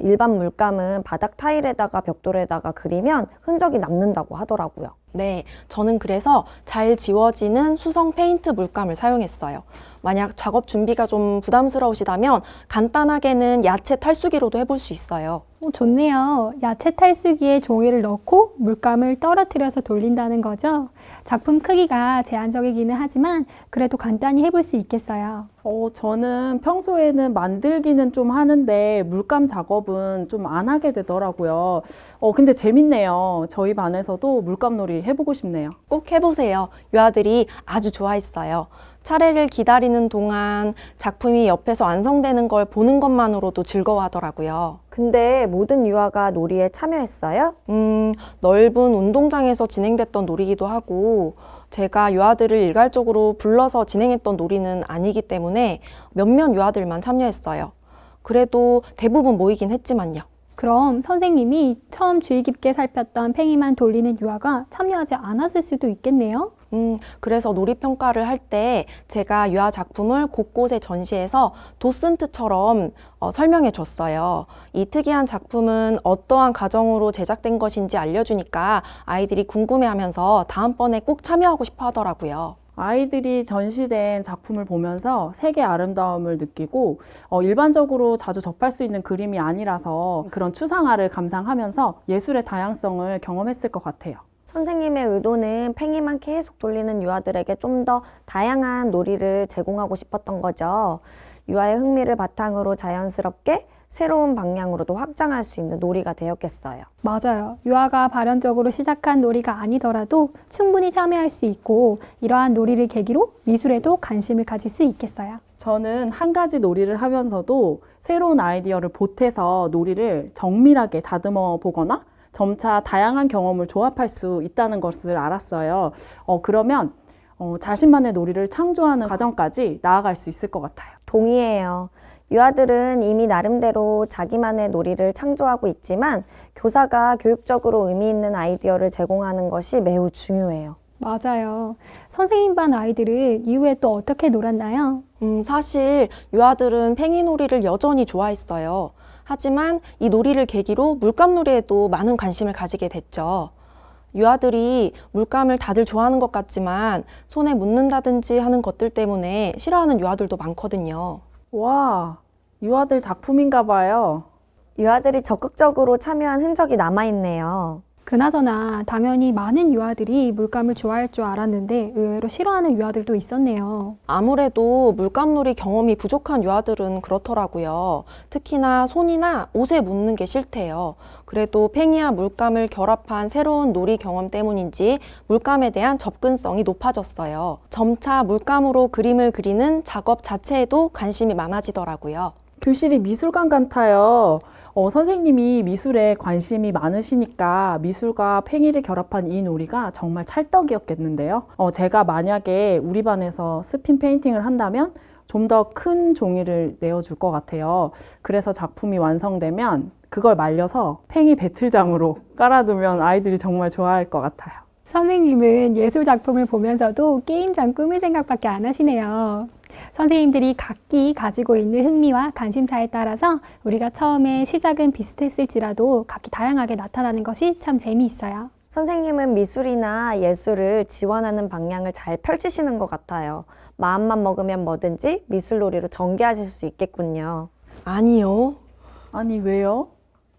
일반 물감은 바닥 타일에다가 벽돌에다가 그리면 흔적이 남는다고 하더라고요. 네, 저는 그래서 잘 지워지는 수성 페인트 물감을 사용했어요. 만약 작업 준비가 좀 부담스러우시다면 간단하게는 야채 탈수기로도 해볼 수 있어요. 좋네요. 야채 탈수기에 종이를 넣고 물감을 떨어뜨려서 돌린다는 거죠. 작품 크기가 제한적이기는 하지만 그래도 간단히 해볼 수 있겠어요. 저는 평소에는 만들기는 좀 하는데 물감 작업은 좀 안 하게 되더라고요. 근데 재밌네요. 저희 반에서도 물감놀이 해보고 싶네요. 꼭 해보세요. 유아들이 아주 좋아했어요. 차례를 기다리는 동안 작품이 옆에서 완성되는 걸 보는 것만으로도 즐거워하더라고요. 근데 모든 유아가 놀이에 참여했어요? 넓은 운동장에서 진행됐던 놀이기도 하고 제가 유아들을 일괄적으로 불러서 진행했던 놀이는 아니기 때문에 몇몇 유아들만 참여했어요. 그래도 대부분 모이긴 했지만요. 그럼 선생님이 처음 주의 깊게 살폈던 팽이만 돌리는 유아가 참여하지 않았을 수도 있겠네요. 그래서 놀이평가를 할 때 제가 유아 작품을 곳곳에 전시해서 도슨트처럼 설명해 줬어요. 이 특이한 작품은 어떠한 과정으로 제작된 것인지 알려주니까 아이들이 궁금해하면서 다음번에 꼭 참여하고 싶어 하더라고요. 아이들이 전시된 작품을 보면서 색의 아름다움을 느끼고 일반적으로 자주 접할 수 있는 그림이 아니라서 그런 추상화를 감상하면서 예술의 다양성을 경험했을 것 같아요. 선생님의 의도는 팽이만 계속 돌리는 유아들에게 좀 더 다양한 놀이를 제공하고 싶었던 거죠. 유아의 흥미를 바탕으로 자연스럽게 새로운 방향으로도 확장할 수 있는 놀이가 되었겠어요. 맞아요. 유아가 발현적으로 시작한 놀이가 아니더라도 충분히 참여할 수 있고 이러한 놀이를 계기로 미술에도 관심을 가질 수 있겠어요. 저는 한 가지 놀이를 하면서도 새로운 아이디어를 보태서 놀이를 정밀하게 다듬어 보거나 점차 다양한 경험을 조합할 수 있다는 것을 알았어요. 그러면 자신만의 놀이를 창조하는 과정까지 나아갈 수 있을 것 같아요. 동의해요. 유아들은 이미 나름대로 자기만의 놀이를 창조하고 있지만 교사가 교육적으로 의미 있는 아이디어를 제공하는 것이 매우 중요해요. 맞아요. 선생님 반 아이들은 이후에 또 어떻게 놀았나요? 사실 유아들은 팽이놀이를 여전히 좋아했어요. 하지만 이 놀이를 계기로 물감놀이에도 많은 관심을 가지게 됐죠. 유아들이 물감을 다들 좋아하는 것 같지만 손에 묻는다든지 하는 것들 때문에 싫어하는 유아들도 많거든요. 와, 유아들 작품인가 봐요. 유아들이 적극적으로 참여한 흔적이 남아있네요. 그나저나 당연히 많은 유아들이 물감을 좋아할 줄 알았는데 의외로 싫어하는 유아들도 있었네요. 아무래도 물감놀이 경험이 부족한 유아들은 그렇더라고요. 특히나 손이나 옷에 묻는 게 싫대요. 그래도 팽이와 물감을 결합한 새로운 놀이 경험 때문인지 물감에 대한 접근성이 높아졌어요. 점차 물감으로 그림을 그리는 작업 자체에도 관심이 많아지더라고요. 교실이 미술관 같아요. 선생님이 미술에 관심이 많으시니까 미술과 팽이를 결합한 이 놀이가 정말 찰떡이었겠는데요. 제가 만약에 우리 반에서 스핀 페인팅을 한다면 좀 더 큰 종이를 내어줄 것 같아요. 그래서 작품이 완성되면 그걸 말려서 팽이 배틀장으로 깔아두면 아이들이 정말 좋아할 것 같아요. 선생님은 예술 작품을 보면서도 게임장 꾸밀 생각밖에 안 하시네요. 선생님들이 각기 가지고 있는 흥미와 관심사에 따라서 우리가 처음에 시작은 비슷했을지라도 각기 다양하게 나타나는 것이 참 재미있어요. 선생님은 미술이나 예술을 지원하는 방향을 잘 펼치시는 것 같아요. 마음만 먹으면 뭐든지 미술놀이로 전개하실 수 있겠군요. 아니요. 아니, 왜요?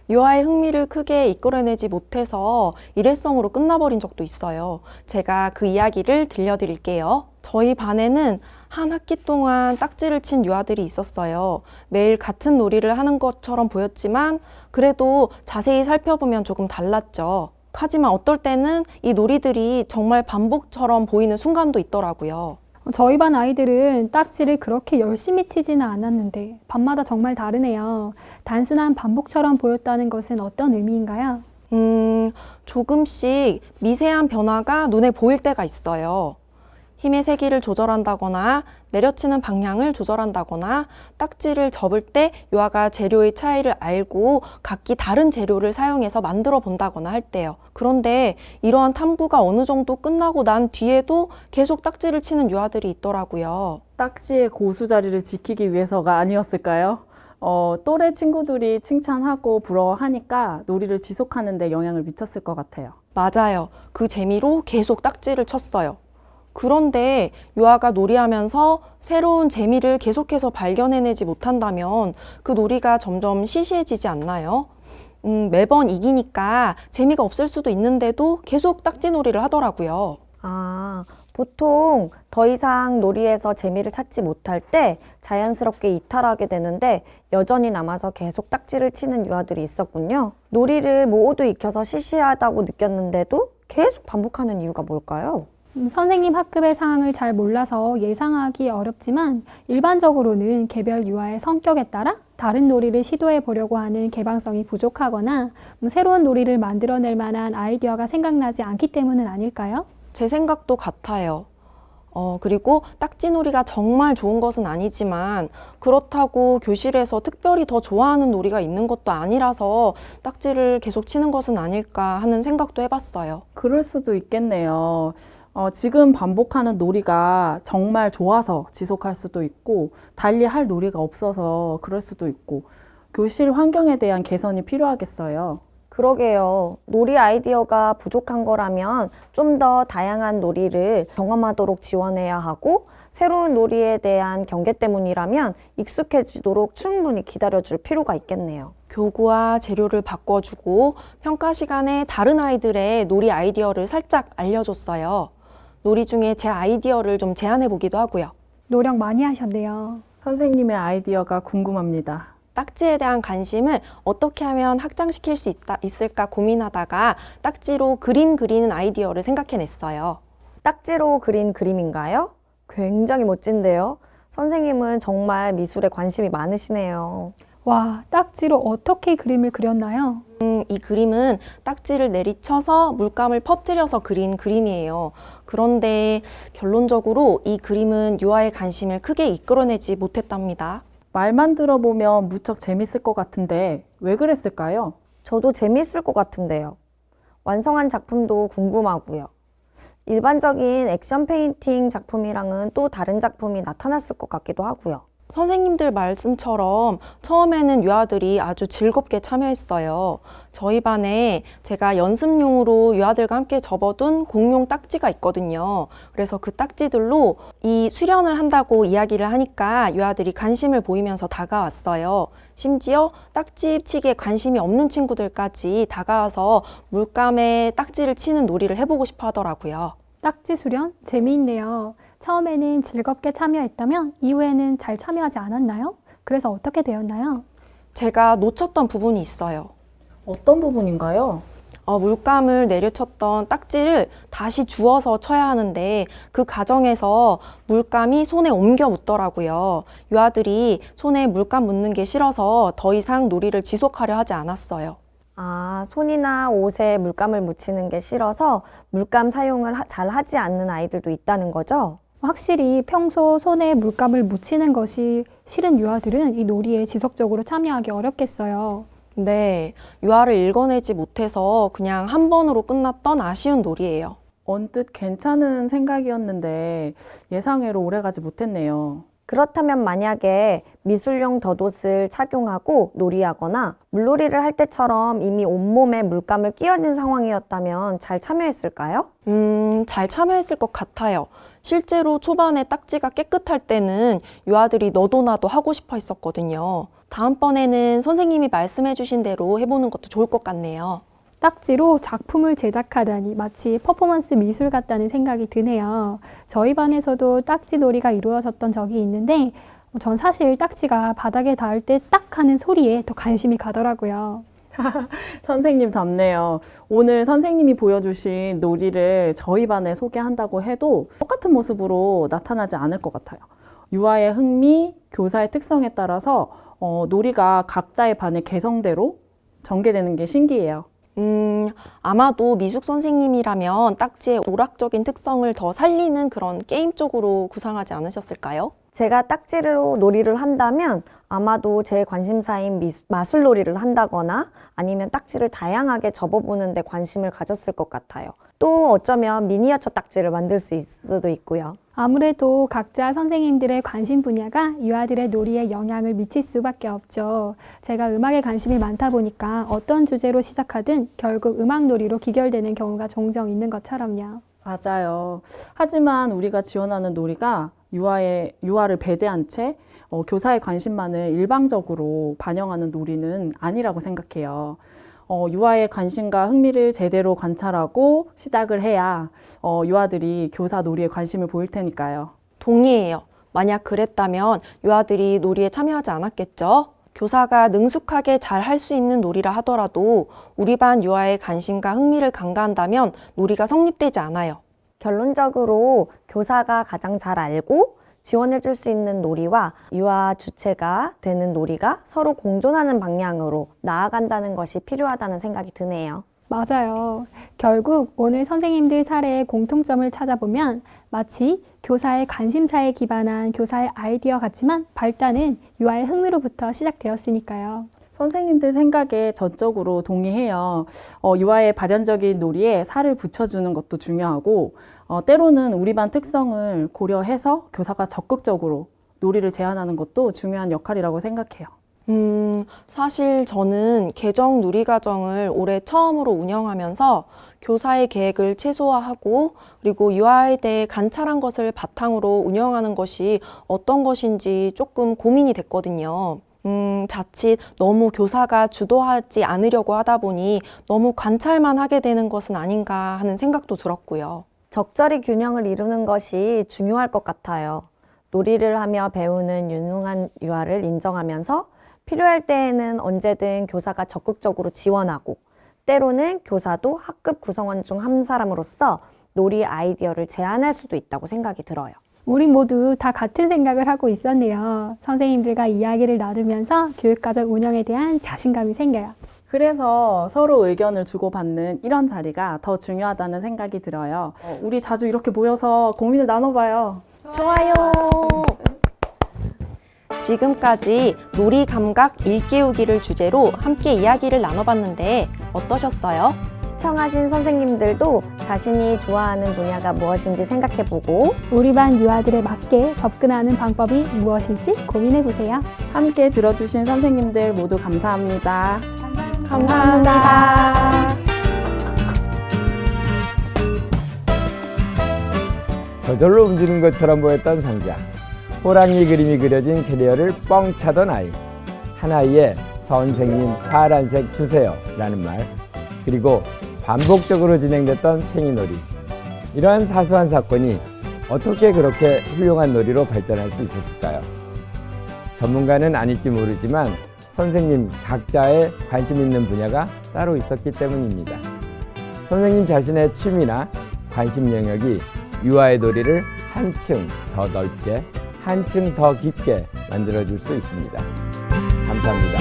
유아의 흥미를 크게 이끌어내지 못해서 일회성으로 끝나버린 적도 있어요. 제가 그 이야기를 들려드릴게요. 저희 반에는 한 학기 동안 딱지를 친 유아들이 있었어요. 매일 같은 놀이를 하는 것처럼 보였지만 그래도 자세히 살펴보면 조금 달랐죠. 하지만 어떨 때는 이 놀이들이 정말 반복처럼 보이는 순간도 있더라고요. 저희 반 아이들은 딱지를 그렇게 열심히 치지는 않았는데 밤마다 정말 다르네요. 단순한 반복처럼 보였다는 것은 어떤 의미인가요? 조금씩 미세한 변화가 눈에 보일 때가 있어요. 힘의 세기를 조절한다거나 내려치는 방향을 조절한다거나 딱지를 접을 때 유아가 재료의 차이를 알고 각기 다른 재료를 사용해서 만들어 본다거나 할 때요. 그런데 이러한 탐구가 어느 정도 끝나고 난 뒤에도 계속 딱지를 치는 유아들이 있더라고요. 딱지의 고수 자리를 지키기 위해서가 아니었을까요? 또래 친구들이 칭찬하고 부러워하니까 놀이를 지속하는 데 영향을 미쳤을 것 같아요. 맞아요. 그 재미로 계속 딱지를 쳤어요. 그런데 유아가 놀이하면서 새로운 재미를 계속해서 발견해내지 못한다면 그 놀이가 점점 시시해지지 않나요? 매번 이기니까 재미가 없을 수도 있는데도 계속 딱지놀이를 하더라고요. 아, 보통 더 이상 놀이에서 재미를 찾지 못할 때 자연스럽게 이탈하게 되는데 여전히 남아서 계속 딱지를 치는 유아들이 있었군요. 놀이를 모두 익혀서 시시하다고 느꼈는데도 계속 반복하는 이유가 뭘까요? 선생님 학급의 상황을 잘 몰라서 예상하기 어렵지만 일반적으로는 개별 유아의 성격에 따라 다른 놀이를 시도해 보려고 하는 개방성이 부족하거나 새로운 놀이를 만들어낼 만한 아이디어가 생각나지 않기 때문은 아닐까요? 제 생각도 같아요. 그리고 딱지놀이가 정말 좋은 것은 아니지만 그렇다고 교실에서 특별히 더 좋아하는 놀이가 있는 것도 아니라서 딱지를 계속 치는 것은 아닐까 하는 생각도 해봤어요. 그럴 수도 있겠네요. 지금 반복하는 놀이가 정말 좋아서 지속할 수도 있고, 달리 할 놀이가 없어서 그럴 수도 있고, 교실 환경에 대한 개선이 필요하겠어요. 그러게요. 놀이 아이디어가 부족한 거라면 좀 더 다양한 놀이를 경험하도록 지원해야 하고 새로운 놀이에 대한 경계 때문이라면 익숙해지도록 충분히 기다려줄 필요가 있겠네요. 교구와 재료를 바꿔주고 평가 시간에 다른 아이들의 놀이 아이디어를 살짝 알려줬어요. 놀이 중에 제 아이디어를 좀 제안해 보기도 하고요. 노력 많이 하셨네요. 선생님의 아이디어가 궁금합니다. 딱지에 대한 관심을 어떻게 하면 확장시킬 수 있을까 고민하다가 딱지로 그림 그리는 아이디어를 생각해냈어요. 딱지로 그린 그림인가요? 굉장히 멋진데요. 선생님은 정말 미술에 관심이 많으시네요. 와, 딱지로 어떻게 그림을 그렸나요? 이 그림은 딱지를 내리쳐서 물감을 퍼뜨려서 그린 그림이에요. 그런데 결론적으로 이 그림은 유아의 관심을 크게 이끌어내지 못했답니다. 말만 들어보면 무척 재밌을 것 같은데 왜 그랬을까요? 저도 재미있을 것 같은데요. 완성한 작품도 궁금하고요. 일반적인 액션 페인팅 작품이랑은 또 다른 작품이 나타났을 것 같기도 하고요. 선생님들 말씀처럼 처음에는 유아들이 아주 즐겁게 참여했어요. 저희 반에 제가 연습용으로 유아들과 함께 접어둔 공용 딱지가 있거든요. 그래서 그 딱지들로 이 수련을 한다고 이야기를 하니까 유아들이 관심을 보이면서 다가왔어요. 심지어 딱지 치기에 관심이 없는 친구들까지 다가와서 물감에 딱지를 치는 놀이를 해보고 싶어 하더라고요. 딱지 수련? 재미있네요. 처음에는 즐겁게 참여했다면 이후에는 잘 참여하지 않았나요? 그래서 어떻게 되었나요? 제가 놓쳤던 부분이 있어요. 어떤 부분인가요? 물감을 내려쳤던 딱지를 다시 주워서 쳐야 하는데 그 과정에서 물감이 손에 옮겨 묻더라고요. 유아들이 손에 물감 묻는 게 싫어서 더 이상 놀이를 지속하려 하지 않았어요. 아, 손이나 옷에 물감을 묻히는 게 싫어서 물감 사용을 잘 하지 않는 아이들도 있다는 거죠? 확실히 평소 손에 물감을 묻히는 것이 싫은 유아들은 이 놀이에 지속적으로 참여하기 어렵겠어요. 네, 유아를 읽어내지 못해서 그냥 한 번으로 끝났던 아쉬운 놀이예요. 언뜻 괜찮은 생각이었는데 예상외로 오래가지 못했네요. 그렇다면 만약에 미술용 덧옷을 착용하고 놀이하거나 물놀이를 할 때처럼 이미 온몸에 물감을 끼얹은 상황이었다면 잘 참여했을까요? 잘 참여했을 것 같아요. 실제로 초반에 딱지가 깨끗할 때는 유아들이 너도 나도 하고 싶어 했었거든요. 다음번에는 선생님이 말씀해 주신 대로 해보는 것도 좋을 것 같네요. 딱지로 작품을 제작하다니 마치 퍼포먼스 미술 같다는 생각이 드네요. 저희 반에서도 딱지 놀이가 이루어졌던 적이 있는데 전 사실 딱지가 바닥에 닿을 때 딱 하는 소리에 더 관심이 가더라고요. 선생님답네요. 오늘 선생님이 보여주신 놀이를 저희 반에 소개한다고 해도 똑같은 모습으로 나타나지 않을 것 같아요. 유아의 흥미, 교사의 특성에 따라서 놀이가 각자의 반의 개성대로 전개되는 게 신기해요. 아마도 미숙 선생님이라면 딱지의 오락적인 특성을 더 살리는 그런 게임 쪽으로 구상하지 않으셨을까요? 제가 딱지로 놀이를 한다면 아마도 제 관심사인 마술 놀이를 한다거나 아니면 딱지를 다양하게 접어보는 데 관심을 가졌을 것 같아요. 또 어쩌면 미니어처 딱지를 만들 수도 있고요. 아무래도 각자 선생님들의 관심 분야가 유아들의 놀이에 영향을 미칠 수밖에 없죠. 제가 음악에 관심이 많다 보니까 어떤 주제로 시작하든 결국 음악 놀이로 귀결되는 경우가 종종 있는 것처럼요. 맞아요. 하지만 우리가 지원하는 놀이가 유아를 배제한 채 교사의 관심만을 일방적으로 반영하는 놀이는 아니라고 생각해요. 유아의 관심과 흥미를 제대로 관찰하고 시작을 해야 유아들이 교사 놀이에 관심을 보일 테니까요. 동의해요. 만약 그랬다면 유아들이 놀이에 참여하지 않았겠죠? 교사가 능숙하게 잘 할 수 있는 놀이라 하더라도 우리 반 유아의 관심과 흥미를 간과한다면 놀이가 성립되지 않아요. 결론적으로 교사가 가장 잘 알고 지원해 줄 수 있는 놀이와 유아 주체가 되는 놀이가 서로 공존하는 방향으로 나아간다는 것이 필요하다는 생각이 드네요. 맞아요. 결국 오늘 선생님들 사례의 공통점을 찾아보면 마치 교사의 관심사에 기반한 교사의 아이디어 같지만 발단은 유아의 흥미로부터 시작되었으니까요. 선생님들 생각에 전적으로 동의해요. 유아의 발현적인 놀이에 살을 붙여주는 것도 중요하고 때로는 우리 반 특성을 고려해서 교사가 적극적으로 놀이를 제안하는 것도 중요한 역할이라고 생각해요. 사실 저는 개정 누리과정을 올해 처음으로 운영하면서 교사의 계획을 최소화하고 그리고 유아에 대해 관찰한 것을 바탕으로 운영하는 것이 어떤 것인지 조금 고민이 됐거든요. 자칫 너무 교사가 주도하지 않으려고 하다 보니 너무 관찰만 하게 되는 것은 아닌가 하는 생각도 들었고요. 적절히 균형을 이루는 것이 중요할 것 같아요. 놀이를 하며 배우는 유능한 유아를 인정하면서 필요할 때에는 언제든 교사가 적극적으로 지원하고 때로는 교사도 학급 구성원 중 한 사람으로서 놀이 아이디어를 제안할 수도 있다고 생각이 들어요. 우리 모두 다 같은 생각을 하고 있었네요. 선생님들과 이야기를 나누면서 교육과정 운영에 대한 자신감이 생겨요. 그래서 서로 의견을 주고받는 이런 자리가 더 중요하다는 생각이 들어요. 우리 자주 이렇게 모여서 고민을 나눠봐요. 좋아요. 지금까지 놀이 감각 일깨우기를 주제로 함께 이야기를 나눠봤는데 어떠셨어요? 시청하신 선생님들도 자신이 좋아하는 분야가 무엇인지 생각해보고 우리 반 유아들에 맞게 접근하는 방법이 무엇일지 고민해보세요. 함께 들어주신 선생님들 모두 감사합니다. 감사합니다. 저절로 움직이는 것처럼 보였던 상자. 호랑이 그림이 그려진 캐리어를 뻥 차던 아이. 한 아이의 선생님 파란색 주세요 라는 말. 그리고 반복적으로 진행됐던 팽이놀이. 이러한 사소한 사건이 어떻게 그렇게 훌륭한 놀이로 발전할 수 있었을까요? 전문가는 아닐지 모르지만 선생님 각자의 관심 있는 분야가 따로 있었기 때문입니다. 선생님 자신의 취미나 관심 영역이 유아의 놀이를 한층 더 넓게, 한층 더 깊게 만들어줄 수 있습니다. 감사합니다.